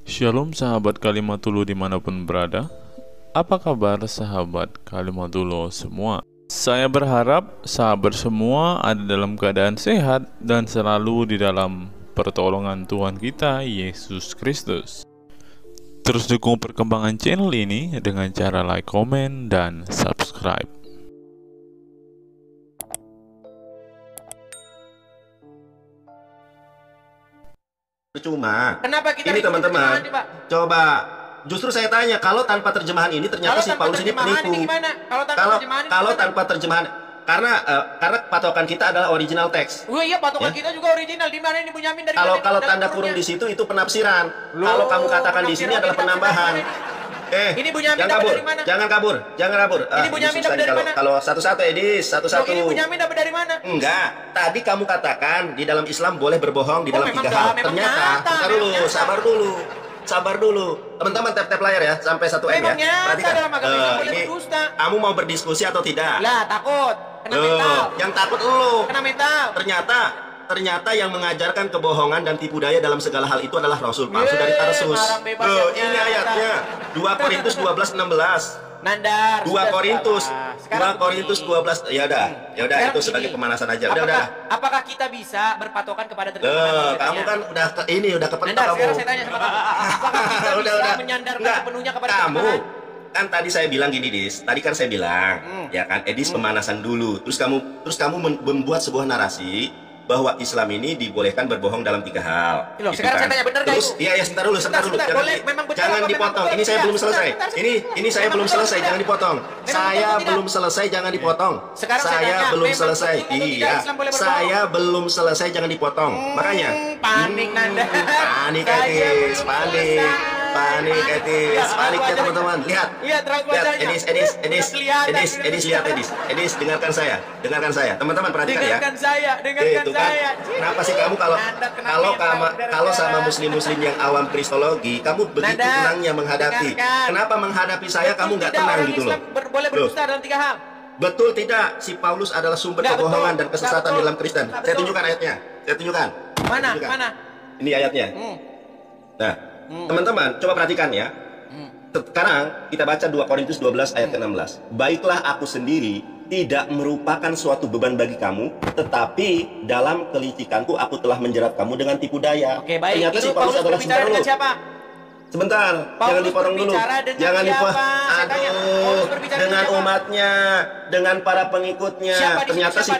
Shalom sahabat Kalimatulu dimanapun berada. Apa kabar sahabat Kalimatulu semua? Saya berharap sahabat semua ada dalam keadaan sehat dan selalu di dalam pertolongan Tuhan kita Yesus Kristus. Terus dukung perkembangan channel ini dengan cara like, komen, dan subscribe. Percuma. Kenapa kita Ini ribut teman-teman, terjemahan, Pak? coba. Justru saya tanya, kalau tanpa terjemahan ini ternyata si Paulus ini penipu. Gimana? Kalau tanpa terjemahan, karena patokan kita adalah original teks. Oh iya, patokan kita juga original. Di mana ini Bunyamin dari mana? Kalau tanda kurung di situ itu penafsiran. Kalau kamu katakan di sini adalah penambahan. Ini Bunyamin jangan dapat kabur, dari mana? jangan kabur. Ini Bunyamin dapat dari mana? Kalau satu-satu, Edis, satu-satu. Ini Bunyamin dapat dari mana? Enggak, tadi kamu katakan di dalam Islam boleh berbohong di dalam memang tiga hal. memang Ternyata, nyata, bentar dulu, sabar dulu. Teman-teman tap layar ya sampai 1 M ya. Memang nyata dalam agama Islam boleh ini berdusta. kamu mau berdiskusi atau tidak? Lah, takut. Kena mental. Yang takut lu. Kena mental. Ternyata yang mengajarkan kebohongan dan tipu daya dalam segala hal itu adalah Rasul palsu dari Tarsus. Ini ayatnya 2 Korintus 12:16. Nandar. 2 Korintus 12. Ya udah itu sebagai pemanasan aja. Udah. Apakah kita bisa berpatokan kepada terjemahan? Kamu kan udah kepentok Nandar, kamu. sekarang saya tanya sama kamu. Apakah kita bisa menyandarkan sepenuhnya kepada kamu terjemahan? kan tadi saya bilang gini, Dis. Tadi kan saya bilang, ya kan, Edis pemanasan dulu. Terus kamu membuat sebuah narasi bahwa Islam ini dibolehkan berbohong dalam 3 hal. Loh, gitu sekarang kan. saya tanya benar Terus, nggak itu? iya, sebentar dulu. Sebentar, boleh, memang benar Jangan apa dipotong. memang Ini saya belum betul? selesai. Sebentar, Ini saya belum selesai, jangan dipotong. Saya belum selesai, jangan dipotong. Sekarang saya Saya tanya, belum memang selesai. betul atau tidak Iya. Islam boleh berbohong? Saya belum selesai, jangan dipotong. Makanya panik Nanda. panik Edis, panik ya teman-teman. Lihat Edis, Edis, dengarkan saya, teman-teman, perhatikan ya. Dengarkan saya. Kenapa sih kamu kalau sama muslim yang awam kristologi, kamu begitu tenangnya menghadapi? Kenapa menghadapi saya kamu nggak tenang gitu loh? Boleh berdusta dalam 3 hal. Betul tidak? Si Paulus adalah sumber kebohongan dan kesesatan dalam Kristen. Saya tunjukkan ayatnya. Mana? Ini ayatnya. Nah, teman-teman, coba perhatikan ya. Sekarang kita baca 2 Korintus 12 ayat ke-16. Baiklah aku sendiri tidak merupakan suatu beban bagi kamu, tetapi dalam kelicikanku aku telah menjerat kamu dengan tipu daya. Oke, baik. Ternyata si Itu Paulus berbicara dengan siapa? Sebentar, jangan dipotong dulu. Jangan dipotong. Aduh, dengan umatnya, dengan para pengikutnya. Ternyata si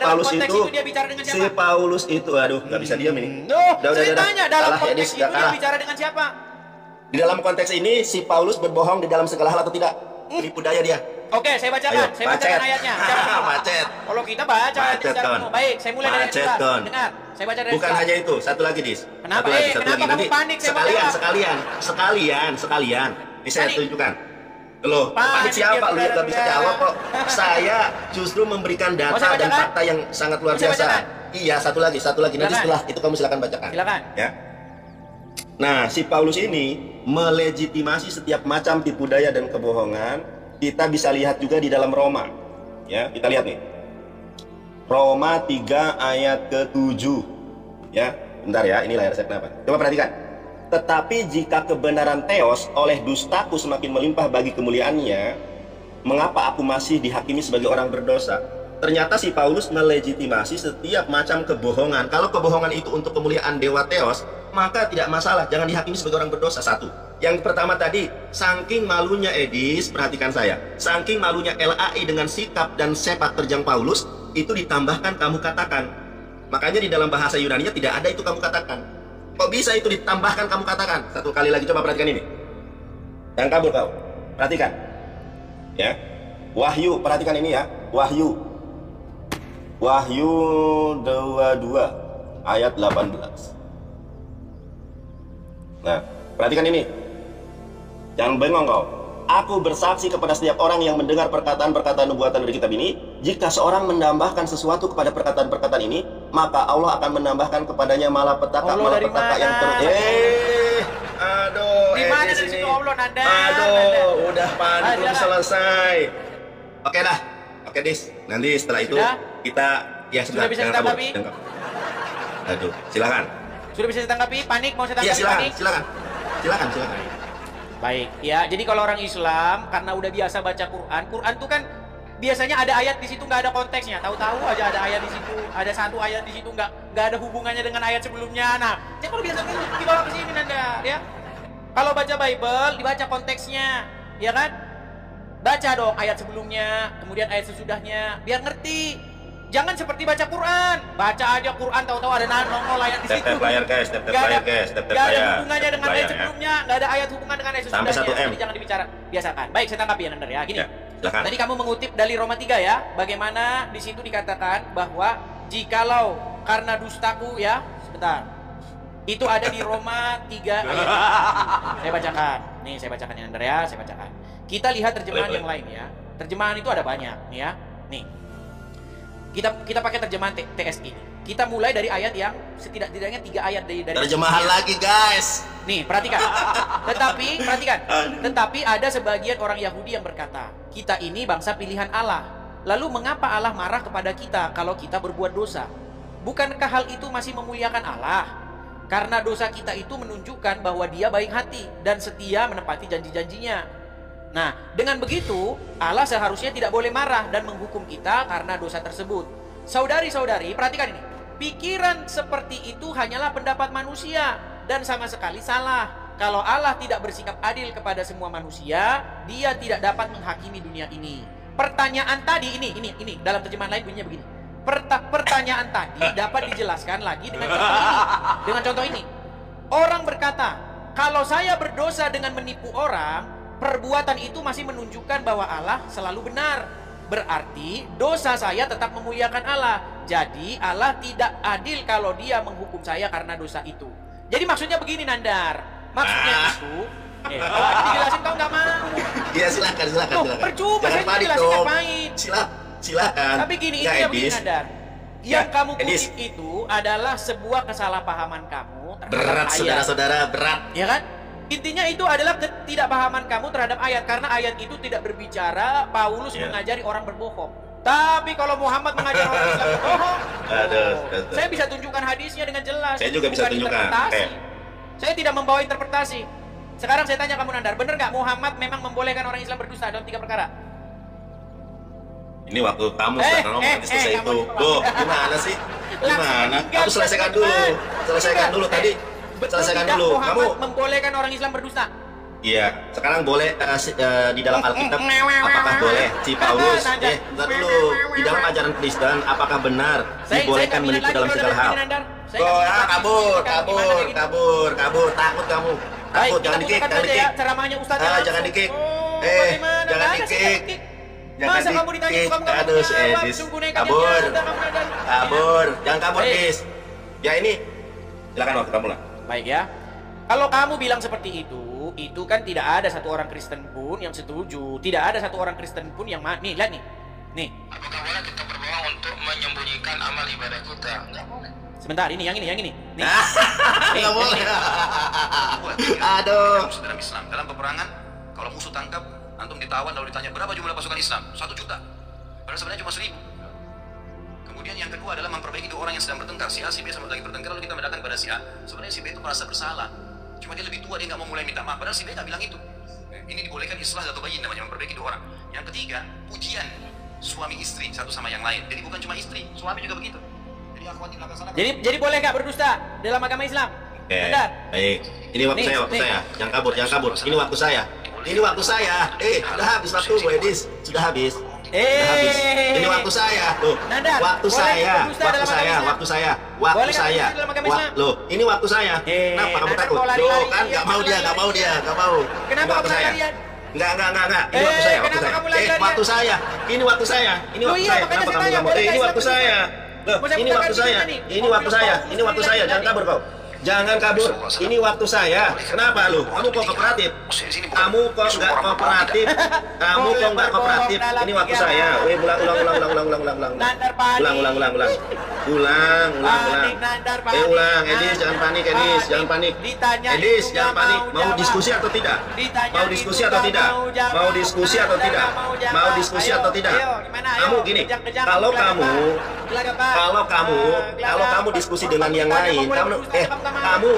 Paulus itu, aduh, nggak bisa diam ini. Saya tanya, dalam konteks itu dia bicara dengan siapa? Di dalam konteks ini, si Paulus berbohong di dalam segala hal atau tidak? Tipu daya dia. Oke, saya bacakan. Saya bacakan ayatnya. Macet. Kalau kita baca ayatnya secara penuh. Baik, saya mulai dari ayat 11. Dengar, saya baca dari Bukan hanya itu, satu lagi, Dis. Kenapa? Satu lagi. Kamu panik? Sekalian. Ini saya tunjukkan. Loh, panik siapa? Lu nggak bisa jawab kok. Saya justru memberikan data dan fakta yang sangat luar biasa. Iya, satu lagi. Nanti setelah itu kamu silakan bacakan. Silakan. Ya. Nah, si Paulus ini melegitimasi setiap macam tipu daya dan kebohongan. Kita bisa lihat juga di dalam Roma. Ya, kita lihat nih. Roma 3 ayat ke-7. Ya, bentar ya, ini layar saya kenapa? Coba perhatikan. Tetapi jika kebenaran Theos oleh dustaku semakin melimpah bagi kemuliaannya, mengapa aku masih dihakimi sebagai orang berdosa? Ternyata si Paulus melegitimasi setiap macam kebohongan. Kalau kebohongan itu untuk kemuliaan Dewa Theos, maka tidak masalah, jangan dihakimi sebagai orang berdosa. Satu. Yang pertama tadi, saking malunya Edis, perhatikan saya, saking malunya LAI dengan sikap dan sepak terjang Paulus, itu ditambahkan kamu katakan. Makanya di dalam bahasa Yunani tidak ada itu kamu katakan. Kok bisa itu ditambahkan kamu katakan? Satu kali lagi, coba perhatikan ini. Jangan kabur kau, perhatikan. Ya, Wahyu, perhatikan ini ya, Wahyu 22 ayat 18. Nah, perhatikan ini. Jangan bengong kau. Aku bersaksi kepada setiap orang yang mendengar perkataan-perkataan nubuatan dari kitab ini, jika seorang menambahkan sesuatu kepada perkataan-perkataan ini, maka Allah akan menambahkan kepadanya malapetaka yang terus. Aduh, di mana dari situ Allah, Nanda? Aduh, udah panik belum selesai. Oke dah. Oke, Dis. Nanti setelah itu kita sudah bisa ditanggapi? Aduh, silakan. Sudah bisa ditanggapi? Panik? Mau saya tanggapi? Iya, silakan. Silakan, silakan. Baik, ya. Jadi kalau orang Islam karena udah biasa baca Quran, Quran tuh kan biasanya ada ayat di situ nggak ada konteksnya. Tahu-tahu aja ada ayat di situ, ada satu ayat di situ nggak ada hubungannya dengan ayat sebelumnya. Nah, jadi kalau biasa gitu dibawa ke sini Nanda, ya. Kalau baca Bible dibaca konteksnya, ya kan? Baca dong ayat sebelumnya, kemudian ayat sesudahnya, biar ngerti. Jangan seperti baca Quran, baca aja Quran tahu-tahu ada nongol ayat di situ. Step layar guys, step layar guys, step Gak ada layar. hubungannya dengan ayat sebelumnya, gak ada ayat hubungan dengan ayat Sampai sesudahnya. 1 M. Jadi jangan dibicara, biasakan. Baik, saya tangkap ya Nandar ya. Gini. Ya, silakan. Tadi kamu mengutip dari Roma 3 ya, bagaimana di situ dikatakan bahwa jikalau karena dustaku ya, sebentar. Itu ada di Roma 3 ayat. Saya bacakan. Nih, saya bacakan ya Nandar ya, saya bacakan. Kita lihat terjemahan yang lain ya. Terjemahan itu ada banyak nih ya. Nih. Kita pakai terjemahan TSI. Kita mulai dari ayat yang setidak-tidaknya 3 ayat dari terjemahan lagi guys. Nih, perhatikan. Tetapi ada sebagian orang Yahudi yang berkata, kita ini bangsa pilihan Allah. Lalu mengapa Allah marah kepada kita kalau kita berbuat dosa? Bukankah hal itu masih memuliakan Allah? Karena dosa kita itu menunjukkan bahwa Dia baik hati dan setia menepati janji-janjinya. Nah, dengan begitu, Allah seharusnya tidak boleh marah dan menghukum kita karena dosa tersebut. Saudari-saudari, perhatikan ini. Pikiran seperti itu hanyalah pendapat manusia dan sama sekali salah. Kalau Allah tidak bersikap adil kepada semua manusia, Dia tidak dapat menghakimi dunia ini. Pertanyaan tadi ini dalam terjemahan lain bunyinya begini. Pertanyaan tadi dapat dijelaskan lagi dengan contoh ini. Dengan contoh ini. Orang berkata, kalau saya berdosa dengan menipu orang, perbuatan itu masih menunjukkan bahwa Allah selalu benar. Berarti dosa saya tetap memuliakan Allah. Jadi Allah tidak adil kalau Dia menghukum saya karena dosa itu. Jadi maksudnya begini Nandar. Maksudnya itu kalau aku dijelasin kau nggak mau. Iya silakan. Percuma Jangan saya panik jelasin dong. ngapain. Silakan. Tapi gini, Ya, intinya begini Edis. Nandar. Yang Ya, kamu Edis. kutip itu adalah sebuah kesalahpahaman kamu terhadap Berat ayat. saudara-saudara, berat. Ya kan? Intinya itu adalah ketidakpahaman kamu terhadap ayat. Karena ayat itu tidak berbicara Paulus Ya. mengajari orang berbohong. Tapi kalau Muhammad mengajari orang Islam berbohong, Aduh. saya bisa tunjukkan hadisnya dengan jelas. Saya juga bisa Bukan tunjukkan. interpretasi. Saya tidak membawa interpretasi. Sekarang saya tanya kamu Nandar, benar nggak Muhammad memang membolehkan orang Islam berdusta dalam 3 perkara? Ini waktu kamu sudah ngomong nanti selesai kamu itu. juga. Tuh, gimana sih? Gimana? Langsung Kamu selesaikan dulu. Selesaikan dulu tadi. Betul Selesaikan tidak dulu. Muhammad Kamu membolehkan orang Islam berdusta? iya, sekarang boleh di dalam Alkitab apakah boleh si Paulus bentar dulu di dalam ajaran Kristen apakah benar dibolehkan menipu dalam segala hal? Oh ya, kabur, takut kamu. Takut, jangan di-kick, jangan di-kick. Ceramahnya Ustaz Jangan di-kick. bagaimana? Jangan Nggak ada di-kick. sih, Jangan masa kamu ditanya di-kick. kamu nggak Aduh, mau si jawab? Edis. Sungguh nekat Kabur. yang nyata kamu, Nandar. Kabur, jangan kabur, Baik. Dis. Ya ini, silakan waktu kamu lah. Baik ya. Kalau kamu bilang seperti itu kan tidak ada satu orang Kristen pun yang setuju. Tidak ada satu orang Kristen pun yang nih, lihat nih. Nih. Apakah boleh kita berbohong untuk menyembunyikan amal ibadah kita? Enggak boleh. Sebentar, yang ini. Nih. Nggak boleh. Aduh. Aduh. Dalam Islam, dalam peperangan, kalau musuh tangkap, antum ditawan lalu ditanya berapa jumlah pasukan Islam? 1 juta. Padahal sebenarnya cuma 1000. Kemudian yang kedua adalah memperbaiki 2 orang yang sedang bertengkar. Si A, si B sama lagi bertengkar lalu kita mendatang pada si A. Sebenarnya si B itu merasa bersalah. Cuma dia lebih tua, dia nggak mau mulai minta maaf. Padahal si B nggak bilang itu. Ini dibolehkan islah atau bayin namanya, memperbaiki 2 orang. Yang ketiga, pujian suami istri satu sama yang lain. Jadi bukan cuma istri, suami juga begitu. Jadi akhwat di belakang sana. Jadi boleh nggak berdusta dalam agama Islam? Oke, Nandar. baik. Ini waktu Nih, saya. Jangan kabur. Ini waktu saya. Sudah habis waktu, Bu Edis. Sudah habis. Ini waktu saya. Tuh. Nandar, Waktu boleh saya. berdusta dalam agama Islam? Waktu saya. Boleh nggak berdusta dalam agama Islam? Loh, ini waktu saya. Kenapa kamu Nandar takut? mau lari-lari, Loh, kan iya, nggak mau dia. Kenapa Ini kamu waktu saya. lari-larian? Enggak. Ini waktu saya. kenapa kamu lari-larian? Waktu saya. Ini waktu saya. Loh, iya, makanya Kenapa saya kamu tanya, nggak mau? boleh Ini nggak waktu Islam saya. Loh, Mau saya ini putarkan waktu saya. cerita nih. Ini waktu saya. Ini waktu saya. Jangan kabur kau. Jangan kabur. Ini waktu saya. Kenapa lu? Kamu kok kooperatif? Kamu kok nggak kooperatif? Kamu kok nggak kooperatif? Ini waktu saya. Ulang. Nandar panik. Ulang. Nandar panik. Ulang. Edis jangan panik. Edis jangan panik. Ditanya Edis itu jangan nggak panik. mau Mau jawab. diskusi atau tidak? Ditanya Mau itu diskusi nggak atau tidak? mau jawab. Mau diskusi atau tidak? Mau jawab. Mau diskusi Ayo, atau tidak? ayo, gimana? Ayo, Kamu gini. kejang-kejang, Kalau gelagapan. kamu diskusi dengan yang lain, kamu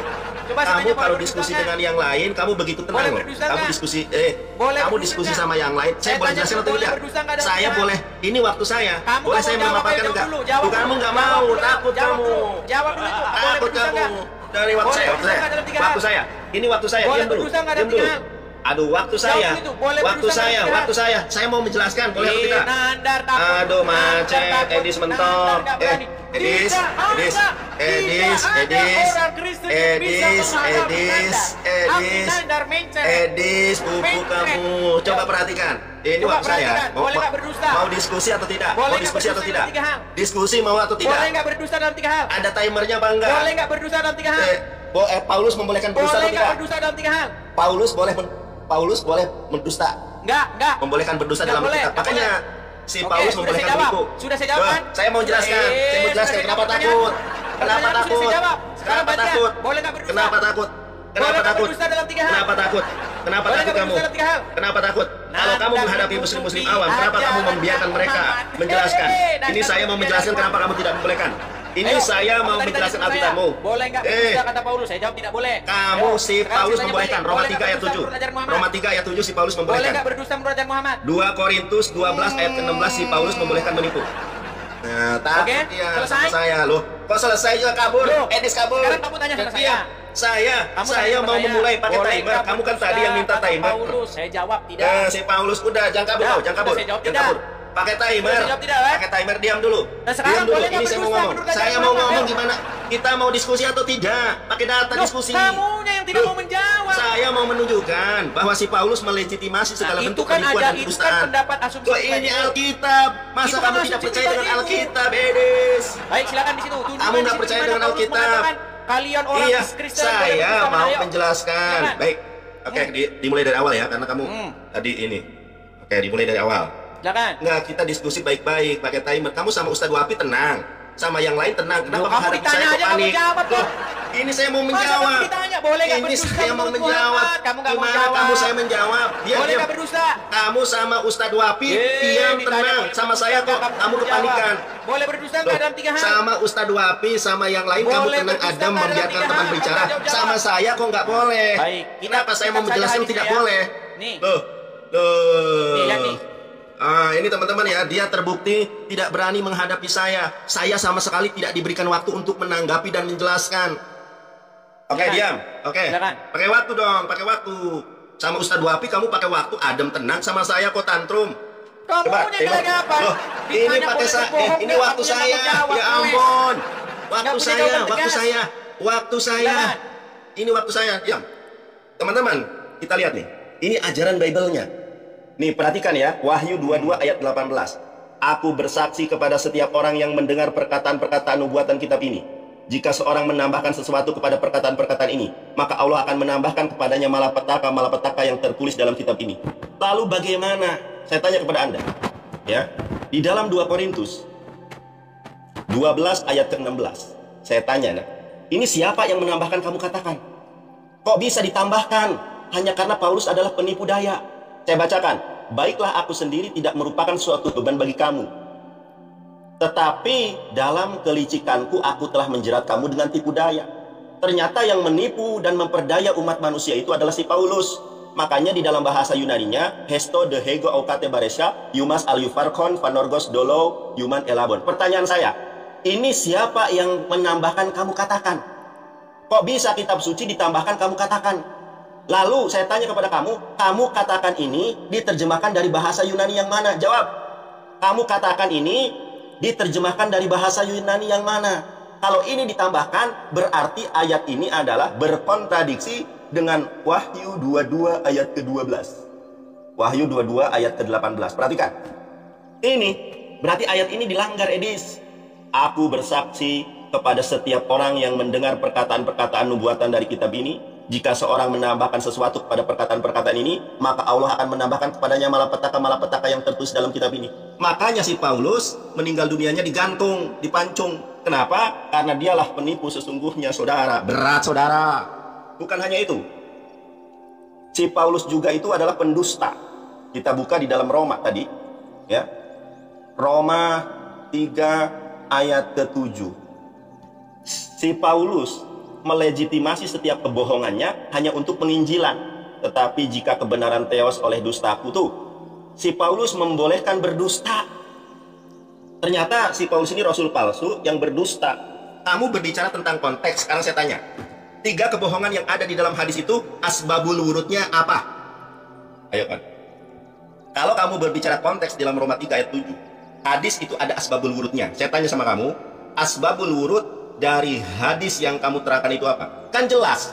Coba saya kamu tanya, kalau boleh diskusi berdusta dengan nggak? yang lain, kamu begitu tenang Boleh loh. berdusta Kamu nggak? diskusi, Boleh kamu berdusta diskusi nggak? sama yang lain. Saya Saya boleh tanya jelaskan dulu, atau boleh tidak? berdusta nggak dalam Saya Islam? boleh. Ini waktu saya. Kamu Boleh nggak saya mau jawab, memaparkan jawab enggak? dulu, jawab Kamu dulu. nggak Jawab mau, dulu. takut Jawab kamu. dulu. Jawab dulu itu. Boleh Takut berdusta kamu. nggak? Dari waktu Boleh saya, berdusta nggak dalam 3 hal? waktu saya. Ini waktu saya. Boleh Diam dulu. berdusta nggak dalam Diam dulu. 3 hal? Aduh, waktu Jawab saya. itu, boleh Waktu berdusta saya, nggak dalam waktu 3 hal? saya. Saya mau menjelaskan, boleh atau tidak? Nandar takut. Aduh, macet. Nandar takut. Edis mentok. Nandar nggak berani. Edis, Tidak ada, Edis, tidak ada orang Kristen yang bisa menghadapi Nandar. Tapi Nandar mencet. Edis, pupu Mencet. kamu. Coba perhatikan. Ini Coba waktu saya. perhatikan. Boleh nggak berdusta? Mau diskusi atau tidak? Boleh Mau nggak diskusi atau berdusta tidak? dalam 3 hal? Diskusi mau atau tidak? Boleh nggak berdusta dalam 3 hal? Ada timernya apa enggak? Boleh nggak berdusta dalam 3 hal? Paulus membolehkan berdusta Boleh atau nggak tidak? berdusta dalam 3 hal? Paulus boleh mendusta. Enggak. Membolehkan berdusta Nggak dalam boleh, kitab. nggak Makanya boleh. si Oke, Paulus sudah membolehkan saya jawab. menipu. Sudah saya jawab kan? Saya mau jelaskan. Saya mau jelaskan sudah kenapa saya takut. jawab. Kenapa Pertanyaan sudah takut? saya jawab. Sekarang Kenapa baca. takut? Boleh nggak berdusta? Kenapa takut? Kenapa Boleh nggak takut? berdusta dalam 3 hal? Kenapa takut? Kenapa Boleh takut nggak kamu? berdusta dalam 3 hal? Kenapa takut? Kalau kamu Nanda menghadapi menutupi muslim-muslim awam, kenapa kamu ajaran membiarkan mereka Muhammad. menjelaskan? Nanda Ini saya mau menjelaskan menutupi kenapa kamu tidak membolehkan. Ini Ayo, saya kamu mau tadi menjelaskan tanya sama Alkitabmu. saya, boleh nggak berdusta kata Paulus? Saya jawab tidak boleh. Kamu Ayo, si sekarang Paulus saya tanya membolehkan. balik. Roma Boleh 3 nggak ayat berdusta 7. menurut ajaran Muhammad? Roma 3 ayat 7 si Paulus Boleh membolehkan. nggak berdusta menurut ajaran Muhammad? 2 Korintus 12 ayat ke-16 si Paulus membolehkan menipu. Nah, takut Oke, dia selesai? sama saya loh. Kok selesai juga kabur? Loh, Edis kabur. sekarang kamu tanya sama Dia. saya. Saya Kamu tanya sama mau saya, memulai pakai boleh timer. nggak Kamu kan berdusta tadi yang minta kata timer. Paulus, saya jawab tidak. Si Paulus udah jangan kabur, Ya, kau, jangan kabur. udah, saya jawab Jangan tidak. kabur. Pakai timer. Udah, saya jawab tidak, kan? Pakai timer, diam dulu. Nah, sekarang Diam dulu. boleh nggak Ini saya mau berdusta ngomong. menurut Saya ajaran mau Muhammad? ngomong Ayo. gimana? Kita mau diskusi atau tidak? Pakai data Loh, diskusi. kamunya yang tidak Loh, mau menjawab. Saya mau menunjukkan bahwa si Paulus melegitimasi segala Nah, bentuk itu kan penipuan ada, dan itu kan kedustaan. pendapat asumsi Kok pribadi. ini Alkitab? Masa Itu kan kamu tidak asumsi percaya dengan pribadimu. Alkitab, Edis? Baik, silakan di situ. Tunjukkan Kamu di nggak situ percaya di mana dengan Paulus Alkitab. mengatakan, kalian orang Iya, Kristen boleh saya berdusta. mau Ayo. menjelaskan. Silakan. Baik, oke, dimulai dari awal ya, karena kamu tadi ini. Oke, dimulai dari awal. Silakan. Nggak, kita diskusi baik-baik, pakai timer. Kamu sama Ustadz Wapi tenang, sama yang lain tenang. Kenapa Loh, kamu menghadapi ditanya saya kok aja, kamu panik? jawab, Loh, loh. ini saya mau Masa menjawab. kamu ditanya, boleh nggak Ini berdusta saya mau menurut menjawab. Muhammad? Kamu nggak mau Gimana jawab. kamu saya menjawab? Diam, Boleh diam. nggak berdusta? Kamu sama Ustadz Wapi, diam, ditanya tenang. boleh Sama berdusta saya kok, nggak, kamu mau kepanikan. jawab. Boleh berdusta Loh, nggak dalam 3 hal? sama Ustadz Wapi, sama yang lain kamu Boleh tenang, berdusta adem, nggak dalam membiarkan 3 teman hal? bicara. Jawab. Sama saya kok nggak boleh? Baik, Kenapa saya mau kita menjelaskan saja tidak hadisnya ya. boleh? Nih. Loh, Nih, lihat nih. Ini teman-teman ya, dia terbukti tidak berani menghadapi saya. Saya sama sekali tidak diberikan waktu untuk menanggapi dan menjelaskan. Oke, Silakan. diam. Oke. Silakan. Pakai waktu dong, pakai waktu. Sama Ustadz Wapi kamu pakai waktu, adem tenang, sama saya kok tantrum. Kamunya tengok. lagi apa? Loh, ini Ditanya pakai boleh berbohong ini nggak? waktu Kamunya nggak saya. mau jawab, Ya wes. ampun. Nggak Waktu punya saya, jawaban waktu tegas. saya. Waktu saya. Silakan. Ini waktu saya. Diam. Teman-teman, kita lihat nih. Ini ajaran Bible-nya. Nih, perhatikan ya. Wahyu 22 ayat 18. Aku bersaksi kepada setiap orang yang mendengar perkataan-perkataan nubuatan kitab ini. Jika seorang menambahkan sesuatu kepada perkataan-perkataan ini, maka Allah akan menambahkan kepadanya malapetaka yang tertulis dalam kitab ini. Lalu bagaimana? Saya tanya kepada Anda. Ya, di dalam 2 Korintus 12 ayat ke-16. Saya tanya, nah, ini siapa yang menambahkan kamu katakan? Kok bisa ditambahkan? Hanya karena Paulus adalah penipu daya. Saya bacakan. Baiklah, aku sendiri tidak merupakan suatu beban bagi kamu. Tetapi dalam kelicikanku aku telah menjerat kamu dengan tipu daya. Ternyata yang menipu dan memperdaya umat manusia itu adalah si Paulus. Makanya di dalam bahasa Yunaninya, Hesto de hego aukate baresha, yumas aliufarkon vanorgos dolo yuman elabon. Pertanyaan saya, ini siapa yang menambahkan kamu katakan? Kok bisa kitab suci ditambahkan kamu katakan? Lalu saya tanya kepada kamu katakan ini diterjemahkan dari bahasa Yunani yang mana? Jawab. Kamu katakan ini diterjemahkan dari bahasa Yunani yang mana? Kalau ini ditambahkan, berarti ayat ini adalah berkontradiksi dengan Wahyu 22 ayat ke-12. Wahyu 22 ayat ke-18. Perhatikan. Ini berarti ayat ini dilanggar, Edis. Aku bersaksi kepada setiap orang yang mendengar perkataan-perkataan nubuatan dari kitab ini. Jika seorang menambahkan sesuatu kepada perkataan-perkataan ini, maka Allah akan menambahkan kepadanya malapetaka-malapetaka yang tertulis dalam kitab ini. Makanya si Paulus meninggal dunianya digantung, dipancung. Kenapa? Karena dialah penipu sesungguhnya, saudara. Berat, saudara. Bukan hanya itu. Si Paulus juga itu adalah pendusta. Kita buka di dalam Roma tadi. Ya. Roma 3 ayat ke-7. Si Paulus melegitimasi setiap kebohongannya hanya untuk penginjilan. Tetapi jika kebenaran teos oleh dustaku tuh, si Paulus membolehkan berdusta. Ternyata si Paulus ini rasul palsu yang berdusta. Kamu berbicara tentang konteks. Sekarang saya tanya, 3 kebohongan yang ada di dalam hadis itu, asbabul wurudnya apa? Ayo kan. Kalau kamu berbicara konteks dalam Roma 3 ayat 7, hadis itu ada asbabul wurudnya. Saya tanya sama kamu, asbabul wurud dari hadis yang kamu terangkan itu apa? Kan jelas.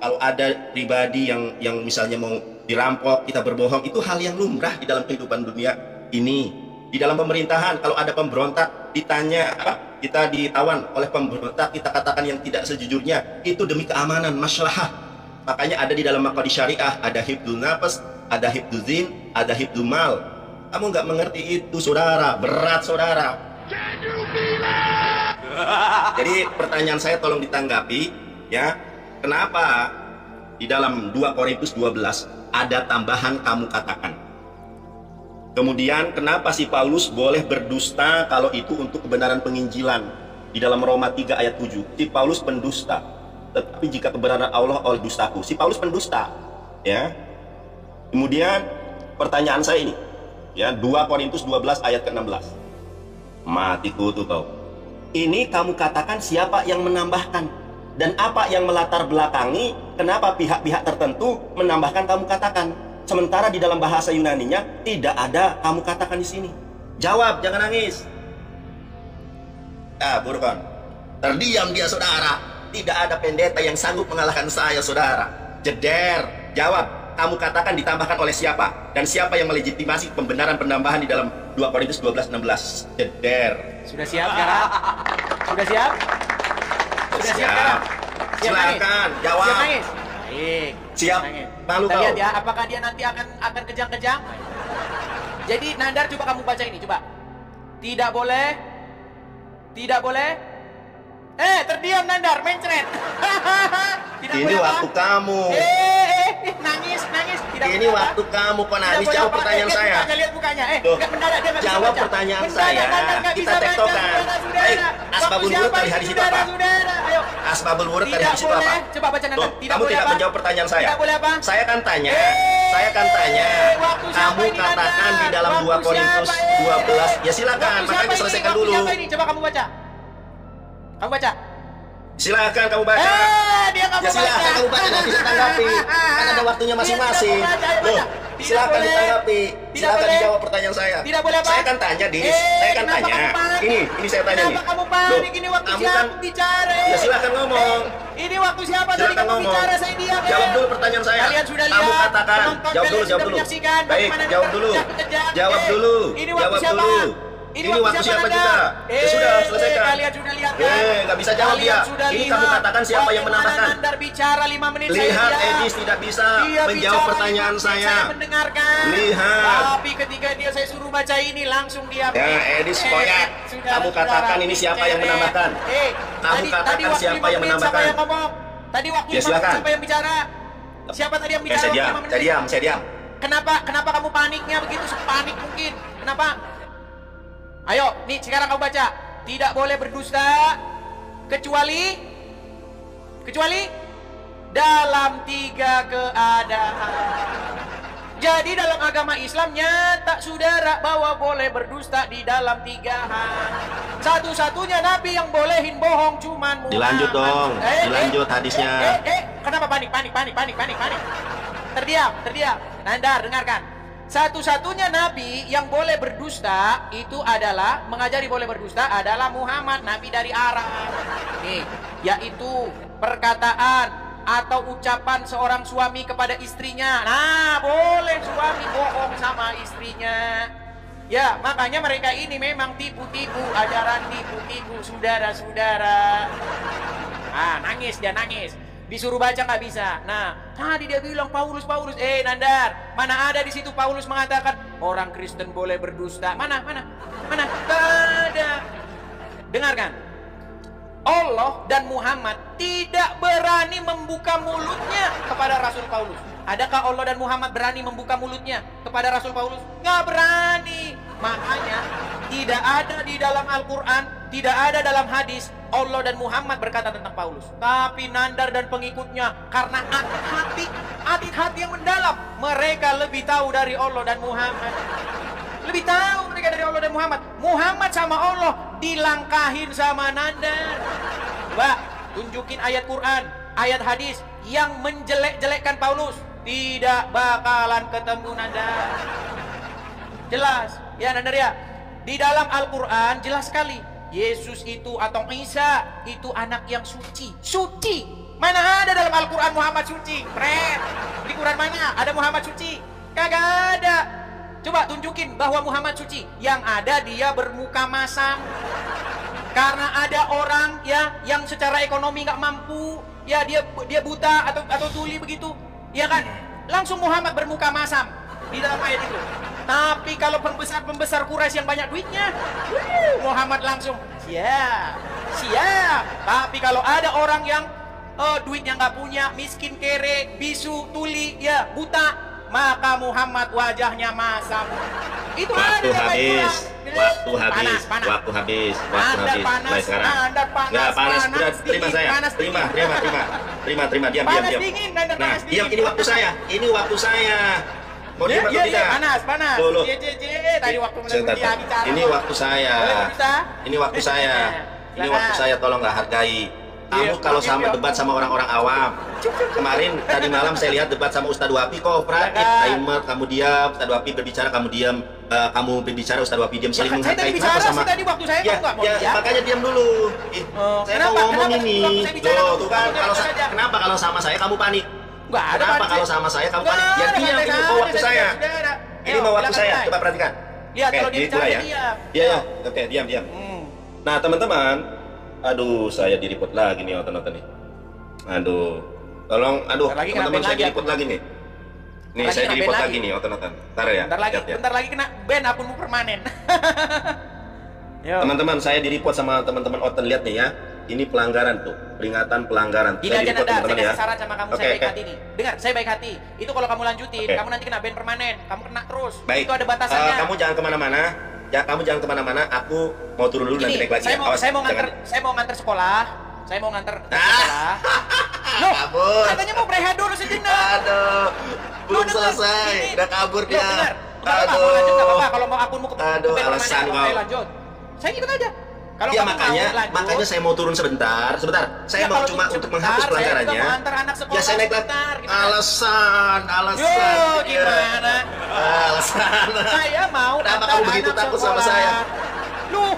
Kalau ada pribadi yang misalnya mau dirampok, kita berbohong, itu hal yang lumrah di dalam kehidupan dunia ini. Di dalam pemerintahan, kalau ada pemberontak, ditanya, kita ditawan oleh pemberontak, kita katakan yang tidak sejujurnya, itu demi keamanan, maslahah. Makanya ada di dalam maqasid syariah, ada hifdzun nafas, ada hifdzul zin, ada hifdzul mal. Kamu nggak mengerti itu, saudara, berat, saudara. Jadi pertanyaan saya tolong ditanggapi, ya. Kenapa di dalam 2 Korintus 12 ada tambahan kamu katakan? Kemudian kenapa si Paulus boleh berdusta kalau itu untuk kebenaran penginjilan? Di dalam Roma 3 ayat 7, si Paulus pendusta. Tetapi jika kebenaran Allah oleh dustaku, si Paulus pendusta, ya. Kemudian pertanyaan saya ini, ya, 2 Korintus 12 ayat ke-16. Mati kutu kau. Ini kamu katakan siapa yang menambahkan dan apa yang melatar belakangi kenapa pihak-pihak tertentu menambahkan kamu katakan? Sementara di dalam bahasa Yunaninya tidak ada kamu katakan di sini. Jawab, jangan nangis. Burkon. Terdiam dia, saudara. Tidak ada pendeta yang sanggup mengalahkan saya, saudara. Jeder. Jawab, kamu katakan ditambahkan oleh siapa? Dan siapa yang melegitimasi pembenaran penambahan di dalam 2 Korintus 12:16? Jeder. Sudah siap sekarang? Sudah siap? Sudah siap sekarang? Silakan, jawab. Siap nangis? Baik. Siap. Malu Kita kau. lihat ya, apakah dia nanti akan kejang-kejang? Jadi Nandar, coba kamu baca ini, coba. Tidak boleh. Tidak boleh. Terdiam Nandar, mencret. Tidak Ini boleh waktu apa? kamu. Nangis. Tidak Ini boleh waktu apa? kamu, Pak Tidak Nadis. boleh Jawab apa? pertanyaan Lihat saya. mukanya, lihat mukanya. Loh, Nggak mendadak, dia nggak bisa jawab baca. pertanyaan Mendadak, saya. Nandar nggak Kita bisa baca, tektokan. saudara. Baik, asbabul Waktu wurud siapa dari ini, hadis itu apa? saudara? Ayo. Asbabul wurud dari Tidak hadis itu apa? boleh. Coba baca Nandar. Loh, Tidak kamu boleh tidak apa? menjawab pertanyaan saya. Tidak boleh apa? Saya kan tanya. Waktu siapa Kamu ini, Nandar? katakan di dalam 2 Waktu Korintus siapa, 12. Ya silakan, Waktu siapa makanya ini? selesaikan Waktu dulu. siapa ini? Coba kamu baca. Kamu baca. Silakan kamu baca. Dia nggak Ya mau silakan baca. kamu baca, nanti saya tanggapi. Kan ada waktunya masing-masing. Dia tidak mau baca, ayo Loh, baca. Tidak silakan boleh. ditanggapi. Tidak Silakan boleh. dijawab pertanyaan saya. Tidak boleh apa? Saya kan tanya, Dis. Saya kan Kenapa tanya. kamu panik? Ini saya tanya nih. Kenapa kamu panik? Loh, Ini waktu kamu siapa kan bicara? Ya silakan ngomong. Ini waktu siapa tadi Silakan kamu ngomong. bicara? Saya diam. Jawab dulu pertanyaan saya. Kalian sudah Kamu lihat. katakan. Penonton Jawab kalian dulu, sudah jawab dulu. menyaksikan Baik, bagaimana jawab Nandar dulu. kejang-kejang. Jawab dulu. Ini waktu Jawab siapa? dulu. Ini Ini waktu siapa juga? Nandar? Ya sudah, selesaikan. Kalian sudah lihat kan? Nggak bisa jawab Kalian dia. sudah Ini lihat kamu katakan siapa yang bagaimana menambahkan. Nandar bicara 5 menit saya Lihat, diam. Edis tidak bisa Dia menjawab bicara pertanyaan 5 menit, saya. Saya mendengarkan. Lihat. Tapi ketika dia saya suruh baca ini langsung dia. Ya, Edis koyak. Kamu katakan ini siapa yang menambahkan. Kamu katakan tadi waktu siapa 5 yang menit menambahkan. Siapa yang ngomong? Tadi waktu Ya, 5 menit silakan. siapa yang bicara? Siapa tadi yang Ya, bicara? saya waktu diam, 5 menit? saya diam. Kenapa kamu paniknya begitu? Sepanik mungkin. Kenapa? Ayo, nih sekarang kamu baca. Tidak boleh berdusta kecuali dalam 3 keadaan. Jadi dalam agama Islam nyata saudara bahwa boleh berdusta di dalam 3 hal. Satu-satunya nabi yang bolehin bohong cuman Muhammad. Dilanjut dong, dilanjut hadisnya. Kenapa panik? Terdiam. Nandar, dengarkan. Satu-satunya nabi yang boleh berdusta itu adalah mengajari boleh berdusta adalah Muhammad, nabi dari Arab. Nih, yaitu perkataan atau ucapan seorang suami kepada istrinya. Nah, boleh suami bohong sama istrinya. Ya, makanya mereka ini memang tipu-tipu, ajaran tipu-tipu, saudara-saudara. Nangis. Disuruh baca nggak bisa. Nah, tadi dia bilang Paulus. Nandar, mana ada di situ Paulus mengatakan orang Kristen boleh berdusta? Mana? Nggak ada. Dengarkan. Allah dan Muhammad tidak berani membuka mulutnya kepada Rasul Paulus. Adakah Allah dan Muhammad berani membuka mulutnya kepada Rasul Paulus? Nggak berani. Makanya tidak ada di dalam Al-Quran, tidak ada dalam hadis Allah dan Muhammad berkata tentang Paulus. Tapi Nandar dan pengikutnya karena hati yang mendalam, mereka lebih tahu dari Allah dan Muhammad. Lebih tahu mereka dari Allah dan Muhammad. Muhammad sama Allah dilangkahin sama Nandar. Coba tunjukin ayat Quran, ayat hadis yang menjelek-jelekkan Paulus. Tidak bakalan ketemu Nandar. Jelas ya Nandar ya. Di dalam Al-Quran jelas sekali, Yesus itu atau Isa itu anak yang suci. Suci. Mana ada dalam Al-Quran Muhammad suci? Fred, di Quran mana ada Muhammad suci? Kagak ada. Coba tunjukin bahwa Muhammad suci. Yang ada dia bermuka masam. Karena ada orang ya yang secara ekonomi nggak mampu, ya dia buta atau tuli begitu, ya kan? Langsung Muhammad bermuka masam di dalam ayat itu. Tapi kalau pembesar Quraisy yang banyak duitnya, Muhammad langsung siap. Tapi kalau ada orang yang duitnya nggak punya, miskin, kere, bisu, tuli, ya buta, maka Muhammad wajahnya masam. Itu Waktu ada habis. Panas. Waktu habis. Anda panas, Mulai sekarang. Anda panas, Nggak panas. panas, Udah, terima dingin, saya. panas, Terima. Diam. Panas dingin, Anda Nah, panas diam. dingin. Ini waktu saya. Mau diam atau tidak? Panas. Loh. Tadi waktu Sebentar, dia bicara. ini waktu saya. Boleh bisa? Ini waktu saya. Ini waktu saya, tolonglah hargai. Kamu kalau sama debat sama orang-orang awam. Kemarin tadi malam saya lihat debat sama Ustadz Wapi kok timer, kamu diam, Ustadz Wapi berbicara kamu diam, kamu berbicara Ustadz Wapi diam, saling Saya tadi menghargai. bicara Kenapa sama? sih tadi waktu saya Ya, kamu nggak mau ya, diam. makanya diam dulu. Saya mau ngomong ini. waktu saya bicara Loh, kamu tuh kan diam kalau saja. kenapa kalau sama saya kamu panik? Nggak ada Kenapa panik. kalau sama saya kamu Nggak panik? Ya ada, diam, nggak ini ada, mau waktu sudah saya. ada. Ini Ayo, mau waktu silakan, saya. Nay. Coba perhatikan. Lihat, Oke, kalau dia dimulai bicara, diam. Iya. Oke, diam. Nah, teman-teman, aduh, saya di-report lagi nih nonton nih. Aduh, tolong, Bentar lagi teman-teman kena saya ban di-report lagi nih. Nih, Lagi saya kena di-report ban lagi lagi. nih, nonton. Ntar ya. Bentar lagi kena ban akunmu permanen. Yo. Teman-teman, saya di-report sama teman-teman Oten, lihat nih ya. Ini pelanggaran tuh, peringatan pelanggaran. Ini Saya aja di-report Nanda, saya teman-teman ya. kasih saran sama kamu, Oke, saya baik oke. hati nih. Dengar, saya baik hati. Itu kalau kamu lanjutin, Oke. kamu nanti kena ban permanen. Kamu kena terus. Baik. Itu ada batasannya. Kamu jangan kemana-mana. Ya, kamu jangan kemana-mana. Aku mau turun dulu nanti Gini, naik lagi. saya ya. mau Awas, saya mau jangan. nganter sekolah. Saya mau nganter Ah. sekolah. Loh, Kabur. katanya mau berehat dulu sejenak. Aduh, belum Loh, dengar, selesai. ini. Udah kabur Loh, dia. benar. Nggak apa-apa, mau lanjut nggak apa-apa. Kalau mau akunmu ke Aduh, ban permanen, alasan nggak apa-apa, kau. saya lanjut. Saya ikut aja. Kalau Ya kamu makanya, mau lanjut, makanya saya mau turun sebentar. Saya ya, mau kalau cuma turun untuk sebentar, menghapus saya juga pelanggarannya. mau antar anak sekolah Ya saya naik lagi. sebentar, gimana? Alasan. Yo, gimana? Alasan. Saya mau Kenapa antar kamu begitu anak takut sama sekolah. saya? Loh,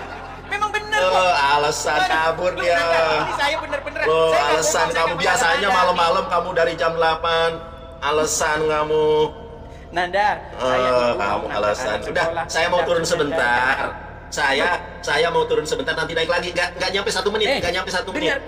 memang benar kok. Oh, alasan Aduh, kabur loh, dia. Nanda, ini saya bener-bener. Oh, Saya nggak alasan bohong, saya kamu nggak biasanya bercanda. malam-malam kamu dari jam 8. Alasan kamu. Nandar, saya itu Kamu mau ngantar alasan. anak Udah, sekolah. saya mau Nandar, turun Nandar. sebentar. Saya mau turun sebentar, nanti naik lagi. Nggak nyampe 1 menit, nggak nyampe 1 menit. dengar.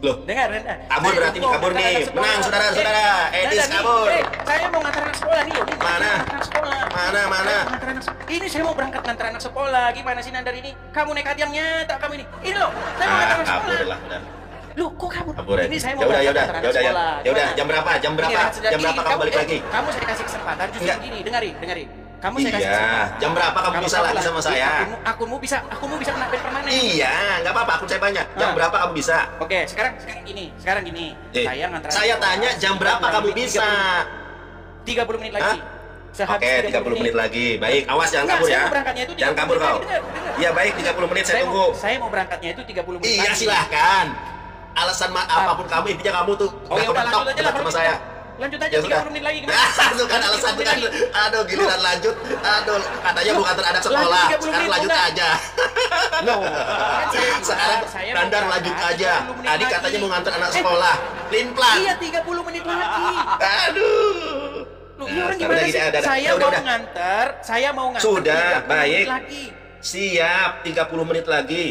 Loh, Dengar, Nanda. Kabur Saya berarti mau nih, kabur ngantar nih. anak sekolah. Menang, saudara-saudara. Edis Nanda, nih, kabur. saya mau ngantar anak sekolah nih. Ini, Mana? anak sekolah. Mana? Saya mau ngantar anak sekolah. Ini saya mau berangkat ngantar anak sekolah. Gimana sih Nandar ini? Kamu nekat yang nyata kamu ini. Ini loh, saya mau ngantar anak kabur sekolah. lah, udah. Loh, kok kabur? Kabur Ini saya mau ya udah, berangkat ngantar anak sekolah. ya udah. Gimana? Jam berapa? Jam Ini berapa? rehat sejenak. Jam berapa Ini, kamu balik lagi? Kamu saya kasih kesempatan justru Enggak. gini, dengarin. Kamu saya kasih Iya, kesempatan. jam berapa kamu bisa kamu lagi sama saya? Akunmu bisa kena ban permanen. Iya, nggak apa-apa. Akun saya banyak. Jam Ah. berapa kamu bisa? Oke, sekarang gini. Saya ngantar. Saya tanya jam berapa kamu bisa? 30 menit lagi. Hah? Sehabis Oke, 30 menit lagi. Baik, awas jangan Enggak, kabur saya ya. mau berangkatnya itu Jangan 30 kabur menit kau. lagi, dengar. Iya, baik, 30 menit saya tunggu. Saya mau berangkatnya itu 30 menit Iya, lagi. silahkan. Alasan apapun kamu, intinya kamu tuh Oh ya udah lanjut aja lah sama kalau saya. gitu. Lanjut aja Ya 30 sudah. menit lagi gimana? Itu kan alasan itu kan. Aduh, giliran lanjut. Aduh, katanya bukan anak sekolah. Lanjut 30 Sekarang menit, lanjut enggak? aja. Loh, kan Sekarang saya mau Nandar berangkat lanjut aja. 30 menit Tadi lagi. katanya mau nganter anak sekolah. Plan. Iya 30 menit lagi. Aduh. Loh, ini orang Udah, gimana gini, sih? udah. Saya Ya udah, mau udah. nganter, Sudah, 30 baik. menit lagi. Siap, 30 menit lagi.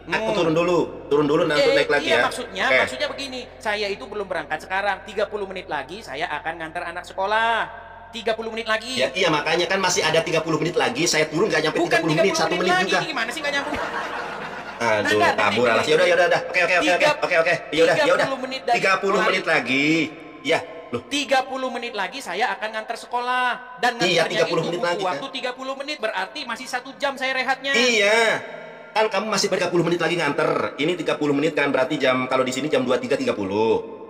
Aku turun dulu nanti naik lagi iya, ya. maksudnya begini, saya itu belum berangkat sekarang, 30 menit lagi saya akan ngantar anak sekolah. 30 menit lagi. Ya, iya makanya kan masih ada 30 menit lagi. Saya turun nggak nyampe Bukan 30 menit, 1 menit lagi. juga. Ini gimana sih nggak nyambung? Aduh, Nandar, kabur ini- alas. Ya udah. Oke. Ya udah. 30 menit dari 30 menit mulai. lagi. Ya, loh. 30 menit lagi saya akan ngantar sekolah. Dan Iya, ngantarnya 30 itu menit butuh lagi, kan? waktu 30 menit, berarti masih 1 jam saya rehatnya. Iya. Kan kamu masih 30 menit lagi nganter. Ini 30 menit kan, berarti jam, kalau di sini jam 23.30.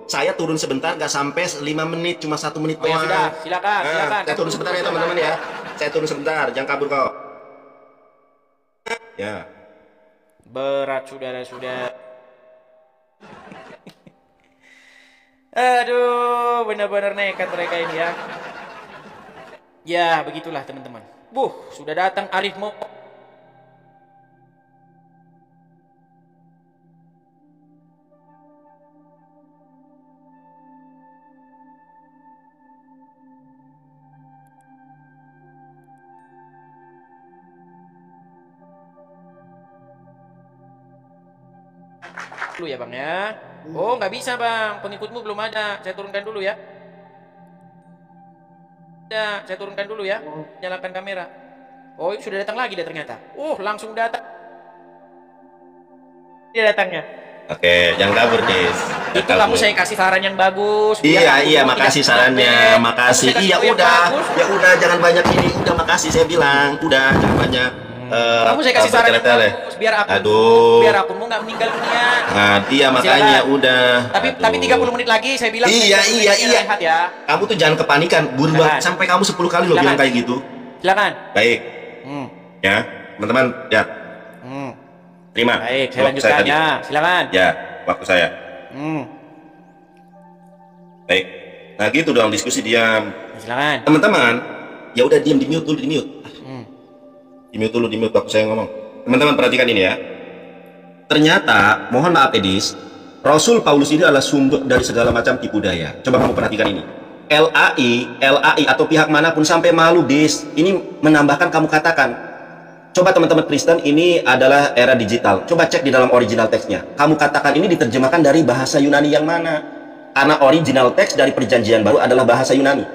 Saya turun sebentar, nggak sampai 5 menit, cuma 1 menit Oh ya doang. sudah, silakan, silakan. Saya turun sebentar ya teman-teman ya. Saya turun sebentar, jangan kabur kau. Ya. Berat saudara-saudara. Aduh, benar-benar nekat mereka ini ya. Ya, begitulah teman-teman. Sudah datang Arif Mo. Dulu ya bang ya. Oh nggak bisa bang, pengikutmu belum ada. Saya turunkan dulu ya. Ya, saya turunkan dulu ya. Nyalakan kamera. Oh sudah datang lagi dia ternyata. Langsung datang. Dia datangnya. Oke, jangan kabur, Des. Itu kamu saya kasih saran yang bagus. Iya, makasih sarannya, makasih. Iya, udah, jangan banyak ini. Udah, makasih saya bilang. Udah, jangan banyak. Kamu saya kasih saran yang bagus biar akunmu nggak meninggal dunia. Nah, dia makanya udah. Tapi 30 menit lagi saya bilang. Iya. Rehat ya. Kamu tuh jangan kepanikan. Buruan sampai kamu 10 kali lo bilang kayak gitu. Silakan. Baik. Ya, teman-teman, ya. Terima. Baik, saya lanjutkan ya. Silakan. Ya, waktu saya. Baik. Nah, gitu dong diskusi diam. Silakan. Teman-teman, ya udah diam, di mute dulu, di mute. Di mute waktu saya ngomong. Teman-teman perhatikan ini ya. Ternyata, mohon maaf Edis, Rasul Paulus ini adalah sumber dari segala macam tipu daya. Coba kamu perhatikan ini. LAI atau pihak manapun sampai malu, Dis. Ini menambahkan kamu katakan. Coba teman-teman Kristen, ini adalah era digital. Coba cek di dalam original teksnya. Kamu katakan ini diterjemahkan dari bahasa Yunani yang mana? Karena original teks dari Perjanjian Baru adalah bahasa Yunani.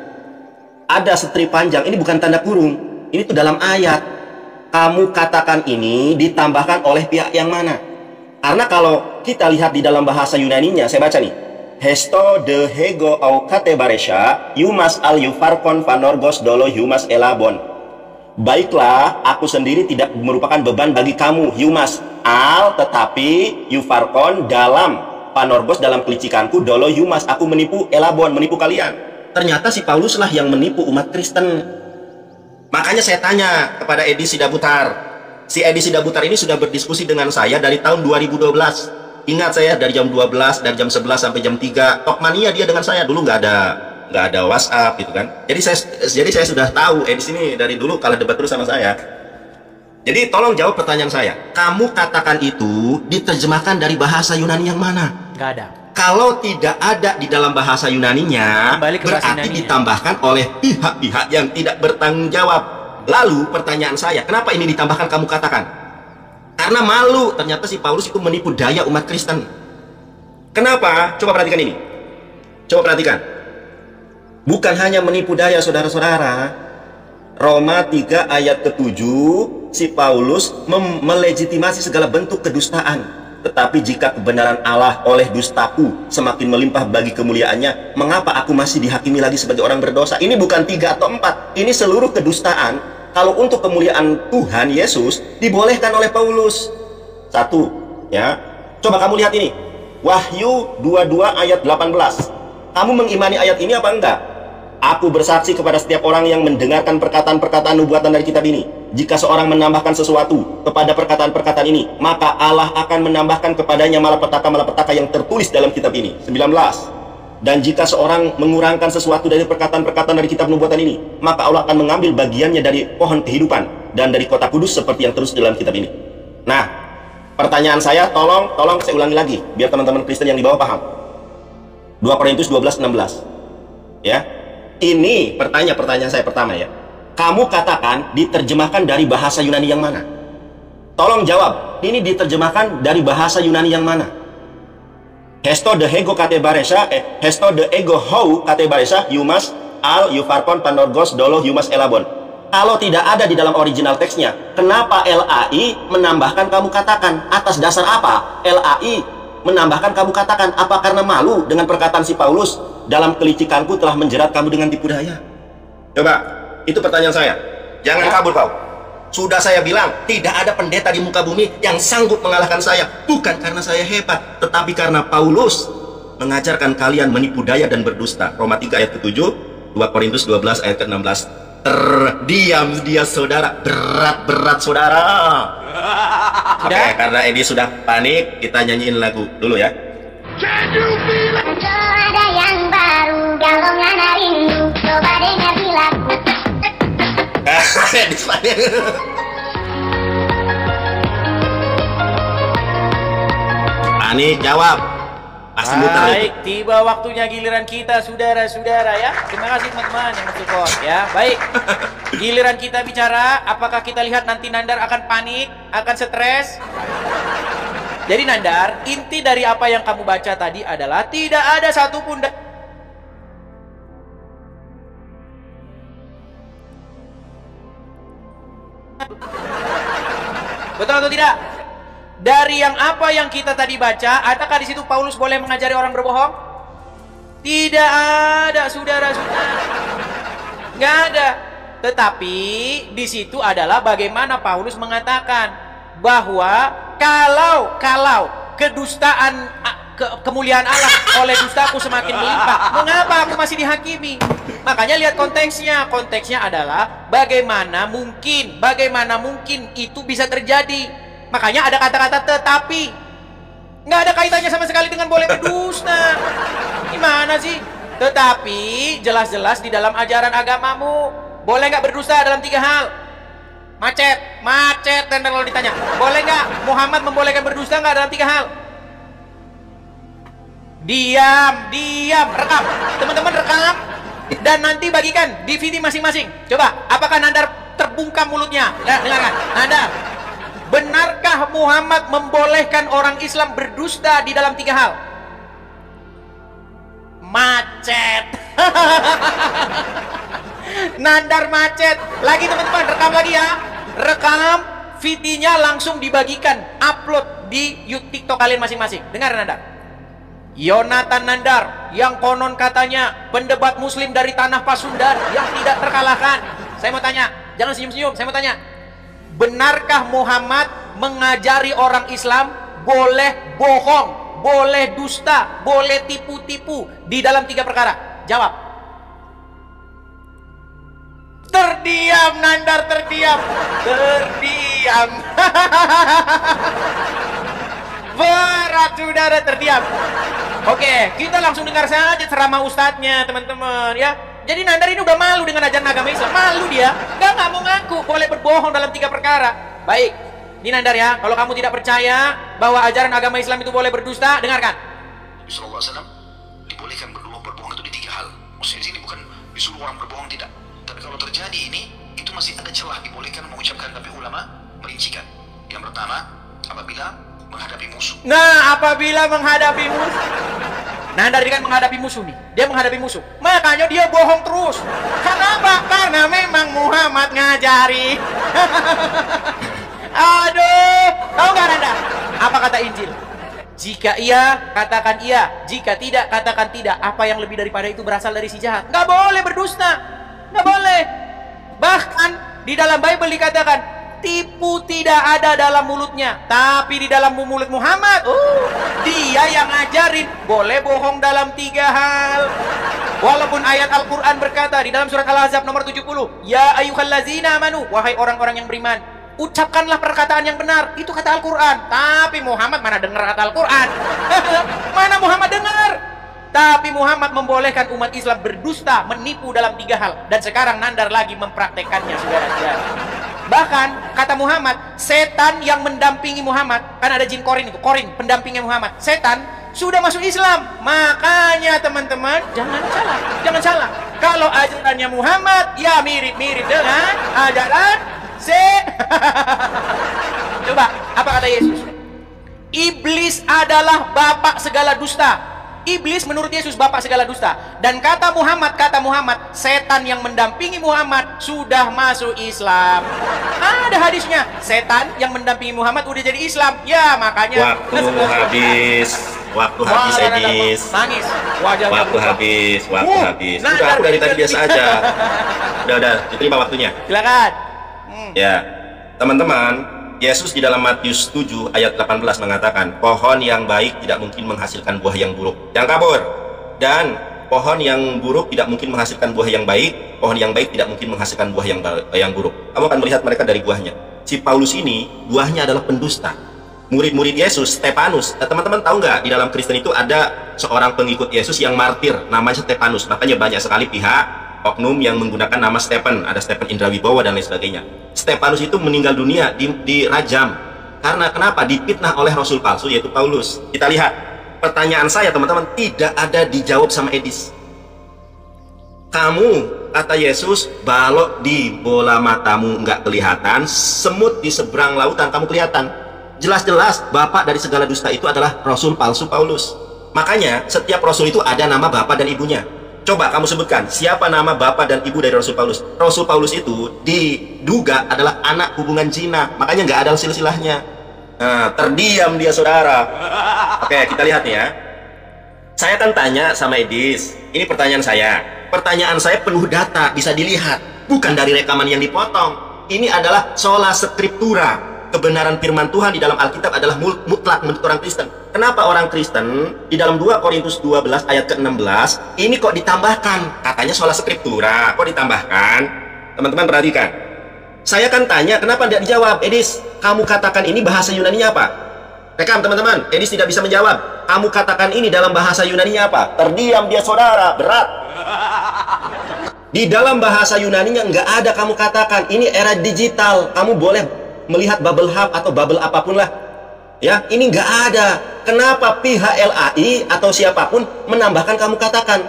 Ada strip panjang, ini bukan tanda kurung. Ini tuh dalam ayat. Kamu katakan ini ditambahkan oleh pihak yang mana? Karena kalau kita lihat di dalam bahasa Yunaninya, saya baca nih. Hesto de hego au katebaresha, yumas al yufarkon panorgos dolo yumas elabon. Baiklah, aku sendiri tidak merupakan beban bagi kamu, yumas al, tetapi yufarkon dalam panorgos dalam kelicikanku, dolo yumas, aku menipu elabon, menipu kalian. Ternyata si Paulus lah yang menipu umat Kristen. Makanya saya tanya kepada Edi Sidabutar. Si Edi Sidabutar ini sudah berdiskusi dengan saya dari tahun 2012. Ingat saya dari jam 12, dari jam 11 sampai jam 3. Talkmania dia dengan saya. Dulu nggak ada WhatsApp gitu kan. Jadi saya sudah tahu Edi sini dari dulu kalau debat terus sama saya. Jadi tolong jawab pertanyaan saya. Kamu katakan itu diterjemahkan dari bahasa Yunani yang mana? Nggak ada. Kalau tidak ada di dalam bahasa Yunaninya, berarti ditambahkan oleh pihak-pihak yang tidak bertanggung jawab. Lalu pertanyaan saya, kenapa ini ditambahkan kamu katakan? Karena malu, ternyata si Paulus itu menipu daya umat Kristen. Kenapa? Coba perhatikan ini. Coba perhatikan. Bukan hanya menipu daya saudara-saudara. Roma 3 ayat ke-7, si Paulus melegitimasi segala bentuk kedustaan. Tetapi jika kebenaran Allah oleh dustaku semakin melimpah bagi kemuliaannya, mengapa aku masih dihakimi lagi sebagai orang berdosa? Ini bukan 3 atau 4, ini seluruh kedustaan. Kalau untuk kemuliaan Tuhan Yesus dibolehkan oleh Paulus. 1, ya. Coba kamu lihat ini. Wahyu 22 ayat 18. Kamu mengimani ayat ini apa enggak? Aku bersaksi kepada setiap orang yang mendengarkan perkataan-perkataan nubuatan dari kitab ini. Jika seorang menambahkan sesuatu kepada perkataan-perkataan ini, maka Allah akan menambahkan kepadanya malapetaka-malapetaka yang tertulis dalam kitab ini. 19. Dan jika seorang mengurangkan sesuatu dari perkataan-perkataan dari kitab nubuatan ini, maka Allah akan mengambil bagiannya dari pohon kehidupan dan dari kota kudus seperti yang terus dalam kitab ini. Nah, pertanyaan saya, tolong saya ulangi lagi biar teman-teman Kristen yang di bawah paham. 2 Korintus 12:16. Ya. Ini pertanyaan saya pertama ya. Kamu katakan diterjemahkan dari bahasa Yunani yang mana? Tolong jawab. Ini diterjemahkan dari bahasa Yunani yang mana? Hesto de ego katebaresha, hesto de ego hou katebaresha, yumas al yufarkon panorgos dolo yumas elabon. Kalau tidak ada di dalam original teksnya, kenapa LAI menambahkan kamu katakan? Atas dasar apa LAI menambahkan kamu katakan? Apa karena malu dengan perkataan si Paulus? Dalam kelicikanku telah menjerat kamu dengan tipu daya. Coba, itu pertanyaan saya. Jangan kabur kau. Sudah saya bilang, tidak ada pendeta di muka bumi yang sanggup mengalahkan saya. Bukan karena saya hebat, tetapi karena Paulus mengajarkan kalian menipu daya dan berdusta. Roma 3 ayat ke-7, 2 Korintus 12 ayat ke-16. Terdiam dia saudara, berat-berat saudara. Oke, karena Edi sudah panik, kita nyanyiin lagu dulu ya. Ada yang baru, galongan rindu, coba dengar lagu. Edi panik. Panik, jawab. Pasti muter. Baik, tiba waktunya giliran kita saudara-saudara ya. Terima kasih teman-teman yang mensupport ya. Baik, giliran kita bicara. Apakah kita lihat nanti Nandar akan panik, akan stres? Jadi Nandar, inti dari apa yang kamu baca tadi adalah tidak ada satupun betul atau tidak? Dari yang apa yang kita tadi baca, adakah di situ Paulus boleh mengajari orang berbohong? Tidak ada, saudara-saudara. Nggak ada. Tetapi di situ adalah bagaimana Paulus mengatakan bahwa kalau kedustaan kemuliaan Allah oleh dustaku semakin melimpah, mengapa aku masih dihakimi? Makanya lihat konteksnya. Konteksnya adalah bagaimana mungkin itu bisa terjadi. Makanya ada kata-kata tetapi. Nggak ada kaitannya sama sekali dengan boleh berdusta. Gimana sih? Tetapi jelas-jelas di dalam ajaran agamamu boleh nggak berdusta dalam 3 hal. Macet. Dan kalau ditanya, boleh nggak Muhammad membolehkan berdusta nggak dalam 3 hal? Diam, rekam. Teman-teman rekam dan nanti bagikan DVD masing-masing. Coba, apakah Nandar terbungkam mulutnya? Nah, dengarkan, Nandar. Benarkah Muhammad membolehkan orang Islam berdusta di dalam 3 hal? Macet. Nandar macet. Lagi teman-teman, rekam lagi ya. Rekam, videonya langsung dibagikan, upload di YouTube TikTok kalian masing-masing. Dengar Nandar. Yonatan Nandar yang konon katanya pendebat muslim dari tanah Pasundan yang tidak terkalahkan. Saya mau tanya, jangan senyum-senyum, saya mau tanya. Benarkah Muhammad mengajari orang Islam boleh bohong, boleh dusta, boleh tipu-tipu di dalam 3 perkara? Jawab. Terdiam Nandar, terdiam. Berat saudara, terdiam. Oke, kita langsung dengar saja ceramah ustadznya teman-teman ya. Jadi Nandar ini udah malu dengan ajaran agama Islam. Malu dia. Nggak mau ngaku boleh berbohong dalam 3 perkara. Baik, ini Nandar ya. Kalau kamu tidak percaya bahwa ajaran agama Islam itu boleh berdusta, dengarkan. Nabi SAW dibolehkan berbohong itu di 3 hal. Maksudnya di sini bukan disuruh orang berbohong, tidak. Tapi kalau terjadi ini, itu masih ada celah dibolehkan mengucapkan, tapi ulama merincikan. Yang pertama, apabila menghadapi musuh. Nah, apabila menghadapi musuh. Nandar ini kan menghadapi musuh nih. Dia menghadapi musuh. Makanya dia bohong terus. Kenapa? Karena memang Muhammad ngajari. Aduh, tahu nggak Nandar? Apa kata Injil? Jika iya, katakan iya. Jika tidak, katakan tidak. Apa yang lebih daripada itu berasal dari si jahat. Nggak boleh berdusta. Nggak boleh. Bahkan di dalam Bible dikatakan, tipu tidak ada dalam mulutnya, tapi di dalam mulut Muhammad, dia yang ngajarin boleh bohong dalam 3 hal. Walaupun ayat Al-Quran berkata di dalam surat Al-Ahzab nomor 70, ya ayyuhallazina amanu, wahai orang-orang yang beriman, ucapkanlah perkataan yang benar. Itu kata Al-Quran. Tapi Muhammad mana dengar kata Al-Quran? Mana Muhammad dengar? Tapi Muhammad membolehkan umat Islam berdusta, menipu dalam 3 hal. Dan sekarang Nandar lagi mempraktekannya, saudara-saudara. Bahkan kata Muhammad, setan yang mendampingi Muhammad, kan ada jin Korin itu, Korin pendampingnya Muhammad, setan sudah masuk Islam. Makanya teman-teman jangan salah. Kalau ajarannya Muhammad ya mirip-mirip dengan ajaran Coba, apa kata Yesus? Iblis adalah bapak segala dusta. Iblis menurut Yesus bapak segala dusta. Dan kata Muhammad, setan yang mendampingi Muhammad sudah masuk Islam. Ada hadisnya, setan yang mendampingi Muhammad udah jadi Islam. Ya makanya Waktu habis Edis. Nangis. Wajahnya waktu habis. Udah, aku dari tadi biasa aja. Udah, diterima waktunya. Silakan. Ya. Teman-teman, Yesus di dalam Matius 7 ayat 18 mengatakan, pohon yang baik tidak mungkin menghasilkan buah yang buruk. Yang kabur. Dan pohon yang buruk tidak mungkin menghasilkan buah yang baik, pohon yang baik tidak mungkin menghasilkan buah yang buruk. Kamu akan melihat mereka dari buahnya. Si Paulus ini buahnya adalah pendusta. Murid-murid Yesus, Stefanus. Teman-teman tahu nggak, di dalam Kristen itu ada seorang pengikut Yesus yang martir, namanya Stefanus. Makanya banyak sekali pihak oknum yang menggunakan nama Stephen. Ada Stephen Indrawibowo dan lain sebagainya. Stefanus itu meninggal dunia, dirajam. Karena kenapa? Dipitnah oleh rasul palsu, yaitu Paulus. Kita lihat, pertanyaan saya teman-teman tidak ada dijawab sama Edis. Kamu, kata Yesus, balok di bola matamu nggak kelihatan, semut di seberang lautan kamu kelihatan. Jelas-jelas bapak dari segala dusta itu adalah rasul palsu Paulus. Makanya setiap rasul itu ada nama bapak dan ibunya. Coba kamu sebutkan siapa nama bapak dan ibu dari Rasul Paulus. Rasul Paulus itu diduga adalah anak hubungan zina, makanya nggak ada silsilahnya. Nah, terdiam dia saudara. Oke, kita lihat nih ya. Saya akan tanya sama Edis. Ini pertanyaan saya. Pertanyaan saya penuh data, bisa dilihat. Bukan dari rekaman yang dipotong. Ini adalah sola scriptura. Kebenaran firman Tuhan di dalam Alkitab adalah mutlak menurut orang Kristen. Kenapa orang Kristen di dalam 2 Korintus 12 ayat ke-16 ini kok ditambahkan? Katanya sola scriptura, kok ditambahkan? Teman-teman perhatikan. Saya kan tanya, kenapa tidak dijawab? Edis, kamu katakan ini bahasa Yunaninya apa? Rekam teman-teman, Edis tidak bisa menjawab. Kamu katakan ini dalam bahasa Yunaninya apa? Terdiam dia saudara, berat. Di dalam bahasa Yunaninya nggak ada kamu katakan. Ini era digital, kamu boleh melihat bubble hub atau bubble apapun lah. Ya, ini nggak ada. Kenapa pihak LAI atau siapapun menambahkan kamu katakan?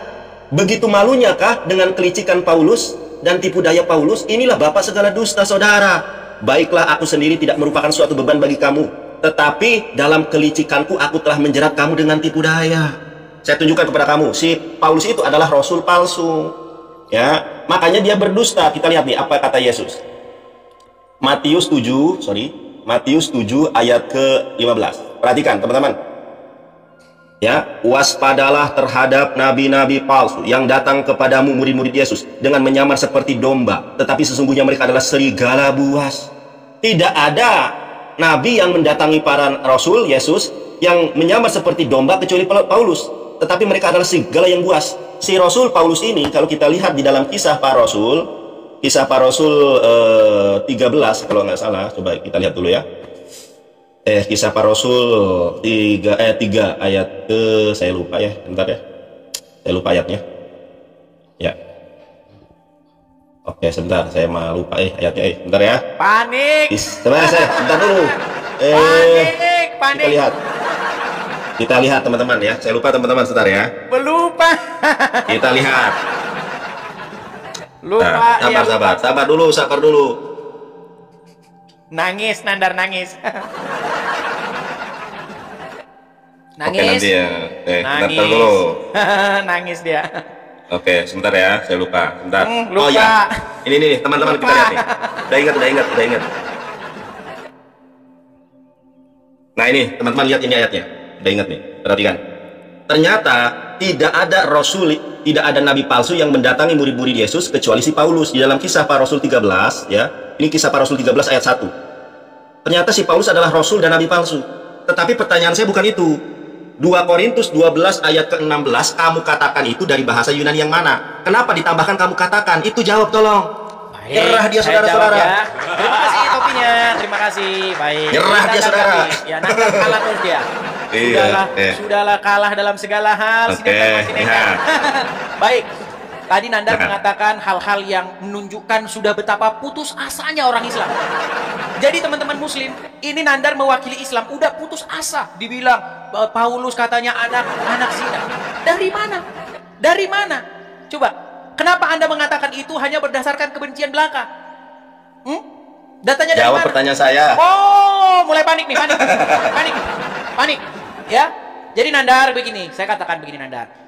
Begitu malunya kah dengan kelicikan Paulus dan tipu daya Paulus? Inilah bapak segala dusta saudara. Baiklah, aku sendiri tidak merupakan suatu beban bagi kamu, tetapi dalam kelicikanku aku telah menjerat kamu dengan tipu daya. Saya tunjukkan kepada kamu, si Paulus itu adalah rasul palsu. Ya, makanya dia berdusta. Kita lihat nih apa kata Yesus. Matius 7 ayat ke-15. Perhatikan teman-teman. Ya, waspadalah terhadap nabi-nabi palsu yang datang kepadamu, murid-murid Yesus, dengan menyamar seperti domba, tetapi sesungguhnya mereka adalah serigala buas. Tidak ada nabi yang mendatangi para rasul Yesus yang menyamar seperti domba kecuali Paulus, tetapi mereka adalah serigala yang buas. Si rasul Paulus ini, kalau kita lihat di dalam kisah para rasul 13 kalau nggak salah, coba kita lihat dulu ya. Kisah para Rasul 3 ayat ke, saya lupa ya, bentar ya, saya lupa ayatnya ya. Oke, sebentar, saya mah lupa ayatnya, bentar ya. Panik. Sebentar, bentar dulu. Panik. Kita lihat teman-teman ya, saya lupa teman-teman, sebentar ya. Belupa. Kita lihat. Lupa. Nah, sabar dulu. Nangis, Nandar nangis. Oke, nanti ya. Nangis. Bentar dulu. Nangis dia. Oke, sebentar ya, saya lupa. Sebentar. Lupa. Oh ya, ini nih teman-teman, kita lihat nih. Udah ingat. Nah ini teman-teman lihat ini ayatnya. Udah ingat nih, perhatikan. Ternyata tidak ada rasul, tidak ada nabi palsu yang mendatangi murid-murid Yesus kecuali si Paulus. Di dalam kisah para Rasul 13 ya. Ini kisah para Rasul 13 ayat 1. Ternyata si Paulus adalah rasul dan nabi palsu. Tetapi pertanyaan saya bukan itu. 2 Korintus 12 ayat ke-16, kamu katakan itu dari bahasa Yunani yang mana? Kenapa ditambahkan kamu katakan? Itu jawab tolong. Nyerah dia saudara-saudara. Ya. Terima kasih topinya, terima kasih. Baik. Nyerah dia saudara. Ya, nanti kalah terus dia. Sudahlah kalah dalam segala hal. Baik. Tadi Nandar mengatakan hal-hal yang menunjukkan sudah betapa putus asanya orang Islam. Jadi teman-teman muslim, ini Nandar mewakili Islam, udah putus asa. Dibilang Paulus katanya anak zina. Dari mana? Dari mana? Coba, kenapa Anda mengatakan itu hanya berdasarkan kebencian belaka? Datanya dari Jawab mana? pertanyaan saya. Oh, mulai panik nih, panik. Ya, jadi Nandar begini, saya katakan begini Nandar.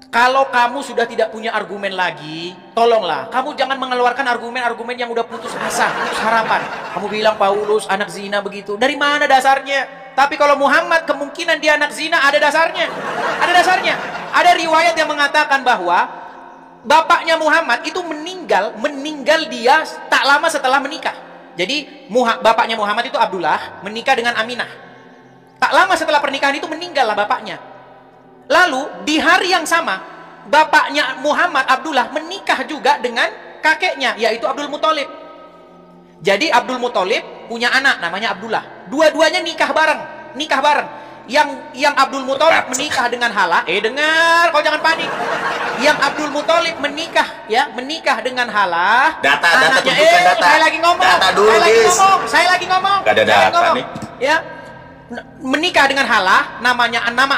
Kalau kamu sudah tidak punya argumen lagi, tolonglah, kamu jangan mengeluarkan argumen-argumen yang udah putus asa, putus harapan. Kamu bilang Paulus anak zina begitu, dari mana dasarnya? Tapi kalau Muhammad kemungkinan dia anak zina, ada dasarnya. Ada dasarnya. Ada riwayat yang mengatakan bahwa bapaknya Muhammad itu meninggal dia tak lama setelah menikah. Jadi bapaknya Muhammad itu Abdullah menikah dengan Aminah. Tak lama setelah pernikahan itu meninggallah bapaknya. Lalu di hari yang sama bapaknya Muhammad Abdullah menikah juga dengan kakeknya, yaitu Abdul Muthalib. Jadi Abdul Muthalib punya anak namanya Abdullah. Dua-duanya nikah bareng. Yang Abdul Muthalib menikah dengan Hala. Dengar, kau jangan panik. Yang Abdul Muthalib menikah dengan Hala. Data anaknya, tunjukkan data. Saya lagi ngomong. Data dulu, Saya lagi ngomong. Gak ada data nih. Ya, menikah dengan Hala, nama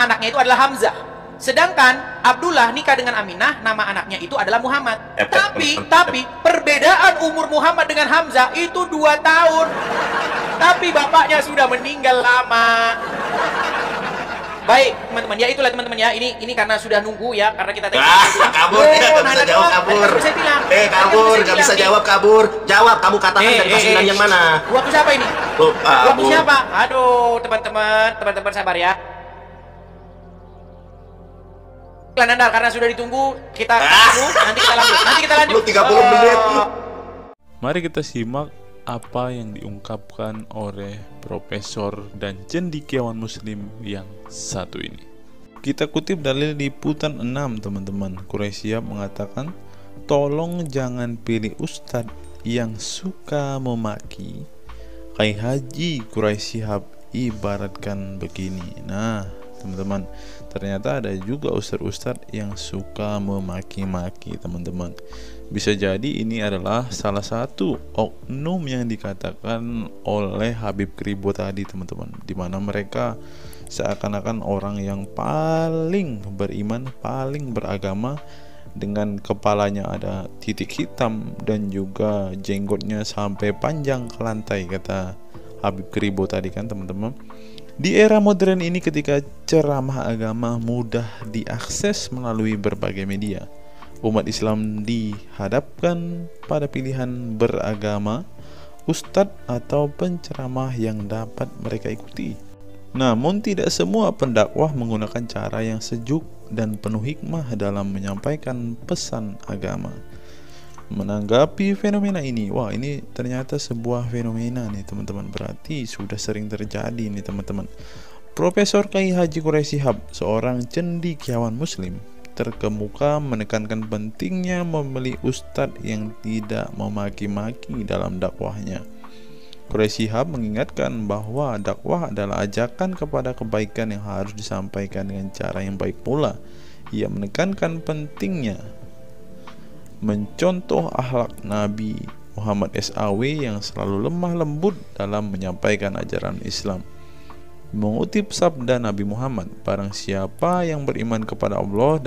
anaknya itu adalah Hamzah. Sedangkan Abdullah nikah dengan Aminah, nama anaknya itu adalah Muhammad. Tapi perbedaan umur Muhammad dengan Hamzah itu 2 tahun. Tapi bapaknya sudah meninggal lama. Baik, teman-teman, ya itulah teman-teman ya. Ini karena sudah nunggu ya, karena kita kabur, gak bisa jawab, kabur. Kabur, gak bisa jawab, kabur. Jawab, kamu katakan dari pasangan yang mana? Waktu siapa ini? Waktu siapa? Aduh, teman-teman sabar ya. Nandar, karena sudah ditunggu, kita tunggu, nanti kita lanjut. 30 menit. Mari kita simak apa yang diungkapkan oleh Profesor dan cendekiawan Muslim yang satu ini. Kita kutip dalil liputan 6, teman-teman. Quraisy mengatakan, tolong jangan pilih ustadz yang suka memaki. Kai Haji Quraisy ibaratkan begini. Nah, teman-teman, ternyata ada juga ustadz-ustadz yang suka memaki-maki, teman-teman. Bisa jadi ini adalah salah satu oknum yang dikatakan oleh Habib Kribo tadi, teman-teman, di mana mereka seakan-akan orang yang paling beriman, paling beragama, dengan kepalanya ada titik hitam dan juga jenggotnya sampai panjang ke lantai, kata Habib Kribo tadi kan, teman-teman. Di era modern ini, ketika ceramah agama mudah diakses melalui berbagai media, umat Islam dihadapkan pada pilihan beragama, ustadz atau penceramah yang dapat mereka ikuti. Namun tidak semua pendakwah menggunakan cara yang sejuk dan penuh hikmah dalam menyampaikan pesan agama. Menanggapi fenomena ini, wah ini ternyata sebuah fenomena nih, teman-teman. Berarti sudah sering terjadi nih, teman-teman. Profesor Kiai Haji Quraisy Shihab, seorang cendekiawan Muslim, terkemuka menekankan pentingnya memilih ustadz yang tidak memaki-maki dalam dakwahnya. Quraisy Shihab mengingatkan bahwa dakwah adalah ajakan kepada kebaikan yang harus disampaikan dengan cara yang baik pula. Ia menekankan pentingnya mencontoh akhlak Nabi Muhammad SAW yang selalu lemah lembut dalam menyampaikan ajaran Islam. Mengutip sabda Nabi Muhammad, barang siapa yang beriman kepada Allah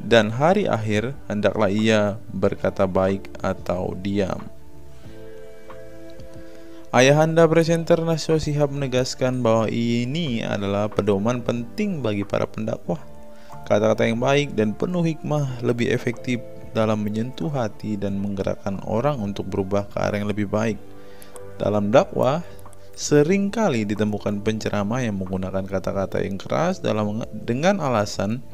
dan hari akhir, hendaklah ia berkata baik atau diam. Ayahanda presenter Nasyo Shihab menegaskan bahwa ini adalah pedoman penting bagi para pendakwah. Kata-kata yang baik dan penuh hikmah lebih efektif dalam menyentuh hati dan menggerakkan orang untuk berubah ke arah yang lebih baik. Dalam dakwah, seringkali ditemukan penceramah yang menggunakan kata-kata yang keras dengan alasan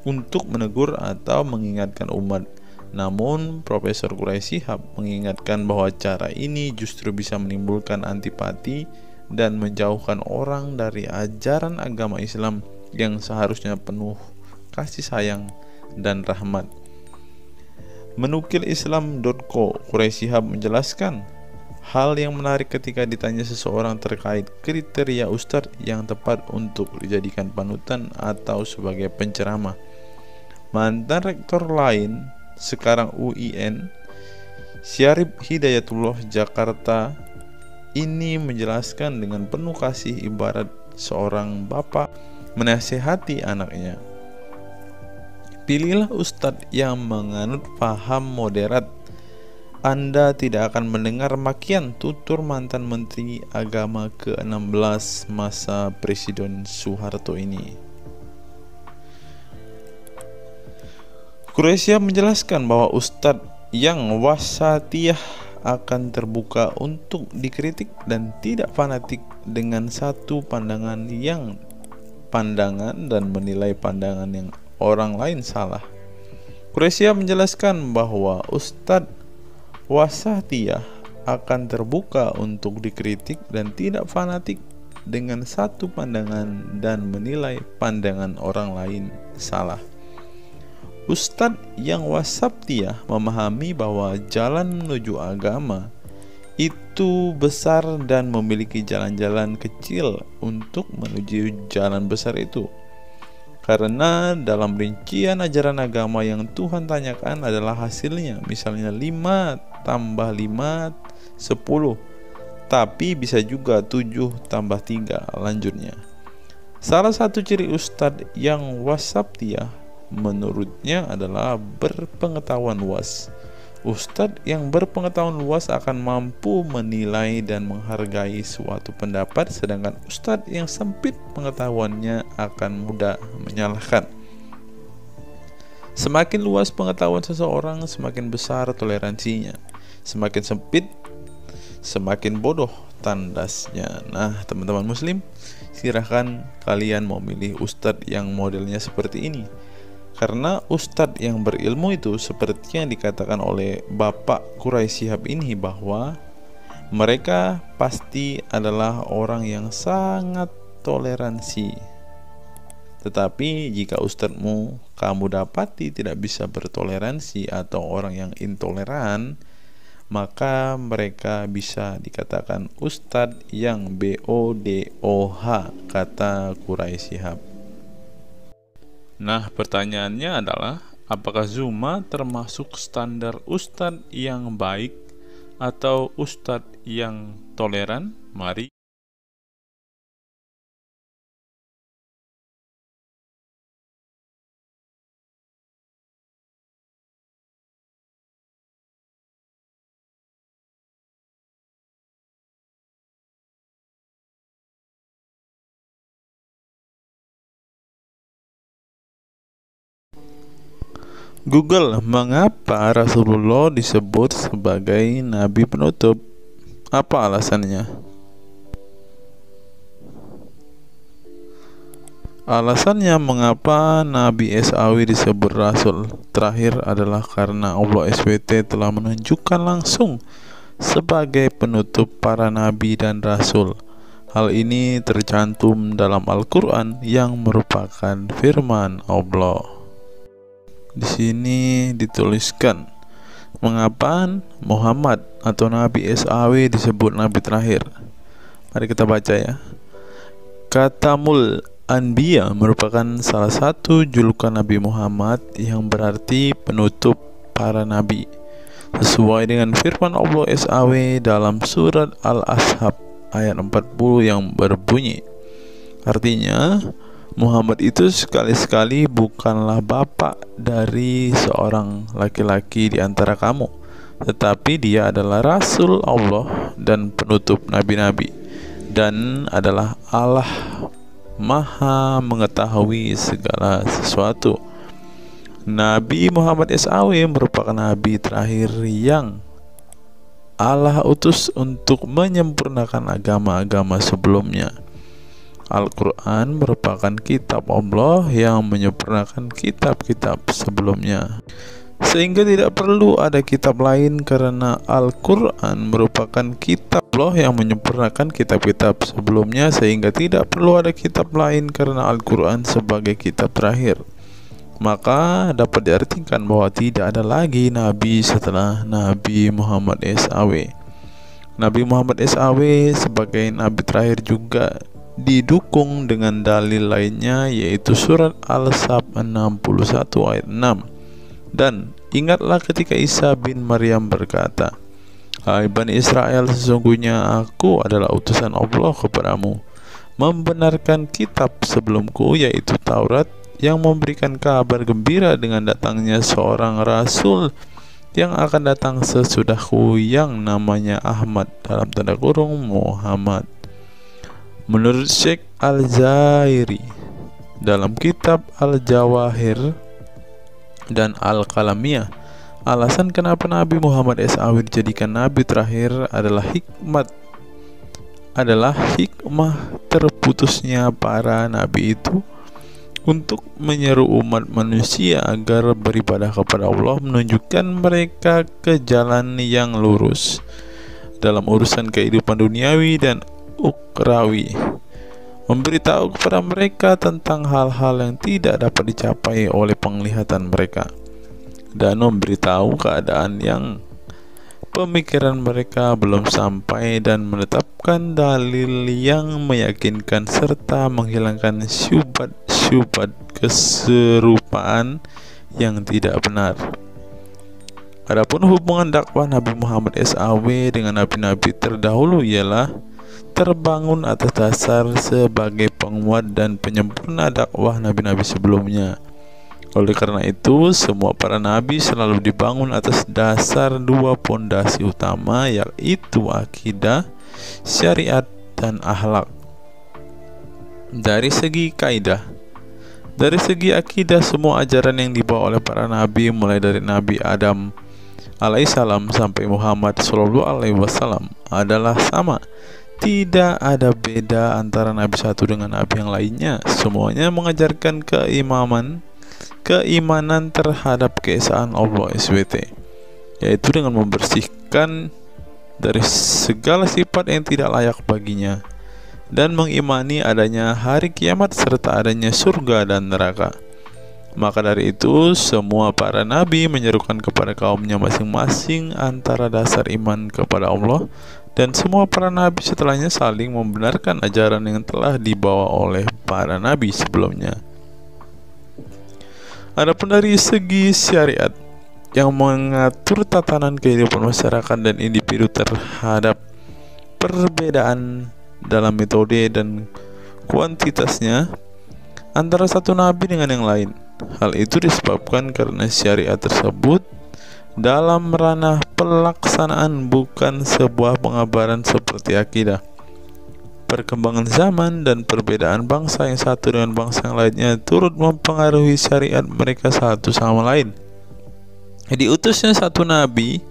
untuk menegur atau mengingatkan umat. Namun, Profesor Quraisy Shihab mengingatkan bahwa cara ini justru bisa menimbulkan antipati dan menjauhkan orang dari ajaran agama Islam yang seharusnya penuh kasih sayang dan rahmat. Menukil Islam.co, Quraisy Shihab menjelaskan hal yang menarik ketika ditanya seseorang terkait kriteria ustadz yang tepat untuk dijadikan panutan atau sebagai penceramah. Mantan rektor lain, sekarang UIN, Syarif Hidayatullah Jakarta, ini menjelaskan dengan penuh kasih ibarat seorang bapak menasihati anaknya. Pilihlah ustadz yang menganut paham moderat. Anda tidak akan mendengar makian, tutur mantan Menteri Agama ke-16 masa Presiden Soeharto ini. Quraisy menjelaskan bahwa ustadz yang wasatiyah akan terbuka untuk dikritik dan tidak fanatik dengan satu pandangan dan menilai pandangan yang orang lain salah. Quraisy menjelaskan bahwa ustadz wasatiyah akan terbuka untuk dikritik dan tidak fanatik dengan satu pandangan dan menilai pandangan orang lain salah. Ustadz yang wasatiyah memahami bahwa jalan menuju agama itu besar dan memiliki jalan-jalan kecil untuk menuju jalan besar itu. Karena dalam rincian ajaran agama yang Tuhan tanyakan adalah hasilnya, misalnya 5 tambah 5 10, tapi bisa juga 7 tambah 3 lanjutnya. Salah satu ciri ustadz yang wasatiyah menurutnya adalah berpengetahuan luas. Ustadz yang berpengetahuan luas akan mampu menilai dan menghargai suatu pendapat, sedangkan ustadz yang sempit pengetahuannya akan mudah menyalahkan. Semakin luas pengetahuan seseorang, semakin besar toleransinya. Semakin sempit, semakin bodoh tandasnya. Nah, teman-teman muslim, silahkan kalian mau milih ustadz yang modelnya seperti ini. Karena ustadz yang berilmu itu seperti yang dikatakan oleh Bapak Quraisy Shihab ini, bahwa mereka pasti adalah orang yang sangat toleransi. Tetapi jika ustadzmu kamu dapati tidak bisa bertoleransi atau orang yang intoleran, maka mereka bisa dikatakan ustadz yang BODOH, kata Quraisy Shihab. Nah, pertanyaannya adalah, apakah Zuma termasuk standar ustadz yang baik atau ustadz yang toleran? Mari Google, mengapa Rasulullah disebut sebagai nabi penutup? Apa alasannya? Alasannya mengapa Nabi SAW disebut Rasul terakhir adalah karena Allah SWT telah menunjukkan langsung sebagai penutup para nabi dan rasul. Hal ini tercantum dalam Al-Quran yang merupakan firman Allah. Di sini dituliskan, mengapa Muhammad atau Nabi SAW disebut Nabi terakhir? Mari kita baca ya. Katamul Anbiya merupakan salah satu julukan Nabi Muhammad yang berarti penutup para nabi, sesuai dengan firman Allah SAW dalam surat Al-Ashab ayat 40 yang berbunyi, artinya Muhammad itu sekali-sekali bukanlah bapak dari seorang laki-laki di antara kamu, tetapi dia adalah Rasul Allah dan penutup nabi-nabi, dan adalah Allah Maha mengetahui segala sesuatu. Nabi Muhammad SAW merupakan nabi terakhir yang Allah utus untuk menyempurnakan agama-agama sebelumnya. Al-Quran merupakan kitab Allah yang menyempurnakan kitab-kitab sebelumnya, sehingga tidak perlu ada kitab lain karena Al-Quran merupakan kitab Allah yang menyempurnakan kitab-kitab sebelumnya, sehingga tidak perlu ada kitab lain karena Al-Quran sebagai kitab terakhir. Maka dapat diartikan bahwa tidak ada lagi nabi setelah Nabi Muhammad SAW. Nabi Muhammad SAW sebagai nabi terakhir juga didukung dengan dalil lainnya, yaitu surat Al-Sab 61 ayat 6. Dan ingatlah ketika Isa bin Maryam berkata, "Hai Bani Israel, sesungguhnya aku adalah utusan Allah kepadamu, membenarkan kitab sebelumku, yaitu Taurat, yang memberikan kabar gembira dengan datangnya seorang Rasul yang akan datang sesudahku, yang namanya Ahmad dalam tanda kurung Muhammad." Menurut Syekh Al-Zairi dalam kitab Al-Jawahir dan Al-Qalamiyah, alasan kenapa Nabi Muhammad SAW dijadikan nabi terakhir adalah hikmah terputusnya para nabi itu untuk menyeru umat manusia agar beribadah kepada Allah, menunjukkan mereka ke jalan yang lurus. dalam urusan kehidupan duniawi dan ukhrawi, memberitahu kepada mereka tentang hal-hal yang tidak dapat dicapai oleh penglihatan mereka, dan memberitahu keadaan yang pemikiran mereka belum sampai, dan menetapkan dalil yang meyakinkan serta menghilangkan syubhat keserupaan yang tidak benar. Adapun hubungan dakwah Nabi Muhammad SAW dengan nabi-nabi terdahulu ialah terbangun atas dasar sebagai penguat dan penyempurna dakwah nabi-nabi sebelumnya. Oleh karena itu, semua para nabi selalu dibangun atas dasar dua pondasi utama, yaitu akidah, syariat, dan akhlak. Dari segi kaidah, dari segi akidah, semua ajaran yang dibawa oleh para nabi, mulai dari Nabi Adam alaihissalam sampai Muhammad SAW, adalah sama. Tidak ada beda antara nabi satu dengan nabi yang lainnya. Semuanya mengajarkan keimanan terhadap keesaan Allah SWT, yaitu dengan membersihkan dari segala sifat yang tidak layak baginya, dan mengimani adanya hari kiamat serta adanya surga dan neraka. Maka dari itu, semua para nabi menyerukan kepada kaumnya masing-masing antara dasar iman kepada Allah, dan semua para nabi setelahnya saling membenarkan ajaran yang telah dibawa oleh para nabi sebelumnya. Adapun dari segi syariat yang mengatur tatanan kehidupan masyarakat dan individu terhadap perbedaan dalam metode dan kuantitasnya antara satu nabi dengan yang lain. Hal itu disebabkan karena syariat tersebut dalam ranah pelaksanaan, bukan sebuah pengabaran seperti akidah. Perkembangan zaman dan perbedaan bangsa yang satu dengan bangsa yang lainnya turut mempengaruhi syariat mereka satu sama lain. Diutusnya satu nabi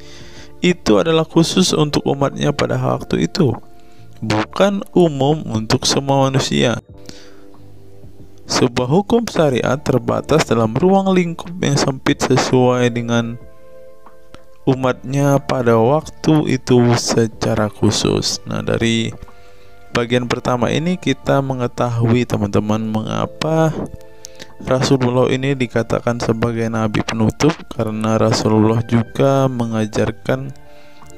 itu adalah khusus untuk umatnya pada waktu itu, bukan umum untuk semua manusia. Sebuah hukum syariat terbatas dalam ruang lingkup yang sempit sesuai dengan umatnya pada waktu itu secara khusus. Nah, dari bagian pertama ini kita mengetahui, teman-teman, mengapa Rasulullah ini dikatakan sebagai nabi penutup, karena Rasulullah juga mengajarkan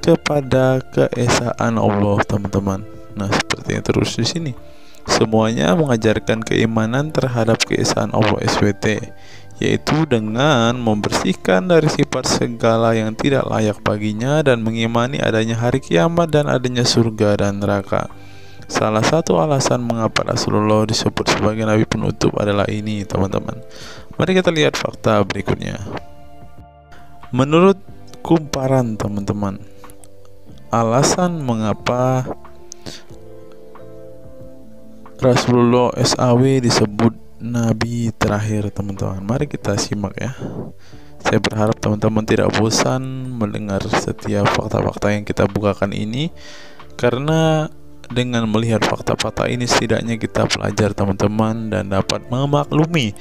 kepada keesaan Allah, teman-teman. Nah, seperti yang terus di sini, semuanya mengajarkan keimanan terhadap keesaan Allah SWT, yaitu dengan membersihkan dari sifat segala yang tidak layak baginya, dan mengimani adanya hari kiamat dan adanya surga dan neraka. Salah satu alasan mengapa Rasulullah disebut sebagai nabi penutup adalah ini, teman-teman. Mari kita lihat fakta berikutnya. Menurut kumparan, teman-teman, alasan mengapa Rasulullah SAW disebut nabi terakhir, teman-teman, mari kita simak ya. Saya berharap teman-teman tidak bosan mendengar setiap fakta-fakta yang kita bukakan ini, karena dengan melihat fakta-fakta ini setidaknya kita belajar, teman-teman, dan dapat memaklumi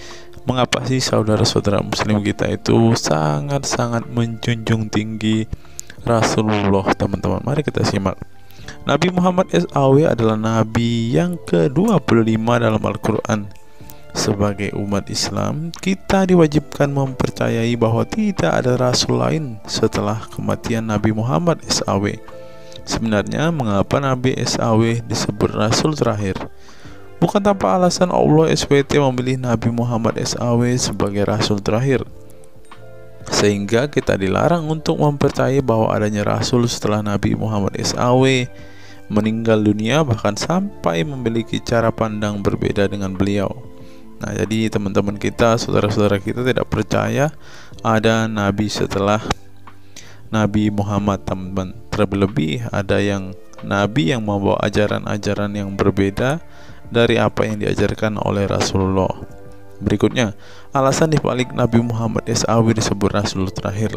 mengapa sih saudara-saudara muslim kita itu sangat-sangat menjunjung tinggi Rasulullah, teman-teman. Mari kita simak. Nabi Muhammad SAW adalah nabi yang ke-25 dalam Al-Quran. Sebagai umat Islam, kita diwajibkan mempercayai bahwa tidak ada rasul lain setelah kematian Nabi Muhammad SAW. Sebenarnya, mengapa Nabi SAW disebut rasul terakhir? Bukan tanpa alasan Allah SWT memilih Nabi Muhammad SAW sebagai rasul terakhir, sehingga kita dilarang untuk mempercayai bahwa adanya rasul setelah Nabi Muhammad SAW meninggal dunia, bahkan sampai memiliki cara pandang berbeda dengan beliau. Nah, jadi teman-teman kita, saudara-saudara kita tidak percaya ada nabi setelah Nabi Muhammad, teman-teman. Terlebih ada yang nabi yang membawa ajaran-ajaran yang berbeda dari apa yang diajarkan oleh Rasulullah. Berikutnya, alasan dibalik Nabi Muhammad SAW disebut rasul terakhir.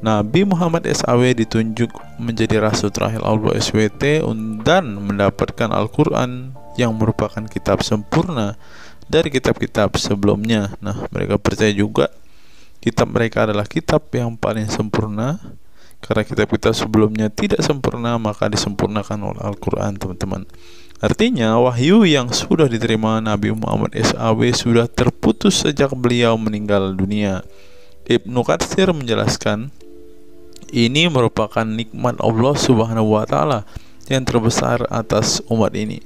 Nabi Muhammad SAW ditunjuk menjadi rasul terakhir Allah SWT dan mendapatkan Al-Quran yang merupakan kitab sempurna dari kitab-kitab sebelumnya. Nah, mereka percaya juga kitab mereka adalah kitab yang paling sempurna, Karena kitab-kitab sebelumnya tidak sempurna, maka disempurnakan oleh Al-Quran, teman-teman. Artinya, wahyu yang sudah diterima Nabi Muhammad SAW sudah terputus sejak beliau meninggal dunia. Ibnu Katsir menjelaskan, ini merupakan nikmat Allah Subhanahu wa Ta'ala yang terbesar atas umat ini.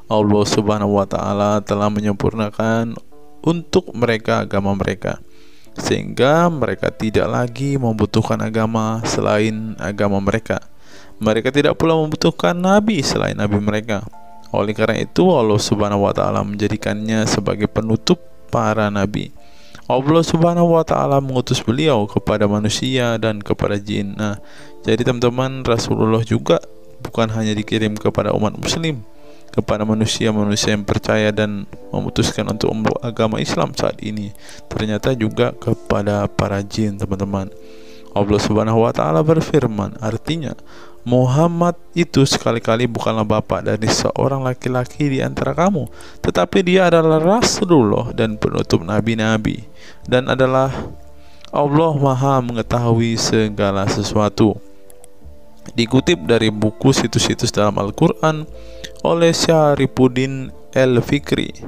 Allah Subhanahu wa Ta'ala telah menyempurnakan untuk mereka agama mereka, sehingga mereka tidak lagi membutuhkan agama selain agama mereka. Mereka tidak pula membutuhkan nabi selain nabi mereka. Oleh karena itu, Allah Subhanahu wa Ta'ala menjadikannya sebagai penutup para nabi. Allah Subhanahu wa Ta'ala mengutus beliau kepada manusia dan kepada jin. Nah, jadi teman-teman, Rasulullah juga bukan hanya dikirim kepada umat muslim, kepada manusia-manusia yang percaya dan memutuskan untuk memeluk agama Islam saat ini, ternyata juga kepada para jin, teman-teman. Allah Subhanahu wa Ta'ala berfirman, artinya Muhammad itu sekali-kali bukanlah bapak dari seorang laki-laki di antara kamu, tetapi dia adalah Rasulullah dan penutup nabi-nabi, dan adalah Allah Maha mengetahui segala sesuatu. Dikutip dari buku situs-situs dalam Al-Quran oleh Syarifuddin Al-Fikri,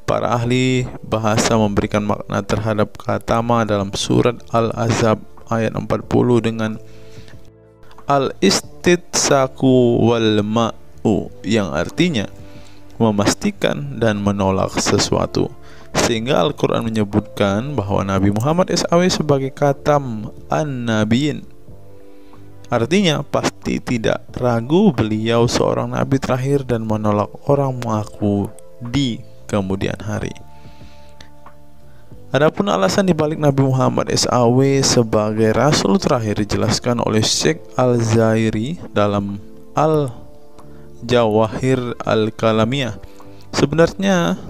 para ahli bahasa memberikan makna terhadap kata ma dalam surat Al-Ahzab ayat 40 dengan al-istitsaku wal ma'u, yang artinya memastikan dan menolak sesuatu, sehingga Al-Quran menyebutkan bahwa Nabi Muhammad SAW sebagai khatam an-nabiyin. Artinya pasti tidak ragu beliau seorang nabi terakhir dan menolak orang mengaku di kemudian hari. Adapun alasan dibalik Nabi Muhammad SAW sebagai Rasul terakhir dijelaskan oleh Syekh Al-Zairi dalam Al-Jawahir Al-Kalamiyah. Sebenarnya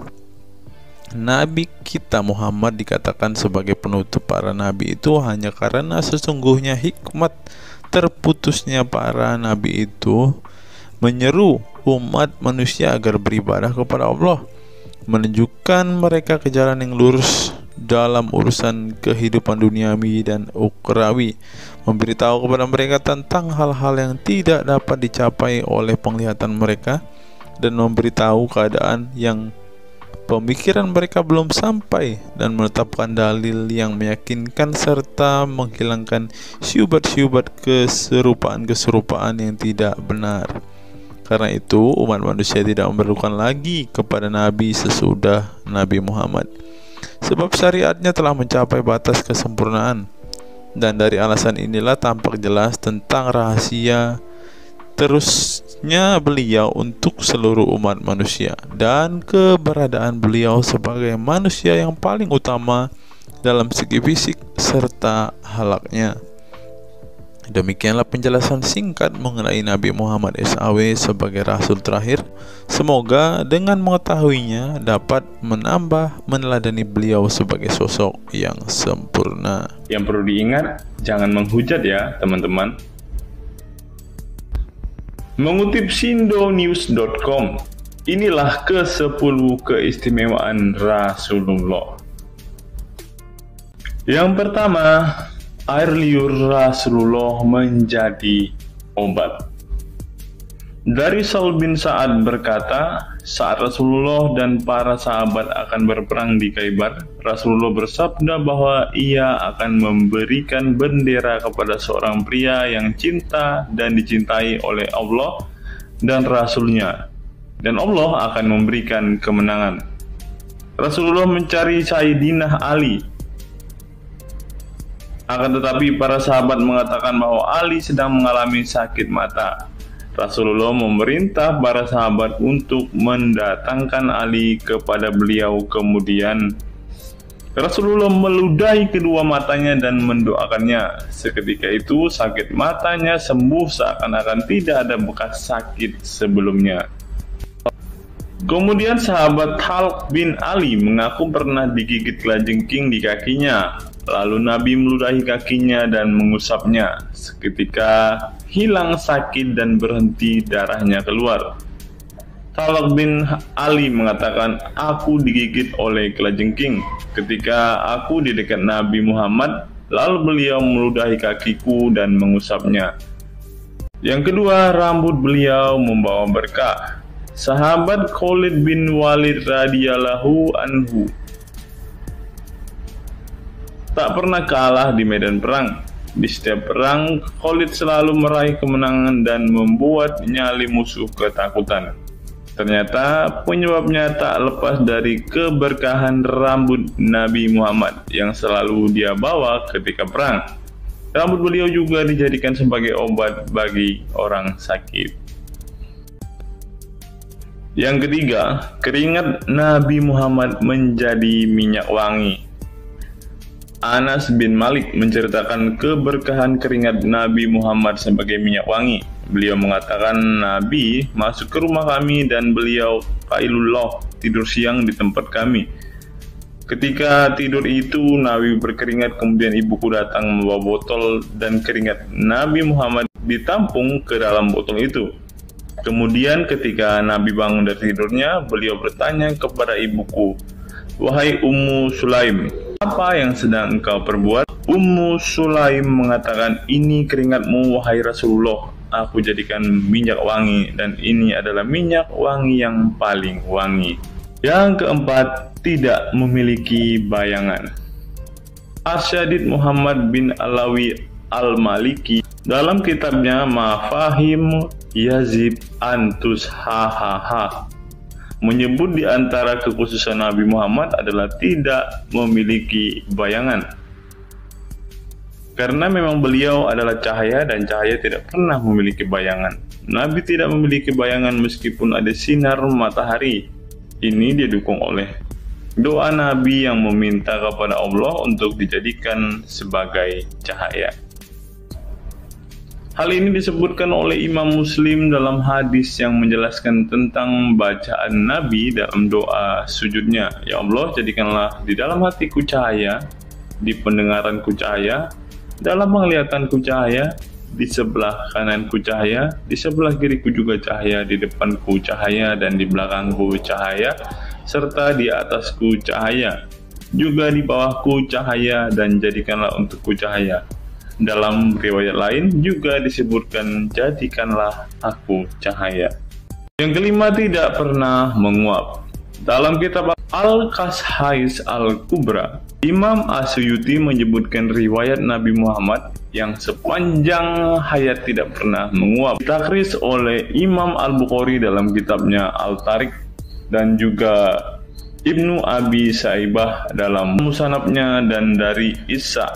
Nabi kita Muhammad dikatakan sebagai penutup para nabi itu hanya karena sesungguhnya hikmat terputusnya para nabi itu menyeru umat manusia agar beribadah kepada Allah, menunjukkan mereka ke jalan yang lurus dalam urusan kehidupan duniawi dan ukhrawi, memberitahu kepada mereka tentang hal-hal yang tidak dapat dicapai oleh penglihatan mereka, dan memberitahu keadaan yang pemikiran mereka belum sampai, dan menetapkan dalil yang meyakinkan serta menghilangkan syubhat-syubhat keserupaan-keserupaan yang tidak benar. Karena itu umat manusia tidak memerlukan lagi kepada nabi sesudah Nabi Muhammad, sebab syariatnya telah mencapai batas kesempurnaan. Dan dari alasan inilah tampak jelas tentang rahasia terusnya beliau untuk seluruh umat manusia, dan keberadaan beliau sebagai manusia yang paling utama dalam segi fisik serta halaknya. Demikianlah penjelasan singkat mengenai Nabi Muhammad SAW sebagai Rasul terakhir. Semoga dengan mengetahuinya dapat menambah meneladani beliau sebagai sosok yang sempurna. Yang perlu diingat, jangan menghujat ya teman-teman. Mengutip sindonews.com, inilah ke-10 keistimewaan Rasulullah. Yang pertama, air liur Rasulullah menjadi obat. Dari Sahl bin Sa'ad berkata, saat Rasulullah dan para sahabat akan berperang di Khaibar, Rasulullah bersabda bahwa ia akan memberikan bendera kepada seorang pria yang cinta dan dicintai oleh Allah dan Rasulnya, dan Allah akan memberikan kemenangan. Rasulullah mencari Sayyidina Ali, akan tetapi para sahabat mengatakan bahwa Ali sedang mengalami sakit mata. Rasulullah memerintah para sahabat untuk mendatangkan Ali kepada beliau. Kemudian Rasulullah meludahi kedua matanya dan mendoakannya. Seketika itu sakit matanya sembuh seakan-akan tidak ada bekas sakit sebelumnya. Kemudian sahabat Khalid bin Ali mengaku pernah digigit kalajengking di kakinya. Lalu Nabi meludahi kakinya dan mengusapnya. Seketika hilang sakit dan berhenti darahnya keluar. Khalid bin Ali mengatakan, aku digigit oleh kalajengking ketika aku di dekat Nabi Muhammad Lalu beliau meludahi kakiku dan mengusapnya. Yang kedua, rambut beliau membawa berkah. Sahabat Khalid bin Walid radhiyallahu anhu tak pernah kalah di medan perang. Di setiap perang, Khalid selalu meraih kemenangan dan membuat nyali musuh ketakutan. Ternyata penyebabnya tak lepas dari keberkahan rambut Nabi Muhammad yang selalu dia bawa ketika perang. Rambut beliau juga dijadikan sebagai obat bagi orang sakit. Yang ketiga, keringat Nabi Muhammad menjadi minyak wangi. Anas bin Malik menceritakan keberkahan keringat Nabi Muhammad sebagai minyak wangi. Beliau mengatakan Nabi masuk ke rumah kami dan beliau qailullah, tidur siang di tempat kami. Ketika tidur itu Nabi berkeringat, kemudian ibuku datang membawa botol dan keringat Nabi Muhammad ditampung ke dalam botol itu. Kemudian ketika Nabi bangun dari tidurnya, beliau bertanya kepada ibuku, "Wahai Ummu Sulaim, apa yang sedang engkau perbuat?" Ummu Sulaim mengatakan, "Ini keringatmu wahai Rasulullah, aku jadikan minyak wangi dan ini adalah minyak wangi yang paling wangi." Yang keempat, tidak memiliki bayangan. Asyadid Muhammad bin Alawi Al-Maliki dalam kitabnya Mafahim Yazid Antus Hahaha menyebut di antara kekhususan Nabi Muhammad adalah tidak memiliki bayangan. Karena memang beliau adalah cahaya dan cahaya tidak pernah memiliki bayangan. Nabi tidak memiliki bayangan meskipun ada sinar matahari. Ini didukung oleh doa Nabi yang meminta kepada Allah untuk dijadikan sebagai cahaya. Hal ini disebutkan oleh Imam Muslim dalam hadis yang menjelaskan tentang bacaan Nabi dalam doa sujudnya. Ya Allah, jadikanlah di dalam hatiku cahaya, di pendengaranku cahaya, dalam penglihatanku cahaya, di sebelah kananku cahaya, di sebelah kiriku juga cahaya, di depanku cahaya, dan di belakangku cahaya, serta di atasku cahaya, juga di bawahku cahaya, dan jadikanlah untukku cahaya. Dalam riwayat lain juga disebutkan, jadikanlah aku cahaya. Yang kelima, tidak pernah menguap. Dalam kitab Al-Qashais Al-Kubra, Imam Asyuyuti menyebutkan riwayat Nabi Muhammad yang sepanjang hayat tidak pernah menguap. Ditakris oleh Imam Al-Bukhari dalam kitabnya Al-Tariq dan juga Ibnu Abi Saibah dalam Musannafnya, dan dari Isa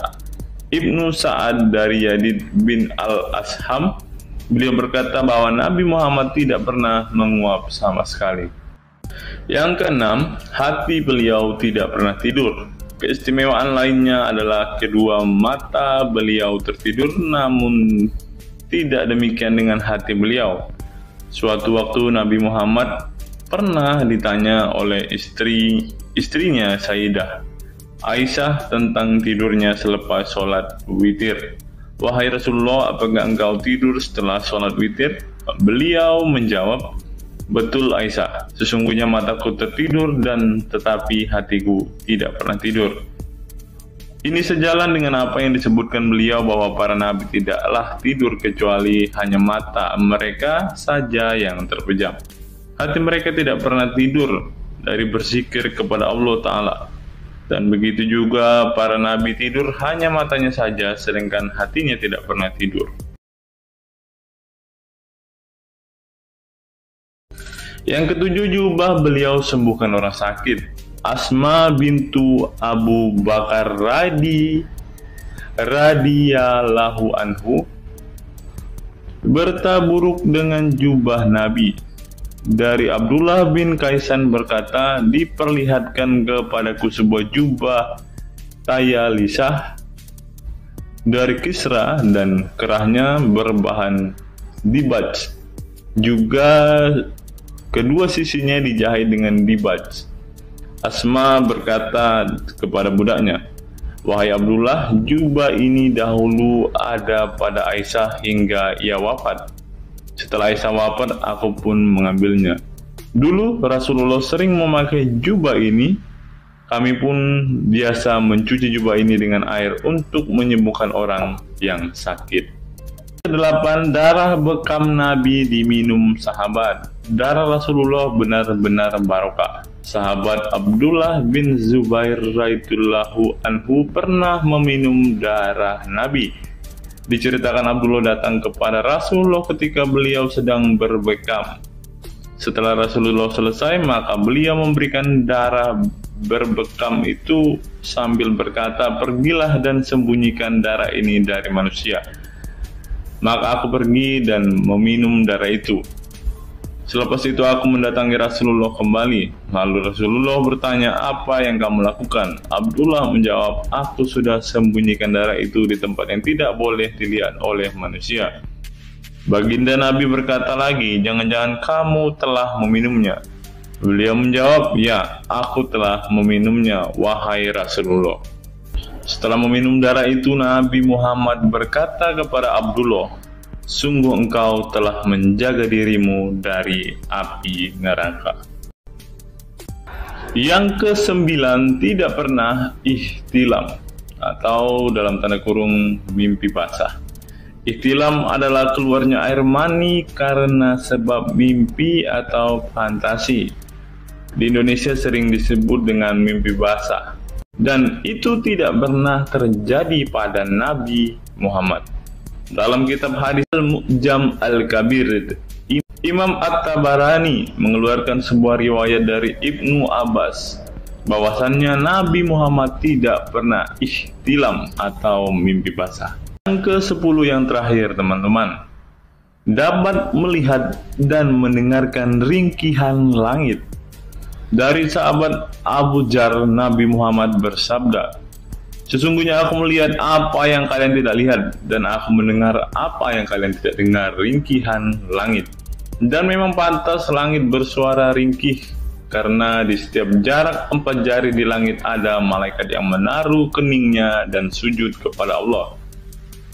Ibnu Sa'ad dari Yazid bin Al-Asham, beliau berkata bahwa Nabi Muhammad tidak pernah menguap sama sekali. Yang keenam, hati beliau tidak pernah tidur. Keistimewaan lainnya adalah kedua mata beliau tertidur, namun tidak demikian dengan hati beliau. Suatu waktu Nabi Muhammad pernah ditanya oleh istrinya Sayyidah Aisyah tentang tidurnya selepas sholat witir. "Wahai Rasulullah, apakah engkau tidur setelah sholat witir?" Beliau menjawab, "Betul Aisyah, sesungguhnya mataku tertidur dan tetapi hatiku tidak pernah tidur." Ini sejalan dengan apa yang disebutkan beliau bahwa para nabi tidaklah tidur kecuali hanya mata mereka saja yang terpejam. Hati mereka tidak pernah tidur dari berzikir kepada Allah Ta'ala. Dan begitu juga para nabi tidur hanya matanya saja, sedangkan hatinya tidak pernah tidur. Yang ketujuh, jubah beliau sembuhkan orang sakit. Asma bintu Abu Bakar radhiyallahu anhu bertaburuk dengan jubah Nabi. Dari Abdullah bin Kaisan berkata, "Diperlihatkan kepadaku sebuah jubah tayalisah dari Kisra dan kerahnya berbahan dibaj. Juga kedua sisinya dijahit dengan dibaj." Asma berkata kepada budaknya, "Wahai Abdullah, jubah ini dahulu ada pada Aisyah hingga ia wafat. Setelah Aisyah wafat, aku pun mengambilnya. Dulu Rasulullah sering memakai jubah ini Kami pun biasa mencuci jubah ini dengan air untuk menyembuhkan orang yang sakit. 8. Darah bekam Nabi diminum sahabat. Darah Rasulullah benar-benar barokah. Sahabat Abdullah bin Zubair radhiyallahu anhu pernah meminum darah Nabi. Diceritakan Abdullah datang kepada Rasulullah ketika beliau sedang berbekam. Setelah Rasulullah selesai, maka beliau memberikan darah berbekam itu sambil berkata, "Pergilah dan sembunyikan darah ini dari manusia." Maka aku pergi dan meminum darah itu. Selepas itu aku mendatangi Rasulullah kembali. Lalu Rasulullah bertanya, "Apa yang kamu lakukan?" Abdullah menjawab, "Aku sudah sembunyikan darah itu di tempat yang tidak boleh dilihat oleh manusia." Baginda Nabi berkata lagi, "Jangan-jangan kamu telah meminumnya?" Beliau menjawab, "Ya, aku telah meminumnya, wahai Rasulullah." Setelah meminum darah itu, Nabi Muhammad berkata kepada Abdullah, "Sungguh engkau telah menjaga dirimu dari api neraka." Yang ke-9, tidak pernah ihtilam atau dalam tanda kurung mimpi basah. Ihtilam adalah keluarnya air mani karena sebab mimpi atau fantasi. Di Indonesia sering disebut dengan mimpi basah. Dan itu tidak pernah terjadi pada Nabi Muhammad. Dalam kitab hadis Al-Mu'jam Al-Kabir, Imam At-Tabarani mengeluarkan sebuah riwayat dari Ibnu Abbas bahwasannya Nabi Muhammad tidak pernah ihtilam atau mimpi basah. Yang ke-10 yang terakhir, teman-teman, dapat melihat dan mendengarkan ringkihan langit. Dari sahabat Abu Dzar, Nabi Muhammad bersabda, "Sesungguhnya aku melihat apa yang kalian tidak lihat, dan aku mendengar apa yang kalian tidak dengar, ringkihan langit. Dan memang pantas langit bersuara ringkih, karena di setiap jarak 4 jari di langit ada malaikat yang menaruh keningnya dan sujud kepada Allah.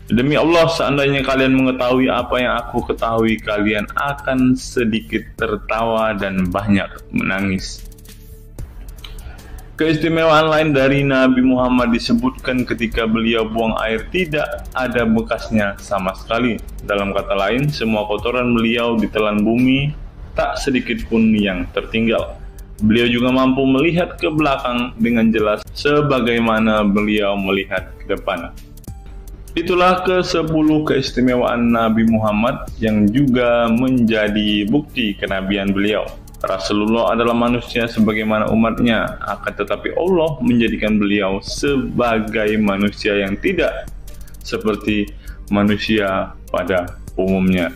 Demi Allah, seandainya kalian mengetahui apa yang aku ketahui, kalian akan sedikit tertawa dan banyak menangis." Keistimewaan lain dari Nabi Muhammad disebutkan ketika beliau buang air tidak ada bekasnya sama sekali. Dalam kata lain, semua kotoran beliau ditelan bumi, tak sedikit pun yang tertinggal. Beliau juga mampu melihat ke belakang dengan jelas sebagaimana beliau melihat ke depan. Itulah ke-10 keistimewaan Nabi Muhammad yang juga menjadi bukti kenabian beliau. Rasulullah adalah manusia sebagaimana umatnya, akan tetapi Allah menjadikan beliau sebagai manusia yang tidak seperti manusia pada umumnya.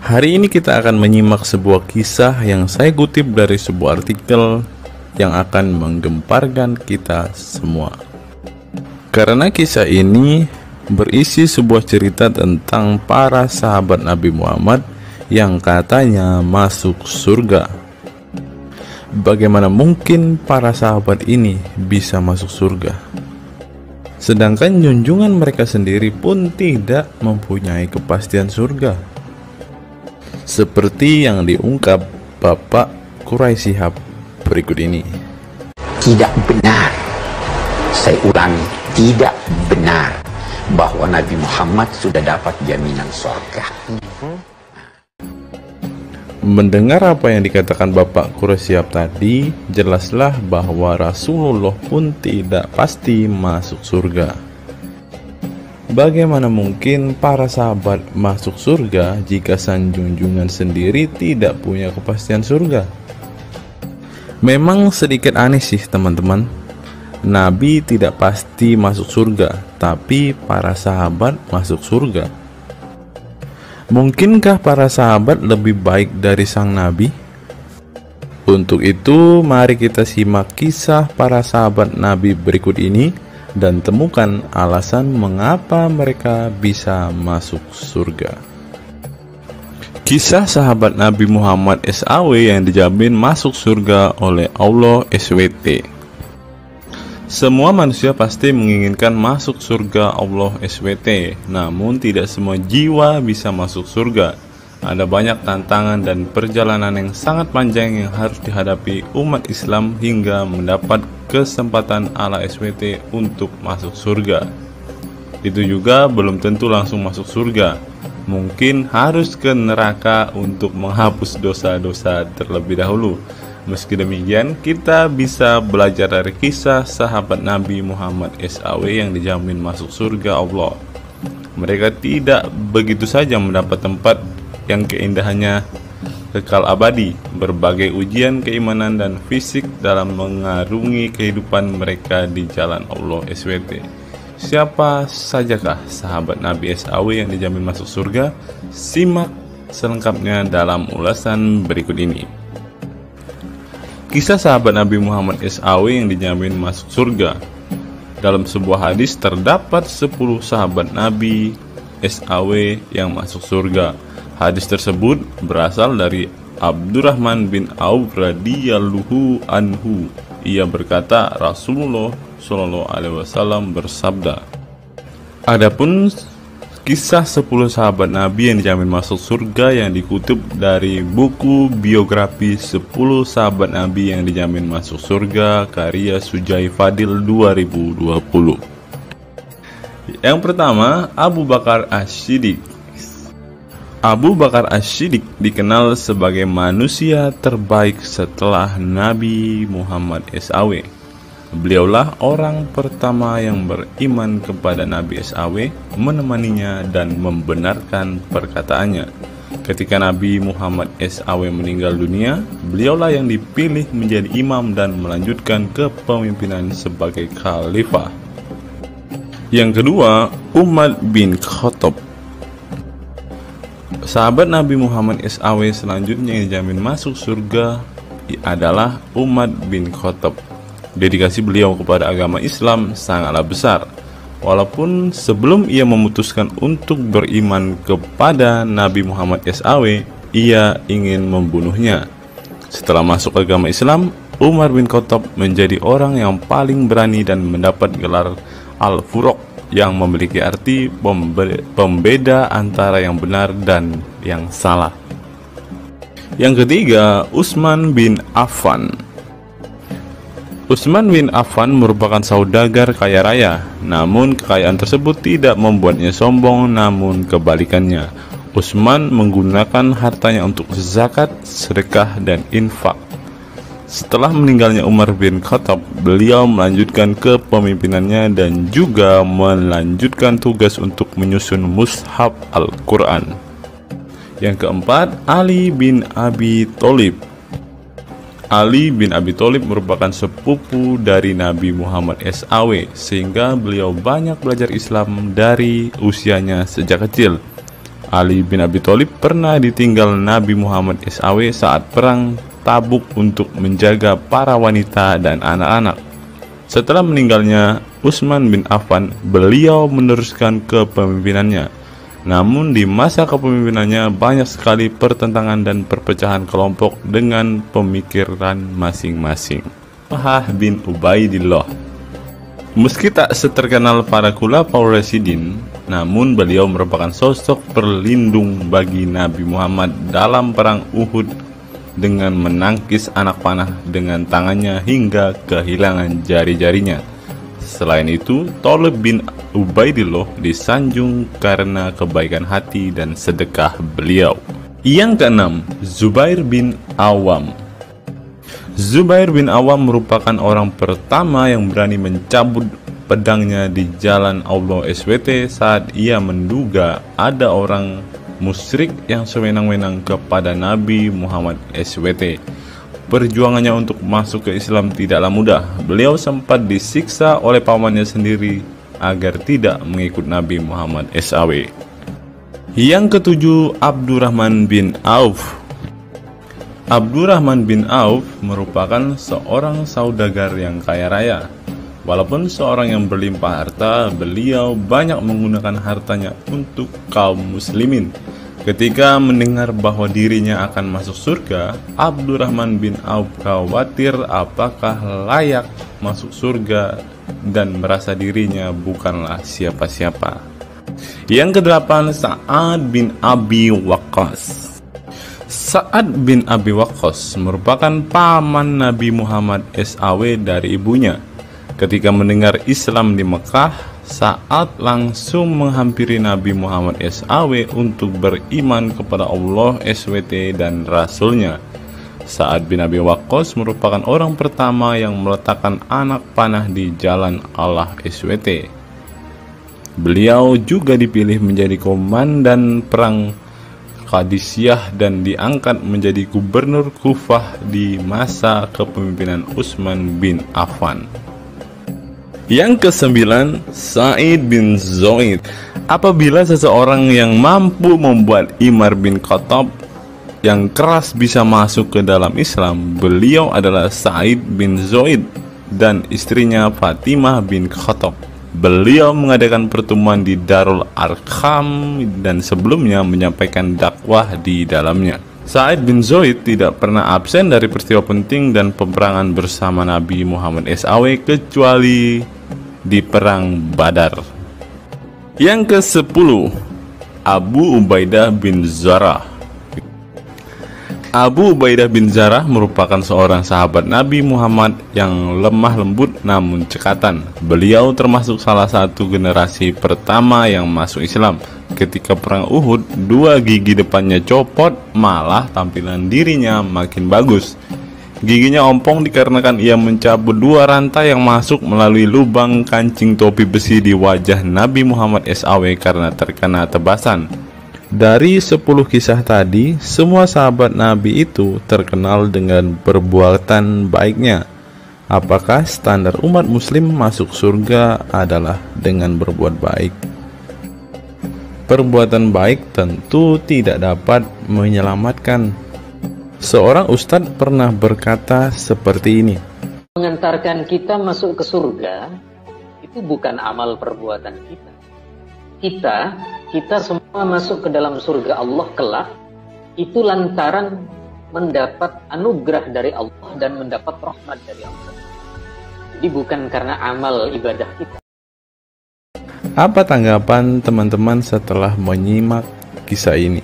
Hari ini kita akan menyimak sebuah kisah yang saya kutip dari sebuah artikel yang akan menggemparkan kita semua. Karena kisah ini berisi sebuah cerita tentang para sahabat Nabi Muhammad yang katanya masuk surga. Bagaimana mungkin para sahabat ini bisa masuk surga? Sedangkan junjungan mereka sendiri pun tidak mempunyai kepastian surga. Seperti yang diungkap Bapak Quraisy Shihab berikut ini. Tidak benar, saya ulangi, tidak benar bahwa Nabi Muhammad sudah dapat jaminan surga. Mendengar apa yang dikatakan Bapak Quraisy Shihab tadi, jelaslah bahwa Rasulullah pun tidak pasti masuk surga. Bagaimana mungkin para sahabat masuk surga jika sang junjungan sendiri tidak punya kepastian surga? Memang sedikit aneh sih teman-teman. Nabi tidak pasti masuk surga, tapi para sahabat masuk surga. Mungkinkah para sahabat lebih baik dari sang Nabi? Untuk itu, mari kita simak kisah para sahabat Nabi berikut ini dan temukan alasan mengapa mereka bisa masuk surga. Kisah sahabat Nabi Muhammad SAW yang dijamin masuk surga oleh Allah SWT. Semua manusia pasti menginginkan masuk surga Allah SWT, namun tidak semua jiwa bisa masuk surga. Ada banyak tantangan dan perjalanan yang sangat panjang yang harus dihadapi umat Islam hingga mendapat kesempatan ala SWT untuk masuk surga. Itu juga belum tentu langsung masuk surga. Mungkin harus ke neraka untuk menghapus dosa-dosa terlebih dahulu. Meski demikian, kita bisa belajar dari kisah sahabat Nabi Muhammad SAW yang dijamin masuk surga Allah. Mereka tidak begitu saja mendapat tempat yang keindahannya kekal abadi. Berbagai ujian keimanan dan fisik dalam mengarungi kehidupan mereka di jalan Allah SWT. Siapa sajakah sahabat Nabi SAW yang dijamin masuk surga? Simak selengkapnya dalam ulasan berikut ini. Kisah sahabat Nabi Muhammad SAW yang dijamin masuk surga. Dalam sebuah hadis terdapat 10 sahabat Nabi SAW yang masuk surga. Hadis tersebut berasal dari Abdurrahman bin Auf radhiyallahu anhu. Ia berkata, Rasulullah Shallallahu alaihi wasallam bersabda. Adapun kisah 10 sahabat Nabi yang dijamin masuk surga yang dikutip dari buku biografi 10 sahabat Nabi yang dijamin masuk surga karya Sujai Fadil 2020. Yang pertama, Abu Bakar As-Siddiq. Abu Bakar As-Siddiq dikenal sebagai manusia terbaik setelah Nabi Muhammad SAW. Beliaulah orang pertama yang beriman kepada Nabi SAW, menemaninya dan membenarkan perkataannya. Ketika Nabi Muhammad SAW meninggal dunia, beliaulah yang dipilih menjadi imam dan melanjutkan kepemimpinan sebagai khalifah. Yang kedua, Umar bin Khattab. Sahabat Nabi Muhammad SAW selanjutnya yang dijamin masuk surga adalah Umar bin Khattab. Dedikasi beliau kepada agama Islam sangatlah besar. Walaupun sebelum ia memutuskan untuk beriman kepada Nabi Muhammad SAW, ia ingin membunuhnya. Setelah masuk agama Islam, Umar bin Khattab menjadi orang yang paling berani dan mendapat gelar Al-Furuq yang memiliki arti pembeda antara yang benar dan yang salah. Yang ketiga, Utsman bin Affan. Utsman bin Affan merupakan saudagar kaya raya, namun kekayaan tersebut tidak membuatnya sombong, namun kebalikannya. Utsman menggunakan hartanya untuk zakat, sedekah, dan infak. Setelah meninggalnya Umar bin Khattab, beliau melanjutkan kepemimpinannya dan juga melanjutkan tugas untuk menyusun mushaf Al-Quran. Yang keempat, Ali bin Abi Thalib. Ali bin Abi Thalib merupakan sepupu dari Nabi Muhammad SAW, sehingga beliau banyak belajar Islam dari usianya sejak kecil. Ali bin Abi Thalib pernah ditinggal Nabi Muhammad SAW saat perang Tabuk untuk menjaga para wanita dan anak-anak. Setelah meninggalnya Utsman bin Affan, beliau meneruskan kepemimpinannya. Namun di masa kepemimpinannya banyak sekali pertentangan dan perpecahan kelompok dengan pemikiran masing-masing. Talhah bin Ubaidillah. Meski tak seterkenal para khulafaur rasyidin, namun beliau merupakan sosok perlindung bagi Nabi Muhammad dalam perang Uhud dengan menangkis anak panah dengan tangannya hingga kehilangan jari-jarinya. Selain itu, Talib bin Ubaidillah disanjung karena kebaikan hati dan sedekah beliau. Yang keenam, Zubair bin Awam. Zubair bin Awam merupakan orang pertama yang berani mencabut pedangnya di jalan Allah SWT saat ia menduga ada orang musyrik yang sewenang-wenang kepada Nabi Muhammad SWT. Perjuangannya untuk masuk ke Islam tidaklah mudah. Beliau sempat disiksa oleh pamannya sendiri agar tidak mengikut Nabi Muhammad SAW. Yang ketujuh, Abdurrahman bin Auf. Abdurrahman bin Auf merupakan seorang saudagar yang kaya raya. Walaupun seorang yang berlimpah harta, beliau banyak menggunakan hartanya untuk kaum muslimin. Ketika mendengar bahwa dirinya akan masuk surga, Abdurrahman bin Auf khawatir apakah layak masuk surga dan merasa dirinya bukanlah siapa-siapa. Yang kedelapan, Sa'ad bin Abi Waqqas. Sa'ad bin Abi Waqqas merupakan paman Nabi Muhammad SAW dari ibunya. Ketika mendengar Islam di Mekah, Sa'ad langsung menghampiri Nabi Muhammad SAW untuk beriman kepada Allah SWT dan Rasulnya. Sa'ad bin Abi Waqqas merupakan orang pertama yang meletakkan anak panah di jalan Allah SWT. Beliau juga dipilih menjadi komandan perang Qadisiyah dan diangkat menjadi gubernur Kufah di masa kepemimpinan Utsman bin Affan. Yang kesembilan, Sa'id bin Zaid. Apabila seseorang yang mampu membuat Umar bin Khattab yang keras bisa masuk ke dalam Islam, beliau adalah Sa'id bin Zaid dan istrinya Fatimah bin Khattab. Beliau mengadakan pertemuan di Darul Arqam dan sebelumnya menyampaikan dakwah di dalamnya. Sa'id bin Zaid tidak pernah absen dari peristiwa penting dan peperangan bersama Nabi Muhammad SAW kecuali di perang Badar. Yang ke-10, Abu Ubaidah bin Jarrah. Abu Ubaidah bin Jarrah merupakan seorang sahabat Nabi Muhammad yang lemah lembut namun cekatan. Beliau termasuk salah satu generasi pertama yang masuk Islam. Ketika perang Uhud, 2 gigi depannya copot, malah tampilan dirinya makin bagus. Giginya ompong dikarenakan ia mencabut 2 rantai yang masuk melalui lubang kancing topi besi di wajah Nabi Muhammad SAW karena terkena tebasan. Dari 10 kisah tadi, semua sahabat Nabi itu terkenal dengan perbuatan baiknya. Apakah standar umat muslim masuk surga adalah dengan berbuat baik? Perbuatan baik tentu tidak dapat menyelamatkan. Seorang ustadz pernah berkata seperti ini. Mengantarkan kita masuk ke surga itu bukan amal perbuatan kita. Kita semua masuk ke dalam surga Allah kelak itu lantaran mendapat anugerah dari Allah dan mendapat rahmat dari Allah. Jadi bukan karena amal ibadah kita. Apa tanggapan teman-teman setelah menyimak kisah ini?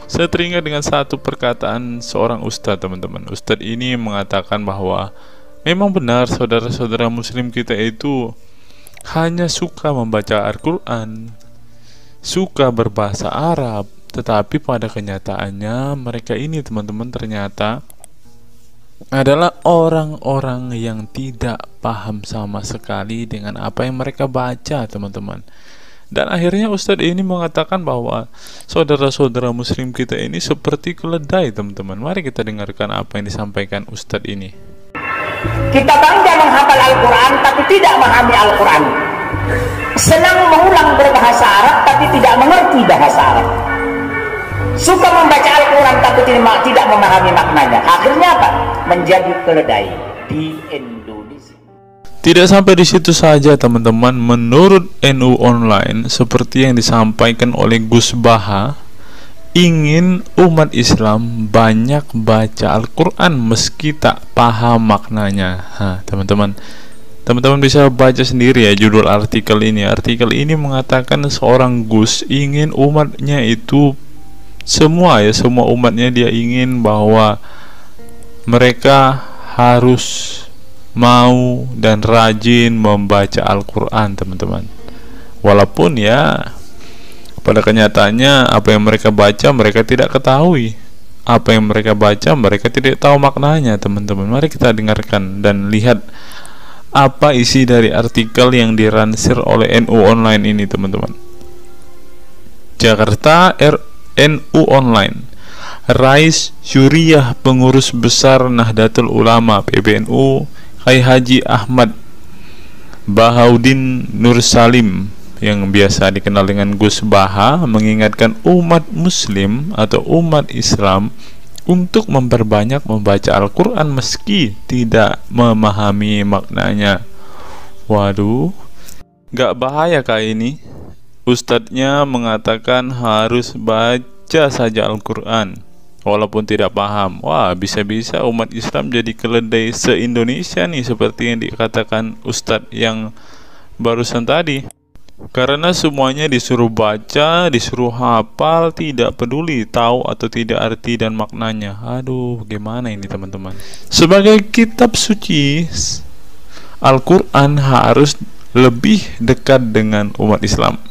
Saya teringat dengan satu perkataan seorang ustadz, teman-teman. Ustadz ini mengatakan bahwa memang benar saudara-saudara muslim kita itu hanya suka membaca Al-Quran, suka berbahasa Arab, tetapi pada kenyataannya mereka ini, teman-teman, ternyata adalah orang-orang yang tidak paham sama sekali dengan apa yang mereka baca, teman-teman. Dan akhirnya Ustadz ini mengatakan bahwa saudara-saudara muslim kita ini seperti keledai, teman-teman. Mari kita dengarkan apa yang disampaikan Ustadz ini. Kita bangga menghafal Al-Quran tapi tidak memahami Al-Quran. Senang mengulang berbahasa Arab tapi tidak mengerti bahasa Arab. Suka membaca Al-Quran tapi tidak memahami maknanya. Akhirnya apa? Menjadi keledai di Indonesia. Tidak sampai di situ saja, teman-teman. Menurut NU Online, seperti yang disampaikan oleh Gus Baha, ingin umat Islam banyak baca Al-Quran meski tak paham maknanya. Teman-teman bisa baca sendiri ya judul artikel ini. Artikel ini mengatakan seorang Gus ingin umatnya itu semua umatnya dia ingin bahwa mereka harus mau dan rajin membaca Al-Quran, teman-teman. Walaupun ya pada kenyataannya apa yang mereka baca mereka tidak ketahui, apa yang mereka baca mereka tidak tahu maknanya, teman-teman. Mari kita dengarkan dan lihat apa isi dari artikel yang diransir oleh NU Online ini, teman-teman. Jakarta, NU Online. Rais Syuriah Pengurus Besar Nahdlatul Ulama PBNU Kiai Haji Ahmad Bahaudin Nur Salim yang biasa dikenal dengan Gus Baha mengingatkan umat muslim atau umat Islam untuk memperbanyak membaca Al-Quran meski tidak memahami maknanya. Waduh, gak bahaya kah ini? Ustadznya mengatakan harus baca saja Al-Quran walaupun tidak paham. Wah, bisa-bisa umat Islam jadi keledai se-Indonesia nih, seperti yang dikatakan Ustadz yang barusan tadi. Karena semuanya disuruh baca, disuruh hafal, tidak peduli tahu atau tidak arti dan maknanya. Aduh, gimana ini, teman-teman? Sebagai kitab suci, Al-Quran harus lebih dekat dengan umat Islam.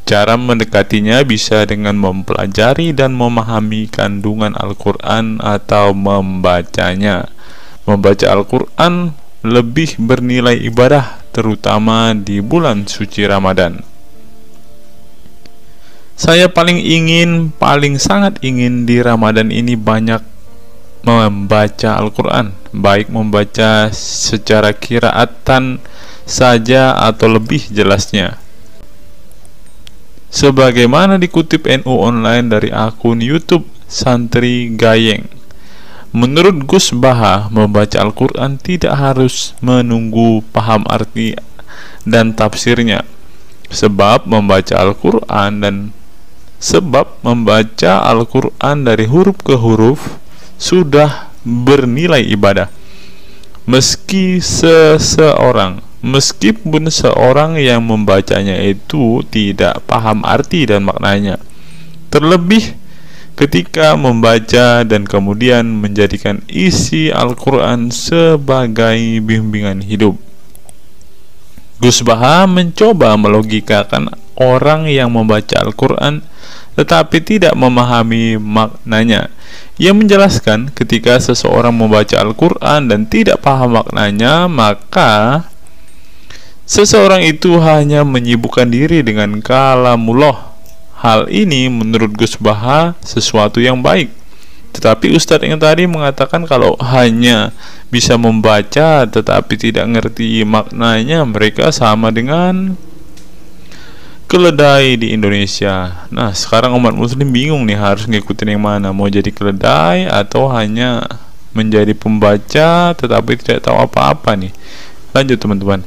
Cara mendekatinya bisa dengan mempelajari dan memahami kandungan Al-Quran atau membacanya. Membaca Al-Quran lebih bernilai ibadah, terutama di bulan suci Ramadan. Saya paling sangat ingin di Ramadan ini banyak membaca Al-Quran, baik membaca secara qiraatan saja atau lebih jelasnya. Sebagaimana dikutip NU Online dari akun YouTube Santri Gayeng, menurut Gus Baha, membaca Al-Quran tidak harus menunggu paham arti dan tafsirnya, sebab membaca Al-Quran dari huruf ke huruf sudah bernilai ibadah. Meskipun seorang yang membacanya itu tidak paham arti dan maknanya, terlebih ketika membaca dan kemudian menjadikan isi Al-Quran sebagai bimbingan hidup. Gus Baha mencoba melogikakan orang yang membaca Al-Quran tetapi tidak memahami maknanya. Ia menjelaskan ketika seseorang membaca Al-Quran dan tidak paham maknanya, maka seseorang itu hanya menyibukkan diri dengan kalamullah. Hal ini menurut Gus Baha sesuatu yang baik. Tetapi Ustadz yang tadi mengatakan kalau hanya bisa membaca tetapi tidak ngerti maknanya, mereka sama dengan keledai di Indonesia. Nah, sekarang umat muslim bingung nih harus ngikutin yang mana, mau jadi keledai atau hanya menjadi pembaca tetapi tidak tahu apa-apa nih. Lanjut, teman-teman.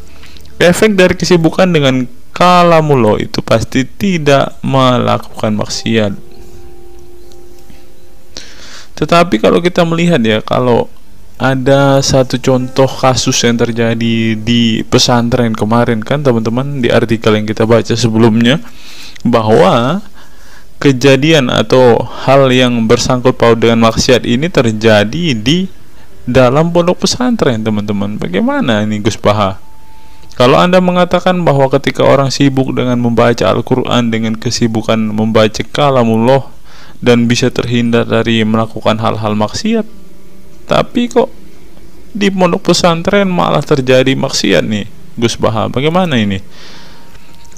Efek dari kesibukan dengan kalamullah itu pasti tidak melakukan maksiat. Tetapi kalau kita melihat ya, kalau ada satu contoh kasus yang terjadi di pesantren kemarin kan, teman-teman, di artikel yang kita baca sebelumnya, bahwa kejadian atau hal yang bersangkut paut dengan maksiat ini terjadi di dalam pondok pesantren, teman-teman. Bagaimana ini Gus Baha? Kalau Anda mengatakan bahwa ketika orang sibuk dengan membaca Al-Quran dengan kesibukan membaca kalamullah dan bisa terhindar dari melakukan hal-hal maksiat, tapi kok di pondok pesantren malah terjadi maksiat nih Gus Baha, bagaimana ini?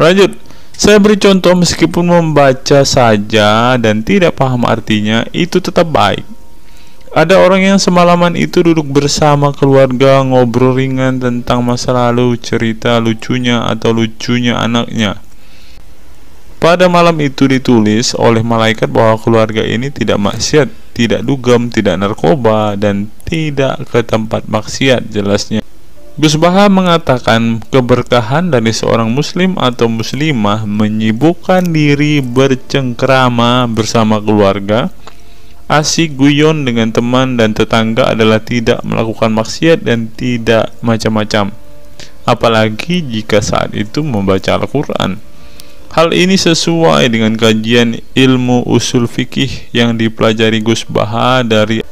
Lanjut, saya beri contoh, meskipun membaca saja dan tidak paham artinya, itu tetap baik. Ada orang yang semalaman itu duduk bersama keluarga, ngobrol ringan tentang masa lalu, cerita lucunya atau lucunya anaknya. Pada malam itu ditulis oleh malaikat bahwa keluarga ini tidak maksiat, tidak dugem, tidak narkoba, dan tidak ke tempat maksiat, jelasnya. Gus Baha mengatakan keberkahan dari seorang muslim atau muslimah menyibukkan diri bercengkrama bersama keluarga, asik guyon dengan teman dan tetangga adalah tidak melakukan maksiat dan tidak macam-macam, apalagi jika saat itu membaca Al-Quran. Hal ini sesuai dengan kajian ilmu usul fikih yang dipelajari Gus Baha dari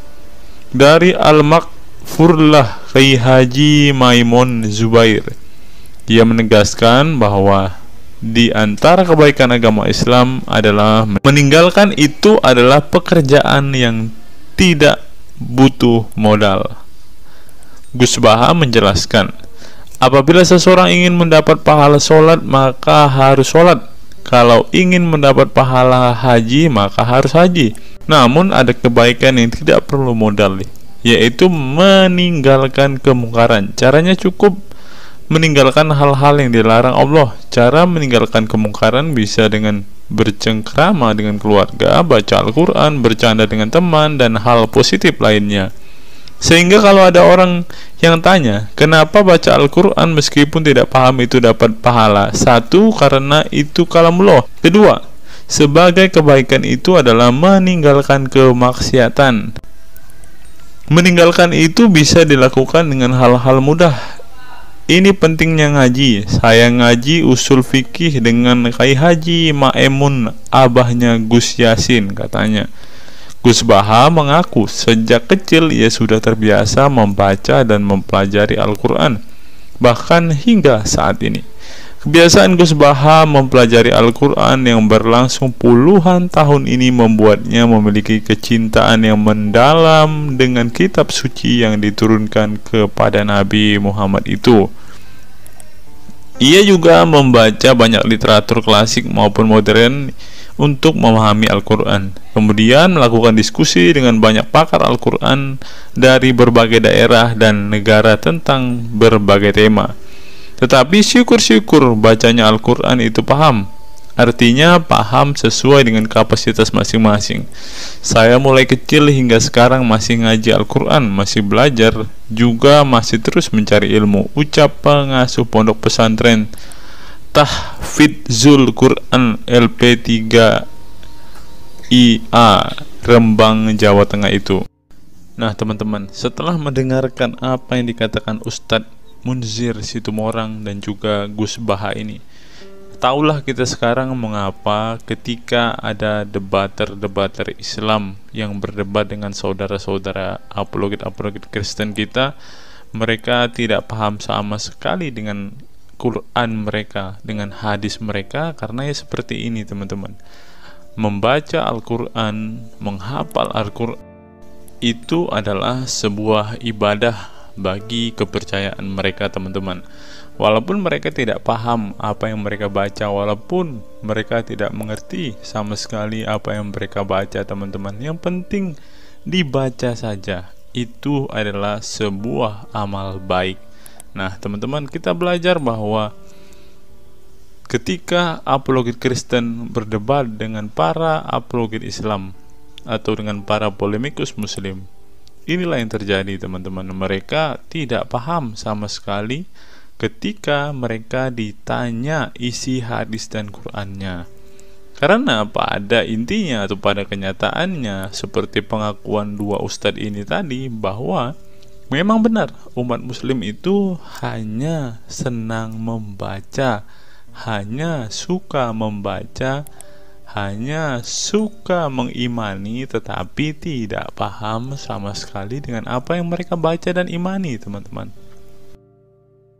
Al-Makfurlah Kiai Haji Maimun Zubair. Ia menegaskan bahwa di antara kebaikan agama Islam adalah meninggalkan itu adalah pekerjaan yang tidak butuh modal. Gus Baha menjelaskan, apabila seseorang ingin mendapat pahala sholat, maka harus sholat. Kalau ingin mendapat pahala haji, maka harus haji. Namun ada kebaikan yang tidak perlu modal, yaitu meninggalkan kemungkaran. Caranya cukup meninggalkan hal-hal yang dilarang Allah. Cara meninggalkan kemungkaran bisa dengan bercengkrama dengan keluarga, baca Al-Quran, bercanda dengan teman, dan hal positif lainnya. Sehingga kalau ada orang yang tanya, kenapa baca Al-Quran meskipun tidak paham itu dapat pahala? Satu, karena itu kalamullah. Kedua, sebagai kebaikan itu adalah meninggalkan kemaksiatan. Meninggalkan itu bisa dilakukan dengan hal-hal mudah. Ini pentingnya ngaji. Saya ngaji usul fikih dengan Kiai Haji Maimun, abahnya Gus Yasin, katanya. Gus Baha mengaku sejak kecil ia sudah terbiasa membaca dan mempelajari Al-Quran, bahkan hingga saat ini. Kebiasaan Gus Baha mempelajari Al-Quran yang berlangsung puluhan tahun ini membuatnya memiliki kecintaan yang mendalam dengan kitab suci yang diturunkan kepada Nabi Muhammad itu. Ia juga membaca banyak literatur klasik maupun modern untuk memahami Al-Quran, kemudian melakukan diskusi dengan banyak pakar Al-Quran dari berbagai daerah dan negara tentang berbagai tema. Tetapi syukur-syukur bacanya Al-Quran itu paham, artinya paham sesuai dengan kapasitas masing-masing. Saya mulai kecil hingga sekarang masih ngaji Al-Quran, masih belajar, juga masih terus mencari ilmu, ucap pengasuh pondok pesantren Tahfidzul Quran LP3 IA Rembang, Jawa Tengah itu. Nah teman-teman, setelah mendengarkan apa yang dikatakan Ustadz Munzir Situmorang dan juga Gus Baha ini, taulah kita sekarang mengapa ketika ada debater-debater Islam yang berdebat dengan saudara-saudara apologet Kristen kita, mereka tidak paham sama sekali dengan Quran mereka, dengan hadis mereka, karena ya seperti ini teman-teman. Membaca Al-Quran, menghafal Al-Quran itu adalah sebuah ibadah bagi kepercayaan mereka teman-teman. Walaupun mereka tidak paham apa yang mereka baca, walaupun mereka tidak mengerti sama sekali apa yang mereka baca teman-teman, yang penting dibaca saja, itu adalah sebuah amal baik. Nah teman-teman, kita belajar bahwa ketika apologet Kristen berdebat dengan para apologet Islam atau dengan para polemikus Muslim, inilah yang terjadi teman-teman. Mereka tidak paham sama sekali ketika mereka ditanya isi hadis dan Qur'annya. Karena pada intinya atau pada kenyataannya, seperti pengakuan dua ustadz ini tadi, bahwa memang benar umat muslim itu hanya senang membaca, hanya suka membaca, hanya suka mengimani, tetapi tidak paham sama sekali dengan apa yang mereka baca dan imani teman-teman.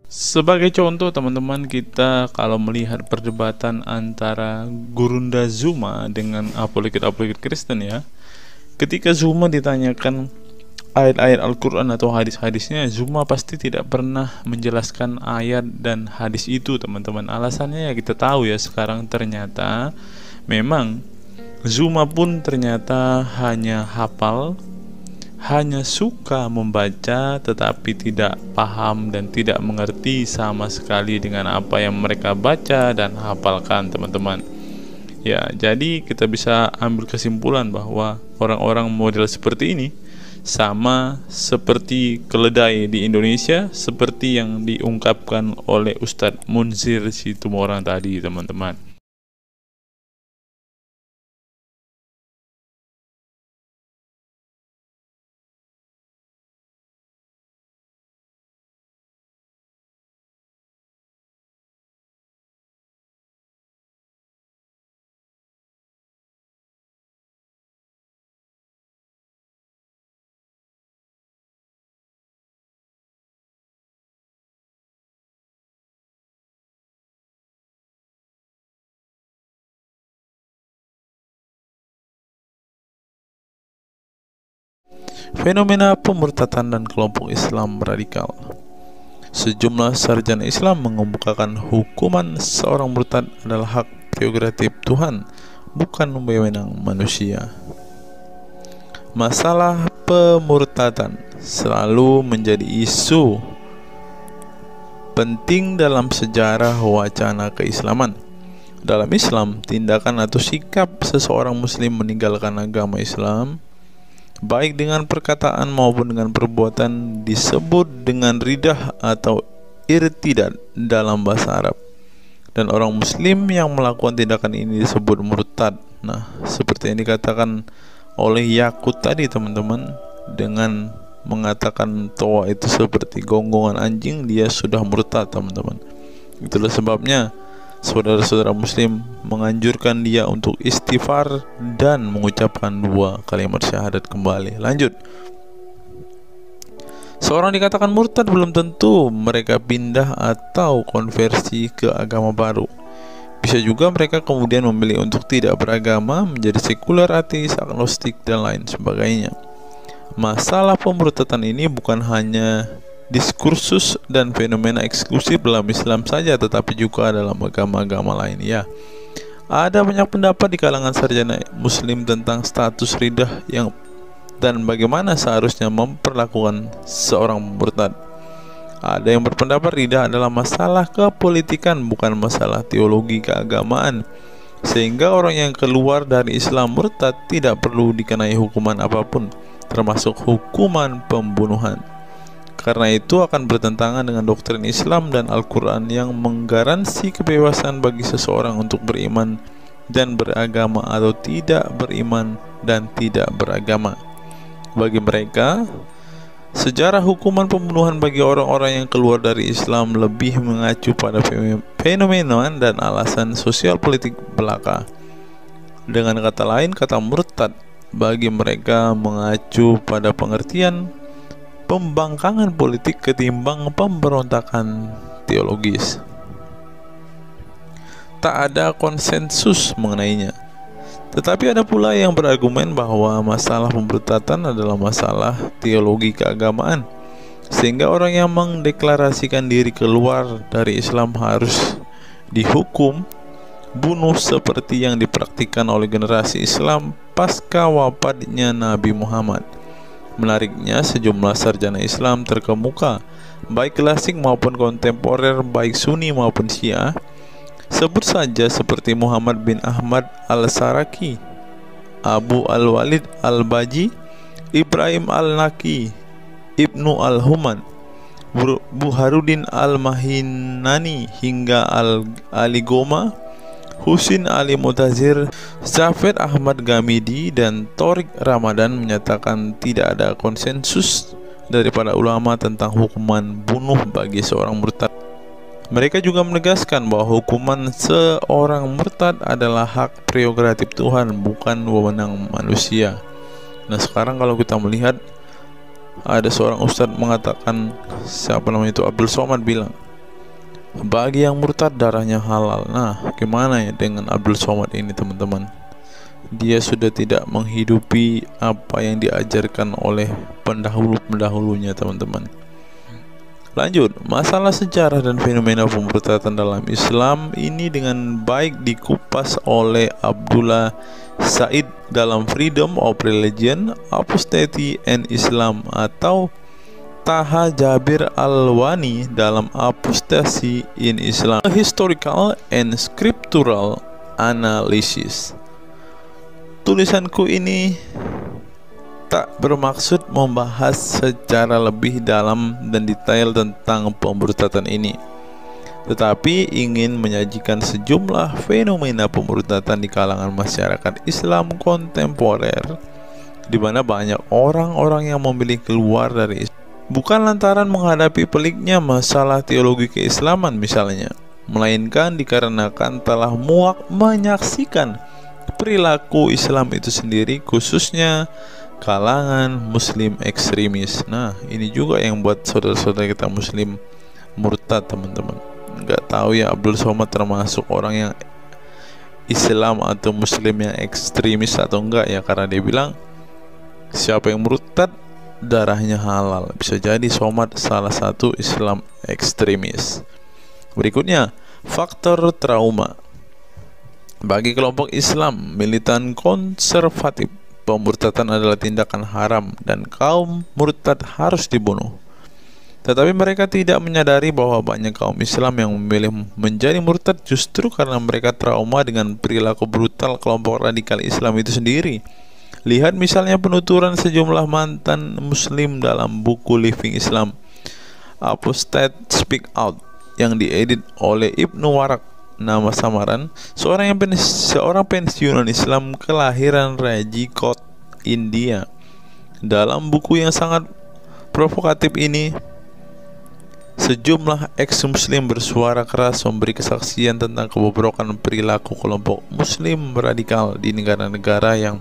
Sebagai contoh teman-teman, kita kalau melihat perdebatan antara Gurunda Zuma dengan apologet Kristen ya, ketika Zuma ditanyakan ayat-ayat Al-Quran atau hadis-hadisnya, Zuma pasti tidak pernah menjelaskan ayat dan hadis itu teman-teman. Alasannya ya kita tahu ya, sekarang ternyata memang Zuma pun ternyata hanya hafal, hanya suka membaca, tetapi tidak paham dan tidak mengerti sama sekali dengan apa yang mereka baca dan hafalkan teman-teman. Ya, jadi kita bisa ambil kesimpulan bahwa orang-orang model seperti ini sama seperti keledai di Indonesia, seperti yang diungkapkan oleh Ustadz Munzir Situmorang tadi teman-teman. Fenomena pemurtadan dan kelompok Islam radikal. Sejumlah sarjana Islam mengemukakan hukuman seorang murtad adalah hak prerogatif Tuhan, bukan wewenang manusia. Masalah pemurtadan selalu menjadi isu penting dalam sejarah wacana keislaman. Dalam Islam, tindakan atau sikap seseorang muslim meninggalkan agama Islam, baik dengan perkataan maupun dengan perbuatan, disebut dengan ridah atau irtidad dalam bahasa Arab. Dan orang muslim yang melakukan tindakan ini disebut murtad. Nah, seperti yang dikatakan oleh Yakut tadi teman-teman, dengan mengatakan toa itu seperti gonggongan anjing, dia sudah murtad teman-teman. Itulah sebabnya saudara-saudara muslim menganjurkan dia untuk istighfar dan mengucapkan 2 kalimat syahadat kembali. Lanjut. Seorang dikatakan murtad belum tentu mereka pindah atau konversi ke agama baru. Bisa juga mereka kemudian memilih untuk tidak beragama, menjadi sekuler, ateis, agnostik, dan lain sebagainya. Masalah pemurtadan ini bukan hanya diskursus dan fenomena eksklusif dalam Islam saja, tetapi juga dalam agama-agama lain. Ya, ada banyak pendapat di kalangan sarjana muslim tentang status ridah dan bagaimana seharusnya memperlakukan seorang murtad. Ada yang berpendapat ridah adalah masalah kepolitikan, bukan masalah teologi keagamaan, sehingga orang yang keluar dari Islam murtad tidak perlu dikenai hukuman apapun, termasuk hukuman pembunuhan. Karena itu akan bertentangan dengan doktrin Islam dan Al-Quran yang menggaransi kebebasan bagi seseorang untuk beriman dan beragama atau tidak beriman dan tidak beragama. Bagi mereka, sejarah hukuman pembunuhan bagi orang-orang yang keluar dari Islam lebih mengacu pada fenomena dan alasan sosial politik belaka. Dengan kata lain, kata murtad bagi mereka mengacu pada pengertian pembangkangan politik ketimbang pemberontakan teologis. Tak ada konsensus mengenainya. Tetapi ada pula yang berargumen bahwa masalah pemurtadan adalah masalah teologi keagamaan, sehingga orang yang mendeklarasikan diri keluar dari Islam harus dihukum bunuh seperti yang dipraktikkan oleh generasi Islam pasca wafatnya Nabi Muhammad. Menariknya, sejumlah sarjana Islam terkemuka, baik klasik maupun kontemporer, baik Sunni maupun Syiah, sebut saja seperti Muhammad bin Ahmad al-Saraki, Abu al-Walid al-Baji, Ibrahim al-Naqi, Ibnu al-Human, Buharuddin al-Mahinani hingga Ali Goma, Husin Ali Mutazir, Zafed Ahmad Gamidi, dan Torik Ramadan menyatakan tidak ada konsensus daripada ulama tentang hukuman bunuh bagi seorang murtad. Mereka juga menegaskan bahwa hukuman seorang murtad adalah hak prerogatif Tuhan, bukan wewenang manusia. Nah, sekarang kalau kita melihat, ada seorang ustadz mengatakan, Abdul Somad bilang, bagi yang murtad darahnya halal. Nah, gimana ya dengan Abdul Somad ini teman-teman? Dia sudah tidak menghidupi apa yang diajarkan oleh pendahulu-pendahulunya teman-teman. Lanjut, masalah sejarah dan fenomena pemurtadan dalam Islam ini dengan baik dikupas oleh Abdullah Said dalam Freedom of Religion, Apostasy and Islam, atau Taha Jabir Al-Wani dalam Apostasy in Islam, A Historical and Scriptural Analysis. Tulisanku ini tak bermaksud membahas secara lebih dalam dan detail tentang pemurtadan ini, tetapi ingin menyajikan sejumlah fenomena pemurtadan di kalangan masyarakat Islam kontemporer, di mana banyak orang-orang yang memilih keluar dari Islam bukan lantaran menghadapi peliknya masalah teologi keislaman misalnya, melainkan dikarenakan telah muak menyaksikan perilaku Islam itu sendiri, khususnya kalangan muslim ekstremis. Nah, ini juga yang buat saudara-saudara kita muslim murtad teman-teman. Nggak tahu ya Abdul Somad termasuk orang yang Islam atau muslim yang ekstremis atau enggak ya, karena dia bilang siapa yang murtad darahnya halal. Bisa jadi Somad salah satu Islam ekstremis. Berikutnya, faktor trauma. Bagi kelompok Islam militan konservatif, pemurtadan adalah tindakan haram dan kaum murtad harus dibunuh. Tetapi mereka tidak menyadari bahwa banyak kaum Islam yang memilih menjadi murtad justru karena mereka trauma dengan perilaku brutal kelompok radikal Islam itu sendiri. Lihat misalnya penuturan sejumlah mantan muslim dalam buku Living Islam, Apostate Speak Out, yang diedit oleh Ibnu Warak, nama samaran, seorang pensiunan Islam kelahiran Rajkot, India. Dalam buku yang sangat provokatif ini, sejumlah ex-muslim bersuara keras memberi kesaksian tentang kebobrokan perilaku kelompok muslim radikal di negara-negara yang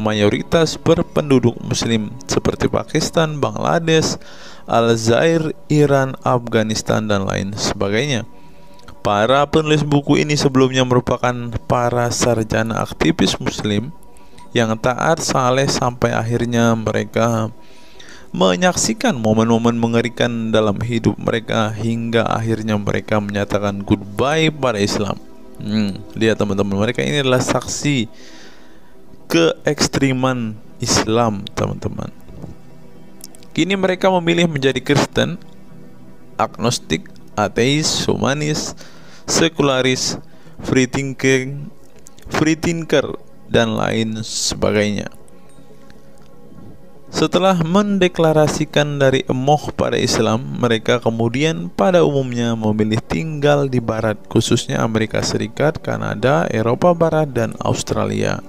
mayoritas berpenduduk muslim seperti Pakistan, Bangladesh, Aljazair, Iran, Afghanistan, dan lain sebagainya. Para penulis buku ini sebelumnya merupakan para sarjana aktivis muslim yang taat saleh sampai akhirnya mereka menyaksikan momen-momen mengerikan dalam hidup mereka hingga akhirnya mereka menyatakan goodbye pada Islam. Lihat teman-teman, mereka ini adalah saksi keekstriman Islam, teman-teman. Kini mereka memilih menjadi Kristen, agnostik, ateis, humanis, sekularis, free thinker, dan lain sebagainya. Setelah mendeklarasikan dari emoh pada Islam, mereka kemudian pada umumnya memilih tinggal di Barat, khususnya Amerika Serikat, Kanada, Eropa Barat, dan Australia.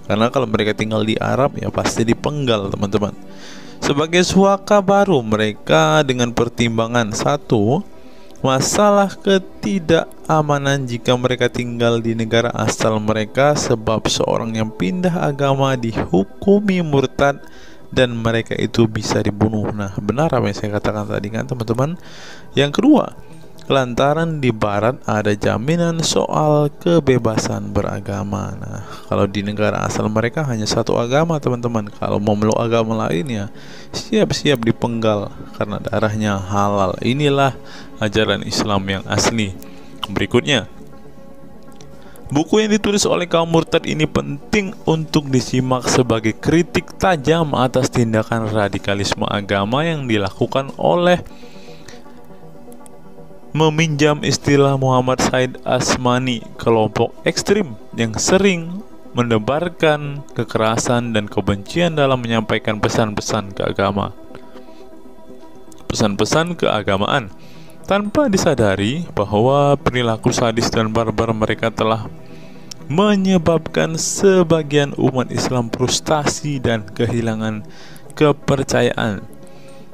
Karena kalau mereka tinggal di Arab ya pasti dipenggal, teman-teman. Sebagai suaka baru mereka dengan pertimbangan satu, masalah ketidakamanan jika mereka tinggal di negara asal mereka, sebab seorang yang pindah agama dihukumi murtad dan mereka itu bisa dibunuh. Nah, benar apa yang saya katakan tadi kan, teman-teman. Yang kedua, lantaran di Barat ada jaminan soal kebebasan beragama. Nah, kalau di negara asal mereka hanya satu agama, teman-teman. Kalau mau meluk agama lain ya siap-siap dipenggal karena darahnya halal. Inilah ajaran Islam yang asli. Berikutnya, buku yang ditulis oleh kaum murtad ini penting untuk disimak sebagai kritik tajam atas tindakan radikalisme agama yang dilakukan oleh, meminjam istilah Muhammad Said Asmani, kelompok ekstrim yang sering menebarkan kekerasan dan kebencian dalam menyampaikan pesan-pesan keagamaan tanpa disadari bahwa perilaku sadis dan barbar mereka telah menyebabkan sebagian umat Islam frustasi dan kehilangan kepercayaan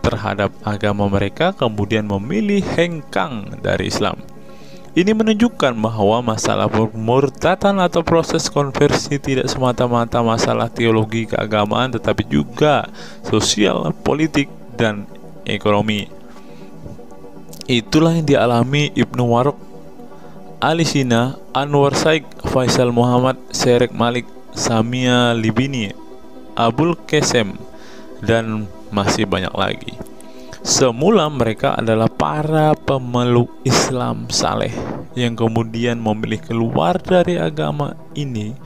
terhadap agama mereka, kemudian memilih hengkang dari Islam. Ini menunjukkan bahwa masalah pemurtadan atau proses konversi tidak semata-mata masalah teologi keagamaan, tetapi juga sosial, politik, dan ekonomi. Itulah yang dialami Ibnu Warok, Ali Sina, Anwar Saik, Faisal Muhammad, Serek Malik, Samia Libini, Abul Qasem, dan masih banyak lagi. Semula mereka adalah para pemeluk Islam saleh yang kemudian memilih keluar dari agama ini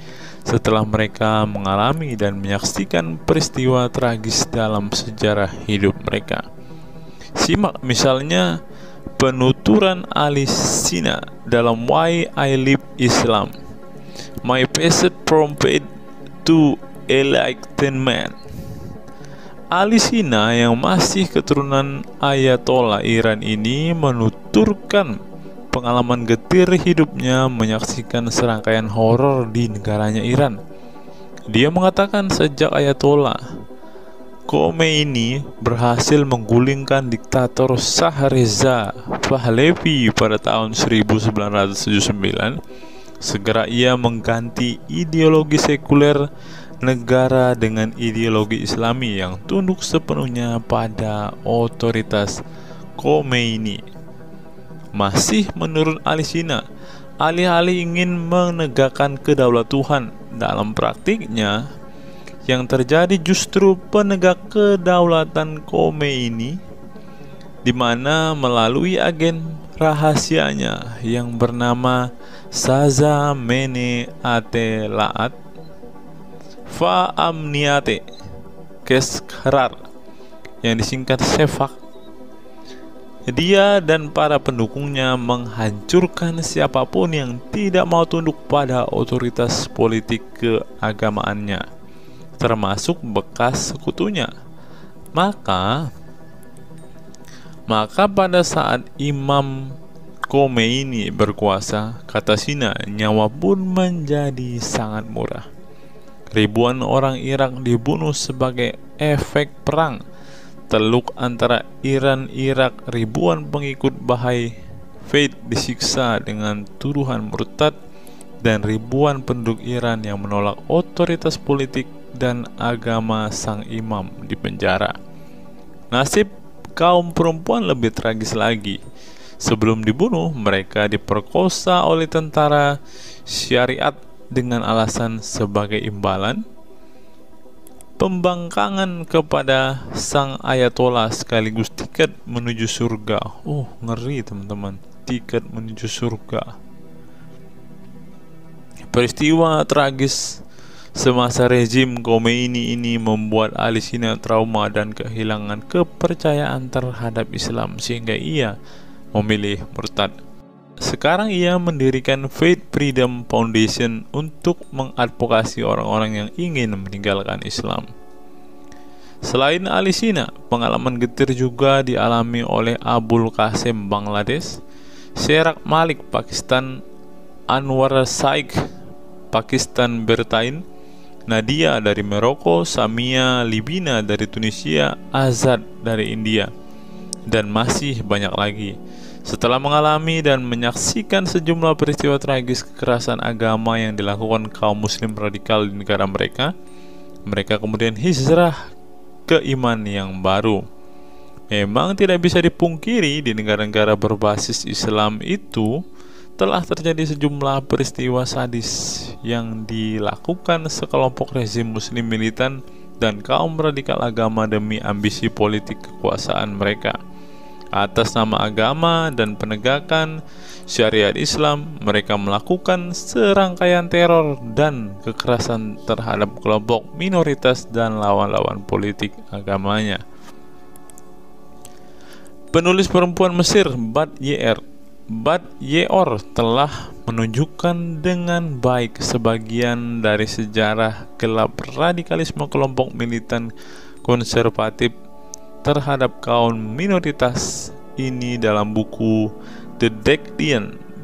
setelah mereka mengalami dan menyaksikan peristiwa tragis dalam sejarah hidup mereka. Simak misalnya penuturan Ali Sina dalam Why I Live Islam, My Passage from Faith to Enlightenment. Ali Sina yang masih keturunan Ayatollah Iran ini menuturkan pengalaman getir hidupnya menyaksikan serangkaian horor di negaranya Iran. Dia mengatakan sejak Ayatollah Khomeini berhasil menggulingkan diktator Shah Reza Pahlavi pada tahun 1979, segera ia mengganti ideologi sekuler negara dengan ideologi Islami yang tunduk sepenuhnya pada otoritas Khomeini. Masih menurut Ali Sina, alih-alih ingin menegakkan kedaulatan Tuhan, dalam praktiknya yang terjadi justru penegak kedaulatan Khomeini, di mana melalui agen rahasianya yang bernama Saza Mene Ate Laat Fa Amniate Keskharar, yang disingkat Shefak, dia dan para pendukungnya menghancurkan siapapun yang tidak mau tunduk pada otoritas politik keagamaannya, termasuk bekas sekutunya. Maka pada saat Imam Khomeini berkuasa, kata Sina, nyawa pun menjadi sangat murah. Ribuan orang Irak dibunuh sebagai efek perang. Teluk antara Iran-Irak, ribuan pengikut Bahai Faith disiksa dengan tuduhan murtad, dan ribuan penduduk Iran yang menolak otoritas politik dan agama sang imam dipenjara. Nasib kaum perempuan lebih tragis lagi. Sebelum dibunuh, mereka diperkosa oleh tentara syariat dengan alasan sebagai imbalan pembangkangan kepada sang ayatollah sekaligus tiket menuju surga. Oh, ngeri teman-teman, tiket menuju surga. Peristiwa tragis semasa rezim Khomeini ini membuat Ali Sina trauma dan kehilangan kepercayaan terhadap Islam sehingga ia memilih murtad. Sekarang ia mendirikan Faith Freedom Foundation untuk mengadvokasi orang-orang yang ingin meninggalkan Islam. Selain Ali Sina, pengalaman getir juga dialami oleh Abul Qasim Bangladesh, Sherak Malik Pakistan, Anwar Saik Pakistan Bertain, Nadia dari Maroko, Samia Libina dari Tunisia, Azad dari India, dan masih banyak lagi. Setelah mengalami dan menyaksikan sejumlah peristiwa tragis kekerasan agama yang dilakukan kaum muslim radikal di negara mereka, mereka kemudian hijrah ke iman yang baru. Memang tidak bisa dipungkiri di negara-negara berbasis Islam itu telah terjadi sejumlah peristiwa sadis yang dilakukan sekelompok rezim muslim militan dan kaum radikal agama demi ambisi politik kekuasaan mereka. Atas nama agama dan penegakan syariat Islam, mereka melakukan serangkaian teror dan kekerasan terhadap kelompok minoritas dan lawan-lawan politik agamanya. Penulis perempuan Mesir Bad Yeor telah menunjukkan dengan baik sebagian dari sejarah gelap radikalisme kelompok militan konservatif terhadap kaum minoritas ini dalam buku The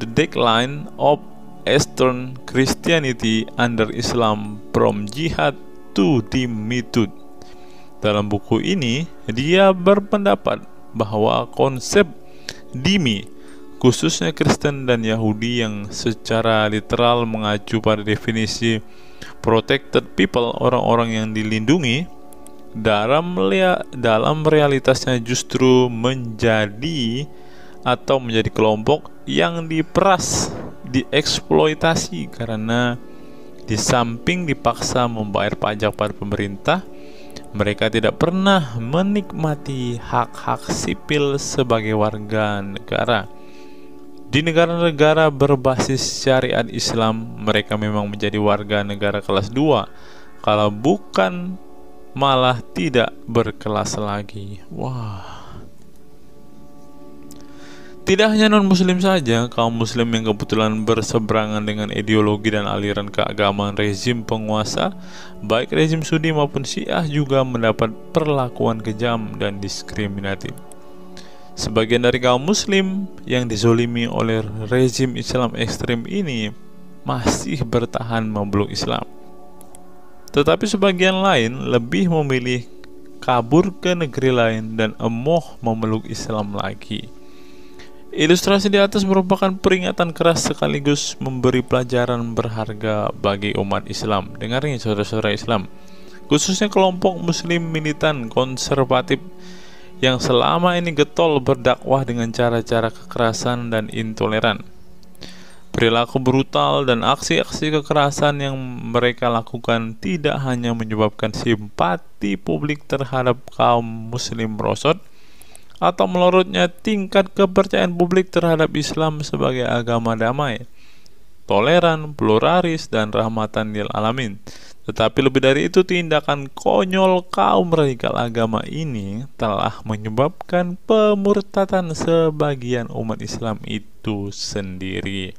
Decline of Eastern Christianity Under Islam From Jihad to Dhimmitud. Dalam buku ini, dia berpendapat bahwa konsep dhimmi, khususnya Kristen dan Yahudi yang secara literal mengacu pada definisi protected people, orang-orang yang dilindungi, dalam realitasnya justru menjadi kelompok yang diperas, dieksploitasi, karena di samping dipaksa membayar pajak pada pemerintah, mereka tidak pernah menikmati hak-hak sipil sebagai warga negara. Di negara-negara berbasis syariat Islam, mereka memang menjadi warga negara kelas 2, kalau bukan malah tidak berkelas lagi. Wah. Tidak hanya non-muslim saja, kaum muslim yang kebetulan berseberangan dengan ideologi dan aliran keagamaan rezim penguasa, baik rezim Sunni maupun Syiah, juga mendapat perlakuan kejam dan diskriminatif. Sebagian dari kaum muslim yang dizolimi oleh rezim Islam ekstrem ini masih bertahan memeluk Islam. Tetapi sebagian lain lebih memilih kabur ke negeri lain dan emoh memeluk Islam lagi. Ilustrasi di atas merupakan peringatan keras sekaligus memberi pelajaran berharga bagi umat Islam. Dengarnya saudara-saudara Islam, khususnya kelompok muslim militan konservatif yang selama ini getol berdakwah dengan cara-cara kekerasan dan intoleran. Perilaku brutal dan aksi-aksi kekerasan yang mereka lakukan tidak hanya menyebabkan simpati publik terhadap kaum muslim merosot atau melorotnya tingkat kepercayaan publik terhadap Islam sebagai agama damai, toleran, pluralis, dan rahmatan lil alamin. Tetapi lebih dari itu, tindakan konyol kaum radikal agama ini telah menyebabkan pemurtadan sebagian umat Islam itu sendiri.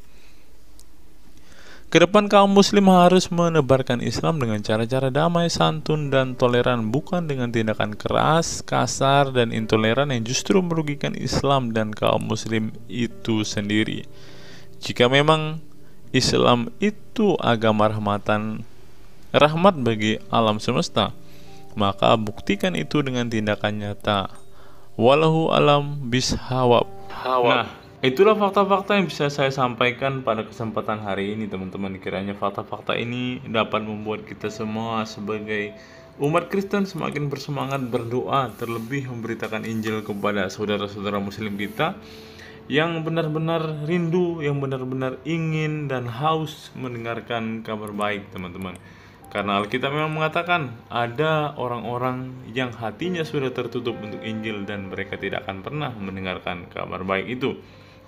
Kedepan kaum muslim harus menebarkan Islam dengan cara-cara damai, santun, dan toleran, bukan dengan tindakan keras, kasar, dan intoleran yang justru merugikan Islam dan kaum muslim itu sendiri. Jika memang Islam itu agama rahmat bagi alam semesta, maka buktikan itu dengan tindakan nyata. Wallahu alam bishawab. Nah, itulah fakta-fakta yang bisa saya sampaikan pada kesempatan hari ini, teman-teman. Kiranya fakta-fakta ini dapat membuat kita semua sebagai umat Kristen semakin bersemangat berdoa, terlebih memberitakan Injil kepada saudara-saudara muslim kita yang benar-benar rindu, yang benar-benar ingin dan haus mendengarkan kabar baik, teman-teman. Karena Alkitab memang mengatakan ada orang-orang yang hatinya sudah tertutup untuk Injil dan mereka tidak akan pernah mendengarkan kabar baik itu.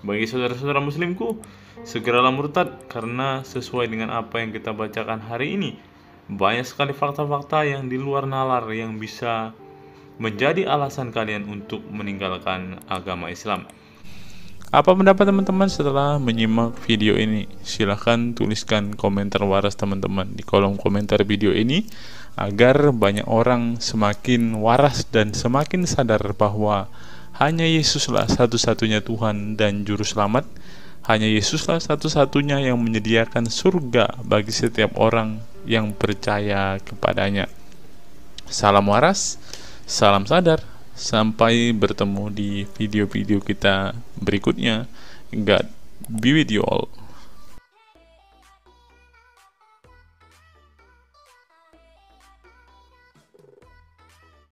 Bagi saudara-saudara muslimku, segeralah murtad, karena sesuai dengan apa yang kita bacakan hari ini, banyak sekali fakta-fakta yang di luar nalar yang bisa menjadi alasan kalian untuk meninggalkan agama Islam. Apa pendapat teman-teman setelah menyimak video ini? Silahkan tuliskan komentar waras teman-teman di kolom komentar video ini, agar banyak orang semakin waras dan semakin sadar bahwa hanya Yesuslah satu-satunya Tuhan dan Juru Selamat. Hanya Yesuslah satu-satunya yang menyediakan surga bagi setiap orang yang percaya kepadanya. Salam waras, salam sadar. Sampai bertemu di video-video kita berikutnya. God be with you all.